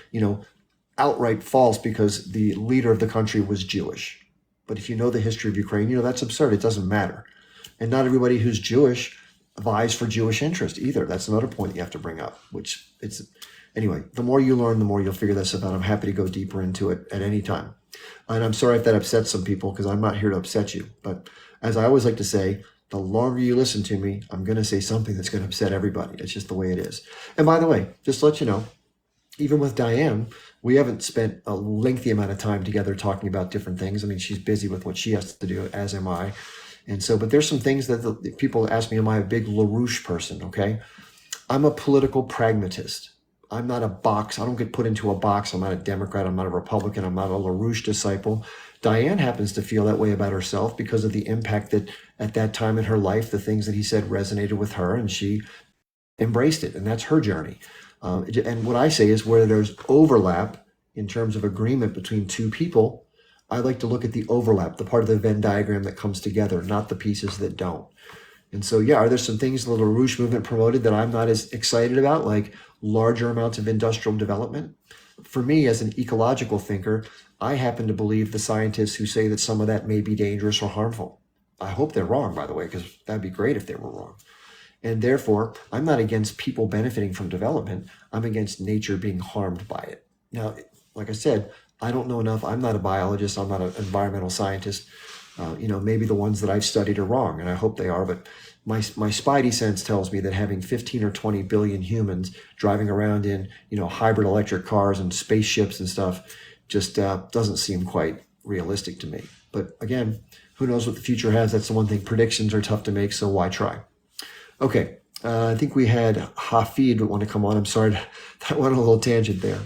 outright false because the leader of the country was Jewish. But if you know the history of Ukraine, that's absurd. It doesn't matter. And not everybody who's Jewish vies for Jewish interest either. That's another point you have to bring up, anyway, the more you learn, the more you'll figure this out. I'm happy to go deeper into it at any time. And I'm sorry if that upsets some people because I'm not here to upset you. But as I always like to say, the longer you listen to me, I'm going to say something that's going to upset everybody. It's just the way it is. And by the way, just to let you know, even with Diane, we haven't spent a lengthy amount of time together talking about different things. I mean, she's busy with what she has to do, as am I. And so, but there's some things that people ask me, am I a big LaRouche person? Okay. I'm a political pragmatist. I'm not a box. I don't get put into a box. I'm not a Democrat. I'm not a Republican. I'm not a LaRouche disciple. Diane happens to feel that way about herself because of the impact that at that time in her life, the things that he said resonated with her and she embraced it. And that's her journey. And what I say is where there's overlap in terms of agreement between two people, I like to look at the overlap, the part of the Venn diagram that comes together, not the pieces that don't. And so, yeah, are there some things the LaRouche movement promoted that I'm not as excited about, like larger amounts of industrial development? For me, as an ecological thinker, I happen to believe the scientists who say that some of that may be dangerous or harmful. I hope they're wrong, by the way, because that'd be great if they were wrong. And therefore, I'm not against people benefiting from development. I'm against nature being harmed by it. Now, like I said, I don't know enough. I'm not a biologist. I'm not an environmental scientist. Maybe the ones that I've studied are wrong, and I hope they are. But my spidey sense tells me that having 15 or 20 billion humans driving around in, hybrid electric cars and spaceships and stuff just doesn't seem quite realistic to me. But again, who knows what the future has? That's the one thing. Predictions are tough to make, so why try? Okay, I think we had Hafid want to come on. I'm sorry, that went on a little tangent there.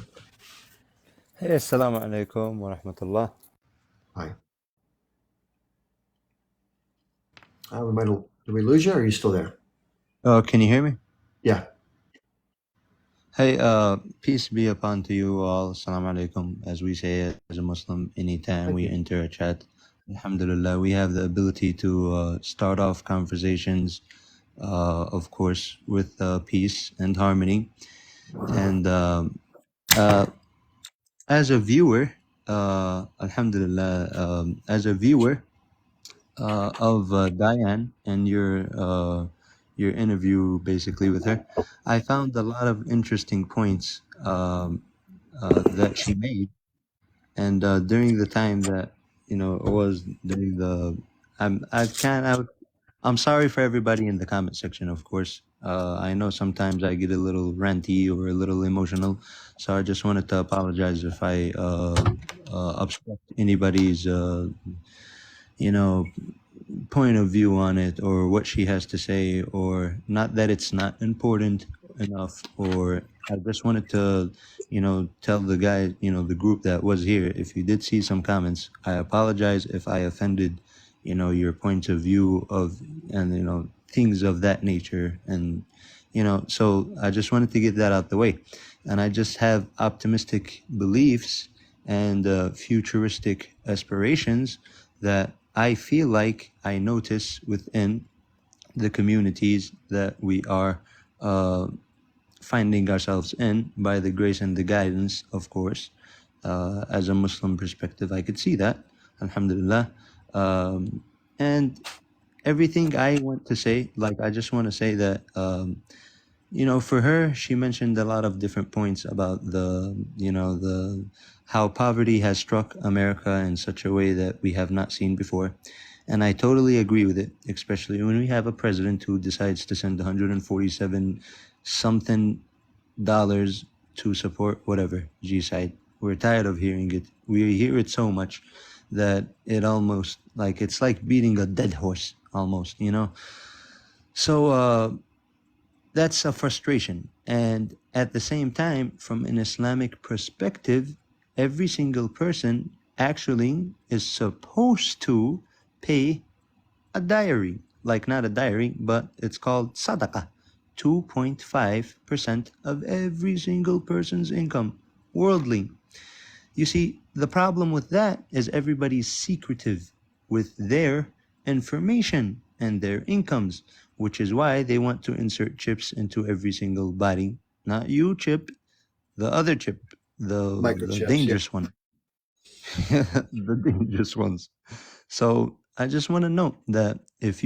Hey, assalamu alaikum wa rahmatullah. Hi. Did we lose you, or are you still there? Can you hear me? Yeah. Hey, peace be upon to you all. Assalamu alaikum. As we say it as a Muslim, anytime we enter a chat, alhamdulillah, we have the ability to start off conversations, of course, with peace and harmony. And as a viewer, alhamdulillah, as a viewer of Diane and your interview basically with her, I found a lot of interesting points that she made. And during the time that it was during the I'm sorry for everybody in the comment section, of course. I know sometimes I get a little ranty or a little emotional, so I just wanted to apologize if I obstruct anybody's, you know, point of view on it or what she has to say, or not that it's not important enough, or I just wanted to, tell the guy, the group that was here, if you did see some comments, I apologize if I offended, your point of view of, and, things of that nature. And, so I just wanted to get that out the way. And I just have optimistic beliefs and futuristic aspirations that I feel like I notice within the communities that we are finding ourselves in, by the grace and the guidance, of course. As a Muslim perspective, I could see that, alhamdulillah. And everything I want to say, like, I just want to say that, for her, she mentioned a lot of different points about the how poverty has struck America in such a way that we have not seen before. And I totally agree with it, especially when we have a president who decides to send 147 something dollars to support whatever G-side. We're tired of hearing it. We hear it so much that it almost, like, it's like beating a dead horse almost, So that's a frustration. And at the same time, from an Islamic perspective, every single person actually is supposed to pay a diary, like, not a diary, but it's called sadaqah, 2.5% of every single person's income, worldly. You see, the problem with that is everybody's secretive with their information and their incomes, which is why they want to insert chips into every single body. Not you, Chip, the other Chip, the Microchips, dangerous one. The dangerous ones. So I just want to note that if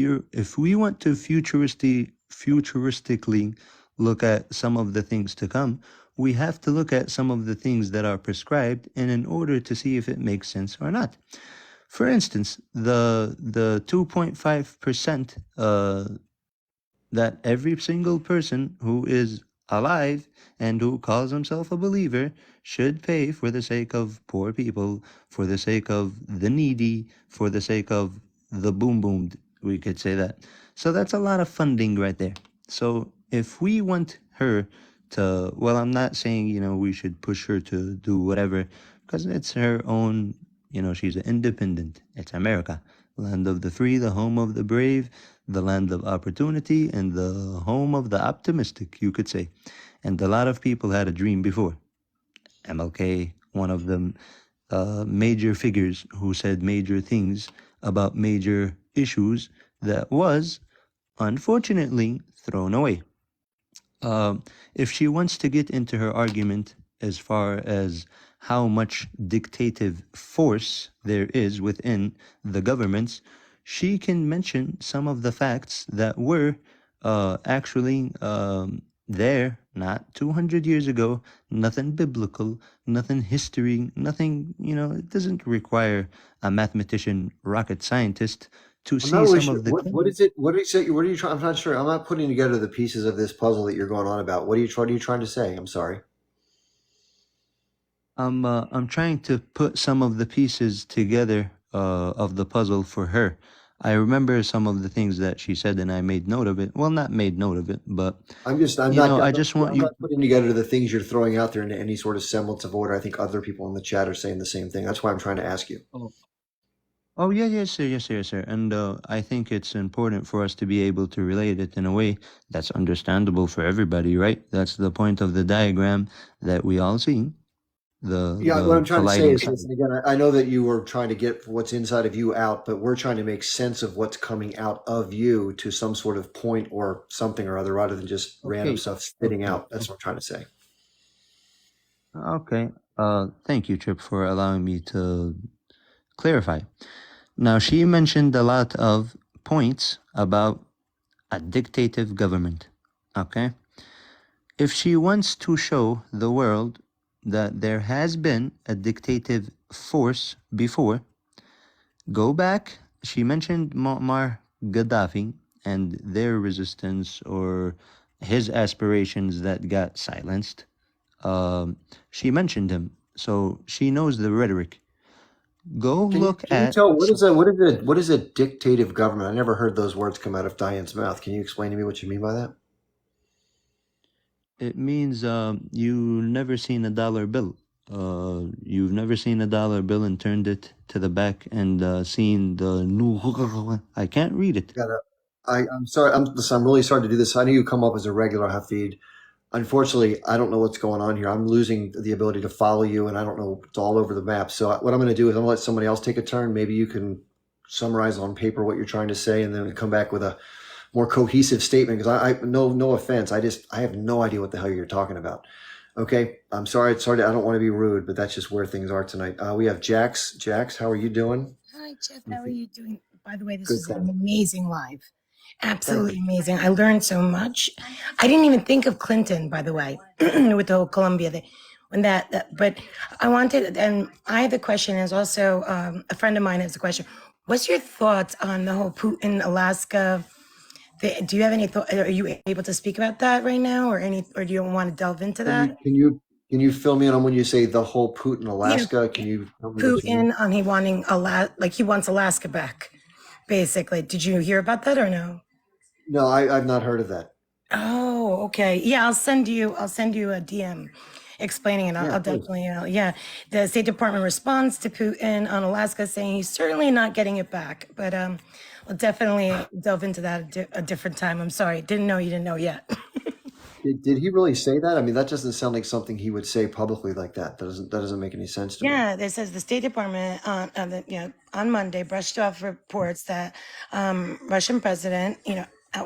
we want to futuristically look at some of the things to come, we have to look at some of the things that are prescribed, and in order to see if it makes sense or not. For instance, the 2.5% that every single person who is alive and who calls himself a believer should pay for the sake of poor people, for the sake of the needy, for the sake of the boom, we could say that. So that's a lot of funding right there. So if we want her to, well, I'm not saying, we should push her to do whatever, because it's her own, she's an independent. It's America, land of the free, the home of the brave, the land of opportunity, and the home of the optimistic, you could say. And a lot of people had a dream before. MLK, one of them, major figures who said major things about major issues that was, unfortunately, thrown away. If she wants to get into her argument as far as how much dictative force there is within the governments, she can mention some of the facts that were actually there not 200 years ago, nothing biblical, nothing history, nothing, it doesn't require a mathematician, rocket scientist to I'm see not really some sure. of the What is it? What are you trying? I'm not sure. I'm not putting together the pieces of this puzzle that you're going on about. What are you trying to say? I'm sorry. I'm trying to put some of the pieces together of the puzzle for her. I remember some of the things that she said, and I made note of it. Well, not made note of it, but I'm I just want you. not putting together the things you're throwing out there into any sort of semblance of order. I think other people in the chat are saying the same thing. That's why I'm trying to ask you. Oh yeah, yes, sir, yes, sir, yes, sir. And I think it's important for us to be able to relate it in a way that's understandable for everybody, right? That's the point of the diagram that we all see. What I'm trying to say colliding is this, and again, I know that you were trying to get what's inside of you out, but we're trying to make sense of what's coming out of you to some sort of point or something or other, rather than just random Okay. stuff spitting out. That's what I'm trying to say. Okay. Thank you, Trip, for allowing me to clarify. Now, she mentioned a lot of points about a dictative government. Okay? If she wants to show the world that there has been a dictative force before, go back. She mentioned Muammar Gaddafi. and their resistance or his aspirations that got silenced. She mentioned him, so she knows the rhetoric. Go look Can you at. tell what is a dictative government? I never heard those words come out of Diane's mouth. Can you explain to me what you mean by that? It means you never seen a dollar bill. You've never seen a dollar bill and turned it to the back and seen the new. I can't read it. I'm sorry. Listen, I'm really sorry to do this. I know you come up as a regular Hafid. Unfortunately, I don't know what's going on here. I'm losing the ability to follow you, and I don't know. It's all over the map. So what I'm going to do is I'm going to let somebody else take a turn. Maybe you can summarize on paper what you're trying to say, and then come back with a more cohesive statement. Because I no offense. I have no idea what the hell you're talking about. Okay, I'm sorry. I don't want to be rude, but that's just where things are tonight. We have Jax. Jax, how are you doing? Hi, Jeff. How are you doing? By the way, this Good. was an amazing live. Absolutely amazing. I learned so much. I didn't even think of Clinton, by the way, with the whole Colombia thing. But I wanted, and I have the question is also a friend of mine has a question. What's your thoughts on the whole Putin Alaska? Do you have any thought? Are you able to speak about that right now, or do you want to delve into that? Can you fill me in on when you say the whole Putin Alaska? Can you tell me what you mean? Putin, he wants Alaska back, basically. Did you hear about that or no? No, I've not heard of that. Oh, okay. Yeah, I'll send you a DM explaining it. I'll Please. definitely, yeah. The State Department responds to Putin on Alaska saying he's certainly not getting it back, but we'll definitely delve into that a different time. I'm sorry. Didn't know you didn't know yet. Did he really say that? I mean, that doesn't sound like something he would say publicly like that. That doesn't make any sense to me. Yeah, it says the State Department on Monday brushed off reports that Russian president,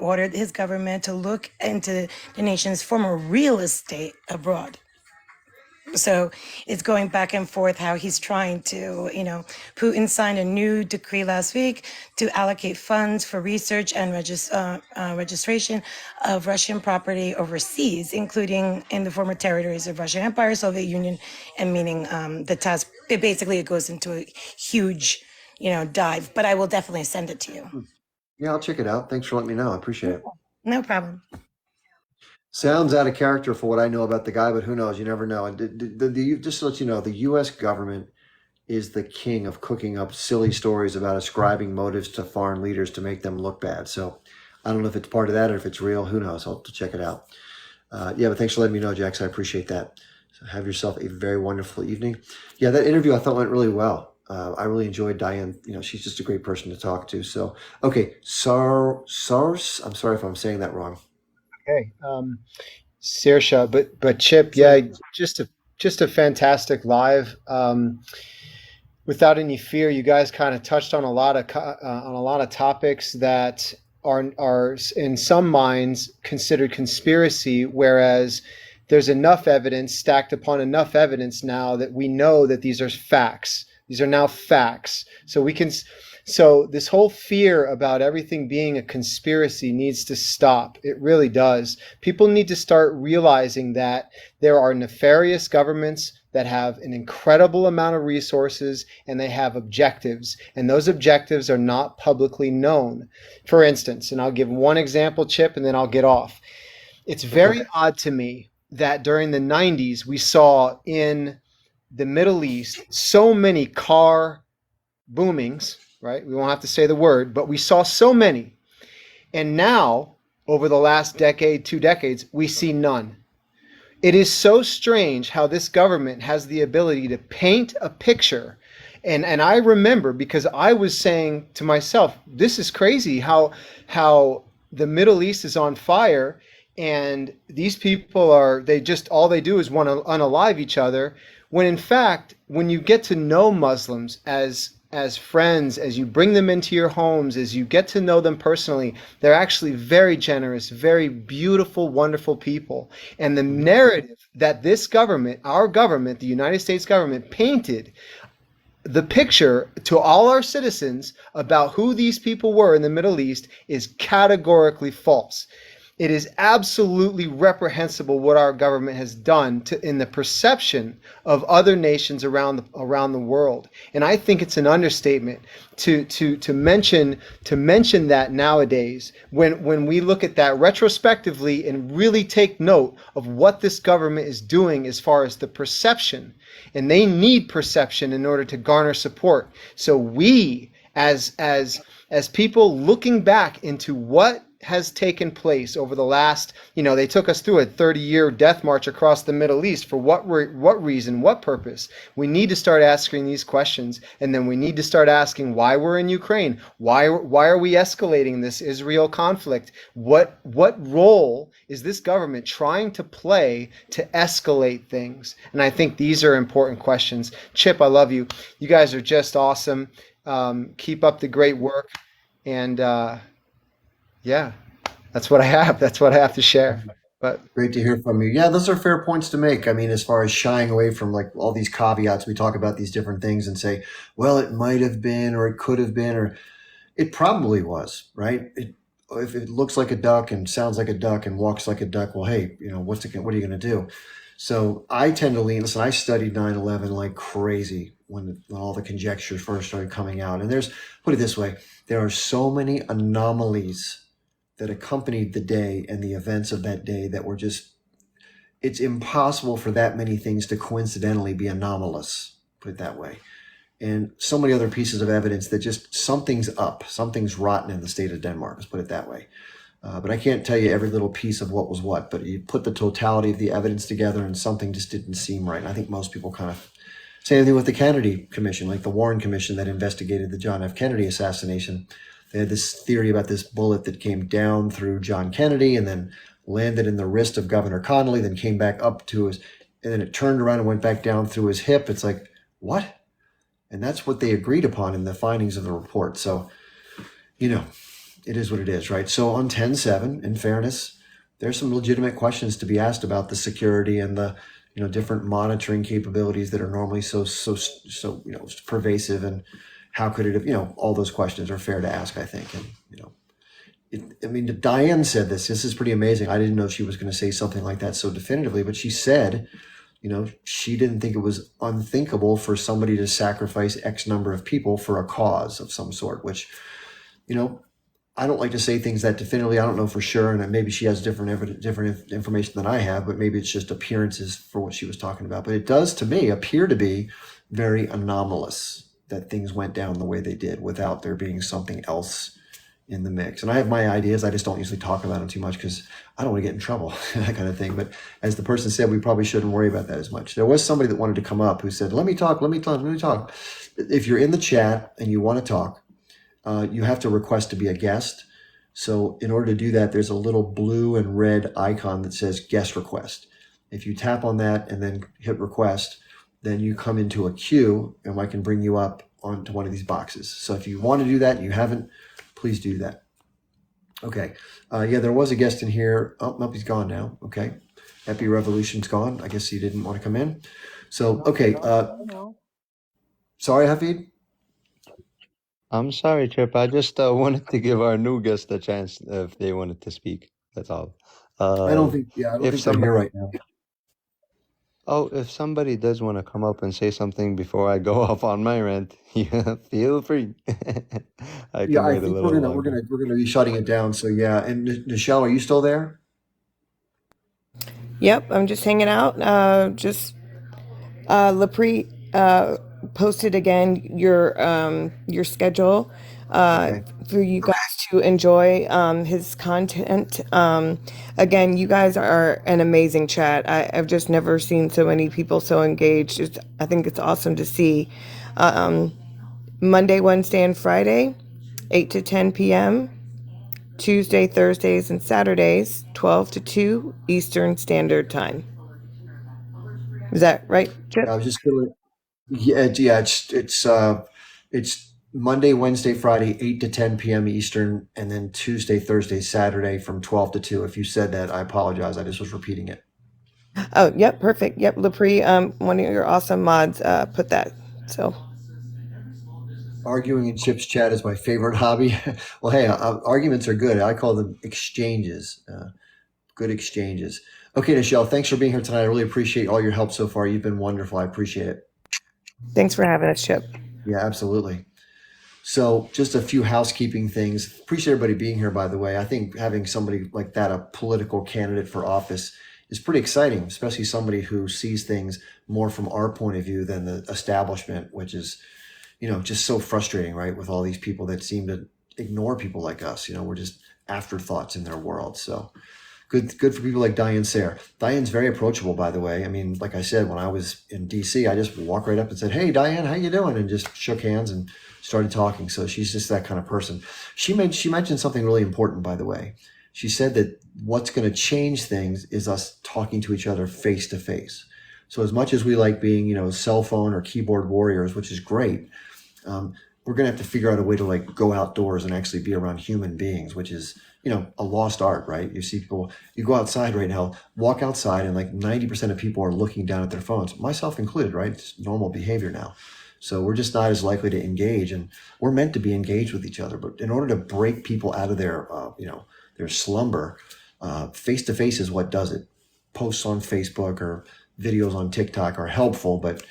ordered his government to look into the nation's former real estate abroad. So it's going back and forth how he's trying to, Putin signed a new decree last week to allocate funds for research and registration of Russian property overseas, including in the former territories of Russian Empire, Soviet Union, and meaning the task. It goes into a huge, dive. But I will definitely send it to you. Yeah, I'll check it out. Thanks for letting me know. I appreciate it. No problem. Sounds out of character for what I know about the guy, but who knows? You never know. And just to let you know, the U.S. government is the king of cooking up silly stories about ascribing motives to foreign leaders to make them look bad. So I don't know if it's part of that or if it's real. Who knows? I'll have to check it out. But thanks for letting me know, Jax. I appreciate that. So have yourself a very wonderful evening. Yeah, that interview I thought went really well. I really enjoyed Diane. She's just a great person to talk to. So, okay, Sars. I'm sorry if I'm saying that wrong. Okay, Saoirse, but Chip, yeah, just a fantastic live. Without any fear, you guys kind of touched on a lot of topics that are in some minds considered conspiracy, whereas there's enough evidence stacked upon enough evidence now that we know that these are facts. These are now facts. So this whole fear about everything being a conspiracy needs to stop. It really does. People need to start realizing that there are nefarious governments that have an incredible amount of resources and they have objectives. And those objectives are not publicly known. For instance, and I'll give one example, Chip, and then I'll get off. It's very odd to me that during the 90s, we saw in the Middle East so many car boomings, right? We won't have to say the word, but we saw so many. And now, over the last decade, 2 decades, we see none. It is so strange how this government has the ability to paint a picture. And I remember, because I was saying to myself, this is crazy how the Middle East is on fire and these people all they do is want to unalive each other. When in fact, when you get to know Muslims as friends, as you bring them into your homes, as you get to know them personally, they're actually very generous, very beautiful, wonderful people. And the narrative that this government, our government, the United States government, painted the picture to all our citizens about who these people were in the Middle East is categorically false. It is absolutely reprehensible what our government has done in the perception of other nations around the world. And I think it's an understatement to mention that nowadays when we look at that retrospectively and really take note of what this government is doing as far as the perception. And they need perception in order to garner support. So we as people looking back into what has taken place over the last, they took us through a 30-year death march across the Middle East for what reason, what purpose? We need to start asking these questions, and then we need to start asking why we're in Ukraine. Why are we escalating this Israel conflict? What role is this government trying to play to escalate things? And I think these are important questions. Chip, I love you. You guys are just awesome. Keep up the great work. And yeah, that's what I have. That's what I have to share. But Great to hear from you. Yeah, those are fair points to make. I mean, as far as shying away from like all these caveats, we talk about these different things and say, well, it might have been, or it could have been, or it probably was, right? If it looks like a duck and sounds like a duck and walks like a duck, well, hey, what are you going to do? So I tend to lean. Listen, I studied 9/11 like crazy when all the conjectures first started coming out. And put it this way, there are so many anomalies that accompanied the day and the events of that day that were it's impossible for that many things to coincidentally be anomalous, put it that way. And so many other pieces of evidence that just something's up, something's rotten in the state of Denmark, let's put it that way. But I can't tell you every little piece of what was what, but you put the totality of the evidence together and something just didn't seem right. And I think most people kind of same thing with the Kennedy Commission, like the Warren Commission that investigated the John F. Kennedy assassination. They had this theory about this bullet that came down through John Kennedy and then landed in the wrist of Governor Connolly, then came back up to and then it turned around and went back down through his hip. It's like, what? And that's what they agreed upon in the findings of the report. So, it is what it is, right? So on 10/7, in fairness, there's some legitimate questions to be asked about the security and the different monitoring capabilities that are normally so pervasive, and how could it have, all those questions are fair to ask, I think. And Diane said this is pretty amazing. I didn't know she was going to say something like that so definitively, but she said, she didn't think it was unthinkable for somebody to sacrifice X number of people for a cause of some sort, which, I don't like to say things that definitively. I don't know for sure, and maybe she has different information than I have, but maybe it's just appearances for what she was talking about. But it does, to me, appear to be very anomalous that things went down the way they did without there being something else in the mix. And I have my ideas. I just don't usually talk about them too much because I don't want to get in trouble, that kind of thing. But as the person said, we probably shouldn't worry about that as much. There was somebody that wanted to come up who said, let me talk. If you're in the chat and you want to talk, you have to request to be a guest. So in order to do that, there's a little blue and red icon that says guest request. If you tap on that and then hit request, then you come into a queue and I can bring you up onto one of these boxes. So if you want to do that and you haven't, please do that. Okay. There was a guest in here. Oh, nope, he's gone now. Okay. Epi Revolution's gone. I guess he didn't want to come in. So, okay. Sorry, Hafid? I'm sorry, Chip. I just wanted to give our new guest a chance if they wanted to speak. That's all. I don't think they're here right now. Oh, if somebody does want to come up and say something before I go off on my rant, feel free. I think we're gonna be shutting it down. So yeah, and Nichelle, are you still there? Yep, I'm just hanging out. Lapri posted again your schedule for you guys to enjoy his content. Again, you guys are an amazing chat. I've just never seen so many people so engaged. I think it's awesome to see. Monday, Wednesday, and Friday, 8 to 10 p.m. Tuesday, Thursdays, and Saturdays, 12 to 2 Eastern Standard Time. Is that right, Chip? I was just gonna. Yeah. It's Monday, Wednesday, Friday, 8 to 10 p.m. Eastern, and then Tuesday, Thursday, Saturday from 12 to 2. If you said that, I apologize. I just was repeating it. Oh, yep, perfect. Yep, Lapri, one of your awesome mods put that. So arguing in Chip's chat is my favorite hobby. Well, hey, arguments are good. I call them exchanges. good exchanges. Okay, Nichelle, thanks for being here tonight. I really appreciate all your help so far. You've been wonderful. I appreciate it. Thanks for having us, Chip. Yeah, absolutely. So just a few housekeeping things. Appreciate everybody being here, by the way. I think having somebody like that, a political candidate for office, is pretty exciting, especially somebody who sees things more from our point of view than the establishment, which is, just so frustrating, right? With all these people that seem to ignore people like us. We're just afterthoughts in their world. So good for people like Diane Sayre. Diane's very approachable, by the way. I mean, like I said, when I was in DC, I just walked right up and said, "Hey, Diane, how you doing?" And just shook hands and started talking. So she's just that kind of person. She mentioned something really important, by the way. She said that what's going to change things is us talking to each other face to face. So as much as we like being, cell phone or keyboard warriors, which is great, we're going to have to figure out a way to go outdoors and actually be around human beings, which is, a lost art, right? You see people, you go outside right now, walk outside, and 90% of people are looking down at their phones, myself included, right? It's normal behavior now. So we're just not as likely to engage, and we're meant to be engaged with each other. But in order to break people out of their, their slumber, face to face is what does it. Posts on Facebook or videos on TikTok are helpful, but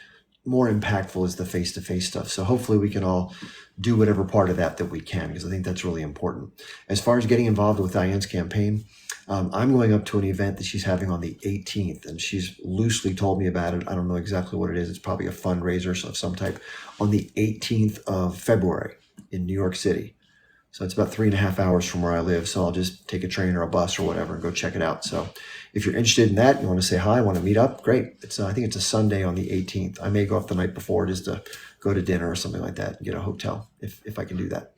more impactful is the face to face stuff. So hopefully we can all do whatever part of that we can, because I think that's really important. As far as getting involved with Diane's campaign, I'm going up to an event that she's having on the 18th, and she's loosely told me about it. I don't know exactly what it is. It's probably a fundraiser of some type on the 18th of February in New York City. So it's about 3.5 hours from where I live. So I'll just take a train or a bus or whatever and go check it out. So if you're interested in that, you want to say hi, want to meet up, great. I think it's a Sunday on the 18th. I may go up the night before just to go to dinner or something like that and get a hotel if I can do that.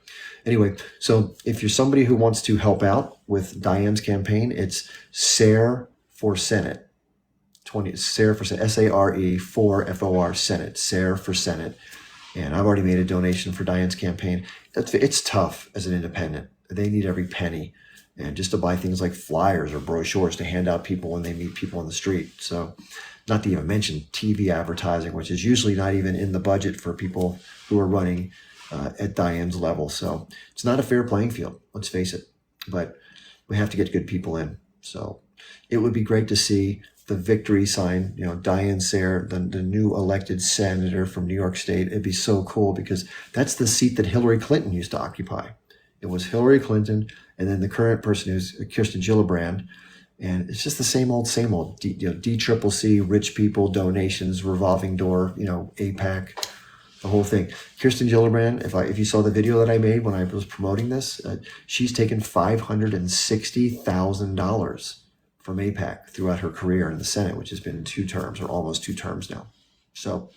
Anyway, so if you're somebody who wants to help out with Diane's campaign, it's SARE for Senate. SARE for Senate, SARE for FOR Senate, SARE for Senate. And I've already made a donation for Diane's campaign. It's tough as an independent. They need every penny. And just to buy things like flyers or brochures to hand out people when they meet people on the street. So not to even mention TV advertising, which is usually not even in the budget for people who are running at Diane's level. So it's not a fair playing field, let's face it. But we have to get good people in. So it would be great to see the victory sign, Diane Sayre, the new elected senator from New York State. It'd be so cool because that's the seat that Hillary Clinton used to occupy. It was Hillary Clinton, and then the current person who's Kirsten Gillibrand. And it's just the same old, DCCC, rich people, donations, revolving door, APAC, the whole thing. Kirsten Gillibrand, if you saw the video that I made when I was promoting this, she's taken $560,000 from APAC throughout her career in the Senate, which has been 2 terms or almost 2 terms now. So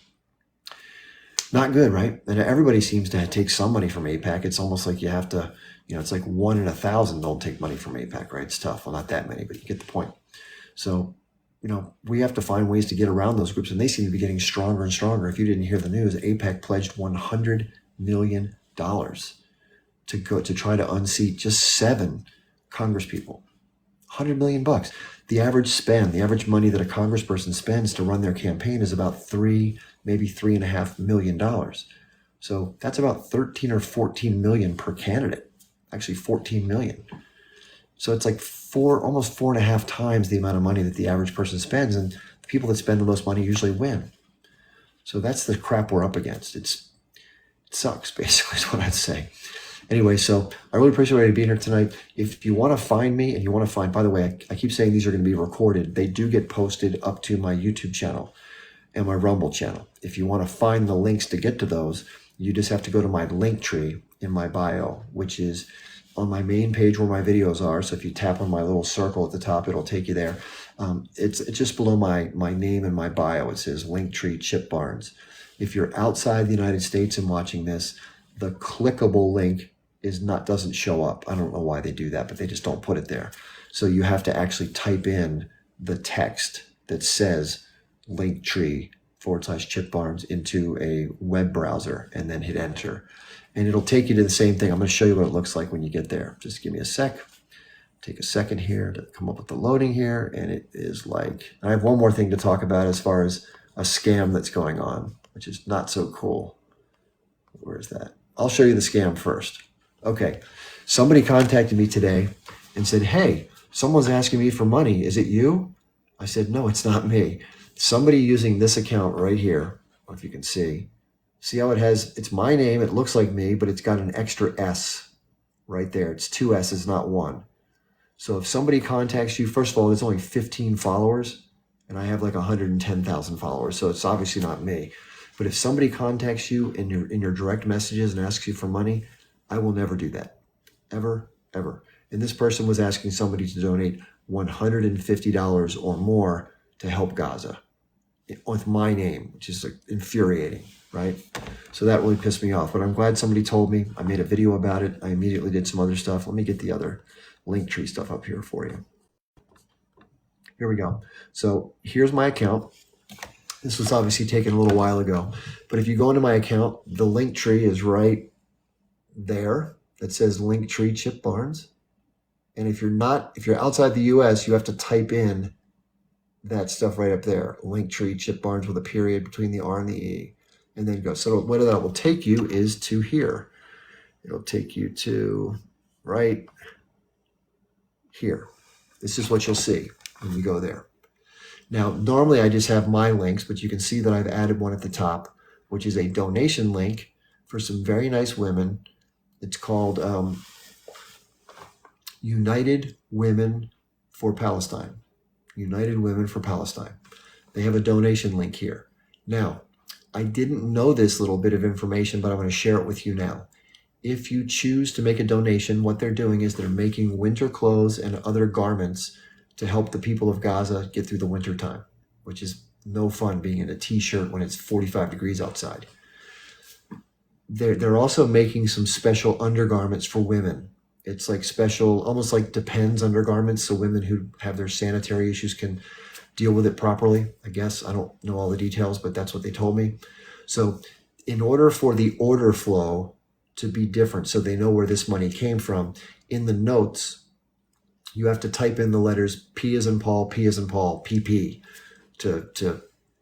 not good, right? And everybody seems to take some money from APAC. It's almost like you have to, it's like 1 in 1,000 don't take money from APAC, right? It's tough. Well, not that many, but you get the point. So, we have to find ways to get around those groups, and they seem to be getting stronger and stronger. If you didn't hear the news, APAC pledged $100 million to try to unseat just 7 congresspeople. $100 million. The average money that a congressperson spends to run their campaign is about $3, maybe $3.5 million. So that's about 13 or 14 million per candidate. Actually, 14 million. So it's like almost 4.5 times the amount of money that the average person spends, and the people that spend the most money usually win. So that's the crap we're up against. It sucks, basically, is what I'd say. Anyway, so I really appreciate everybody being here tonight. If you want to find me and you want to find, by the way, I keep saying these are going to be recorded. They do get posted up to my YouTube channel and my Rumble channel. If you want to find the links to get to those, you just have to go to my link tree in my bio, which is on my main page where my videos are. So if you tap on my little circle at the top, it'll take you there. It's just below my name and my bio. It says Linktree Chip Barnes. If you're outside the United States and watching this, the clickable link doesn't show up. I don't know why they do that, but they just don't put it there. So you have to actually type in the text that says Linktree/Chip Barnes into a web browser and then hit enter. And it'll take you to the same thing. I'm going to show you what it looks like when you get there. Just give me a sec. Take a second here to come up with the loading here. And it is like, I have one more thing to talk about as far as a scam that's going on, which is not so cool. Where is that? I'll show you the scam first. Okay. Somebody contacted me today and said, hey, someone's asking me for money. Is it you? I said, no, it's not me. Somebody using this account right here. I don't know if you can see how it has, it's my name. It looks like me, but it's got an extra S right there. It's 2 S's, not 1. So if somebody contacts you, first of all, there's only 15 followers and I have like 110,000 followers. So it's obviously not me. But if somebody contacts you in your direct messages and asks you for money, I will never do that. Ever, ever. And this person was asking somebody to donate $150 or more to help Gaza with my name, which is like infuriating, right? So that really pissed me off. But I'm glad somebody told me. I made a video about it. I immediately did some other stuff. Let me get the other Linktree stuff up here for you. Here we go. So here's my account. This was obviously taken a little while ago, but if you go into my account, the Linktree is right there. That says Linktree Chip Barnes. And if you're outside the US, you have to type in that stuff right up there. Linktree Chip Barnes with a period between the R and the E, and then go. So what that will take you is to here. It'll take you to right here. This is what you'll see when you go there. Now, normally I just have my links, but you can see that I've added one at the top, which is a donation link for some very nice women. It's called United Women for Palestine. United Women for Palestine. They have a donation link here. Now, I didn't know this little bit of information, but I'm going to share it with you now. If you choose to make a donation, what they're doing is they're making winter clothes and other garments to help the people of Gaza get through the winter time, which is no fun being in a t-shirt when it's 45 degrees outside. They're also making some special undergarments for women. It's like special, almost like Depends undergarments, so women who have their sanitary issues can deal with it properly. I guess I don't know all the details, but that's what they told me. So in order for the order flow to be different, so they know where this money came from, in the notes, you have to type in the letters P as in Paul, P as in Paul, PP, to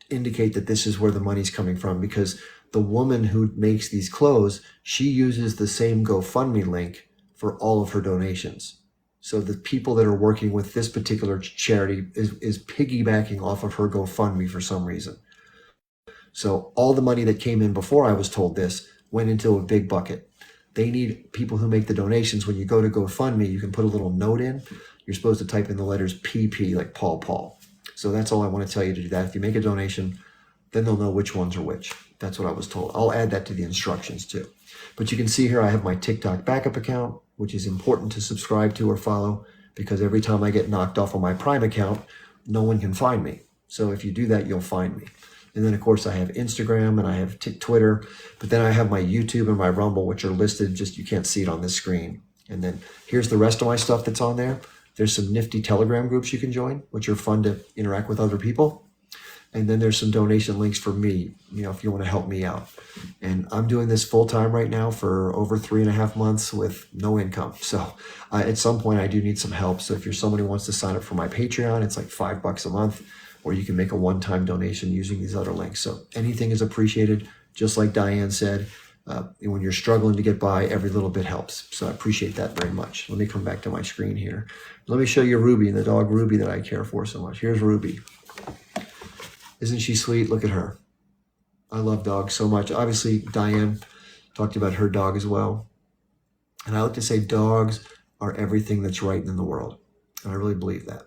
indicate that this is where the money's coming from, because the woman who makes these clothes, she uses the same GoFundMe link for all of her donations. So the people that are working with this particular charity is piggybacking off of her GoFundMe for some reason. So all the money that came in before I was told this went into a big bucket. They need people who make the donations. When you go to GoFundMe, you can put a little note in. You're supposed to type in the letters PP, like Paul, Paul. So that's all I want to tell you to do that. If you make a donation, then they'll know which ones are which. That's what I was told. I'll add that to the instructions too. But you can see here I have my TikTok backup account, which is important to subscribe to or follow, because every time I get knocked off of my Prime account, no one can find me. So if you do that, you'll find me. And then, of course, I have Instagram and I have Twitter, but then I have my YouTube and my Rumble, which are listed, just you can't see it on this screen. And then here's the rest of my stuff that's on there. There's some nifty Telegram groups you can join, which are fun to interact with other people. And then there's some donation links for me, if you want to help me out. And I'm doing this full time right now for over 3.5 months with no income. So at some point I do need some help. So if you're someone who wants to sign up for my Patreon, it's like $5 a month, or you can make a one-time donation using these other links. So anything is appreciated. Just like Diane said, when you're struggling to get by, every little bit helps. So I appreciate that very much. Let me come back to my screen here. Let me show you Ruby, the dog Ruby that I care for so much. Here's Ruby. Isn't she sweet? Look at her. I love dogs so much. Obviously, Diane talked about her dog as well. And I like to say dogs are everything that's right in the world. And I really believe that.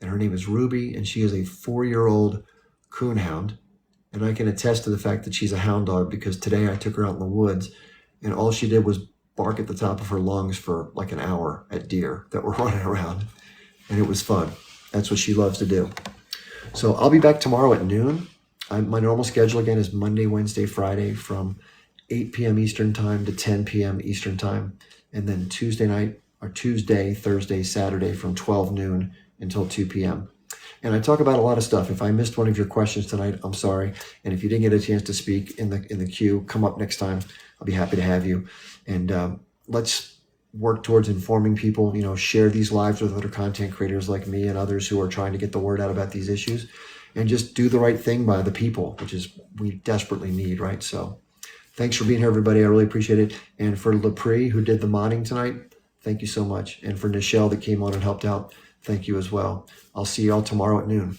And her name is Ruby, and she is a 4-year-old coonhound. And I can attest to the fact that she's a hound dog, because today I took her out in the woods and all she did was bark at the top of her lungs for like an hour at deer that were running around. And it was fun. That's what she loves to do. So I'll be back tomorrow at noon. My normal schedule again is Monday, Wednesday, Friday from 8 p.m. Eastern time to 10 p.m. Eastern time. And then Tuesday, Thursday, Saturday from 12 noon until 2 p.m. And I talk about a lot of stuff. If I missed one of your questions tonight, I'm sorry. And if you didn't get a chance to speak in the queue, come up next time. I'll be happy to have you. And let's work towards informing people, share these lives with other content creators like me and others who are trying to get the word out about these issues, and just do the right thing by the people, which is we desperately need, right? So thanks for being here, everybody. I really appreciate it. And for Lepre, who did the modding tonight, thank you so much. And for Nichelle that came on and helped out, Thank you as well. I'll see you all tomorrow at noon.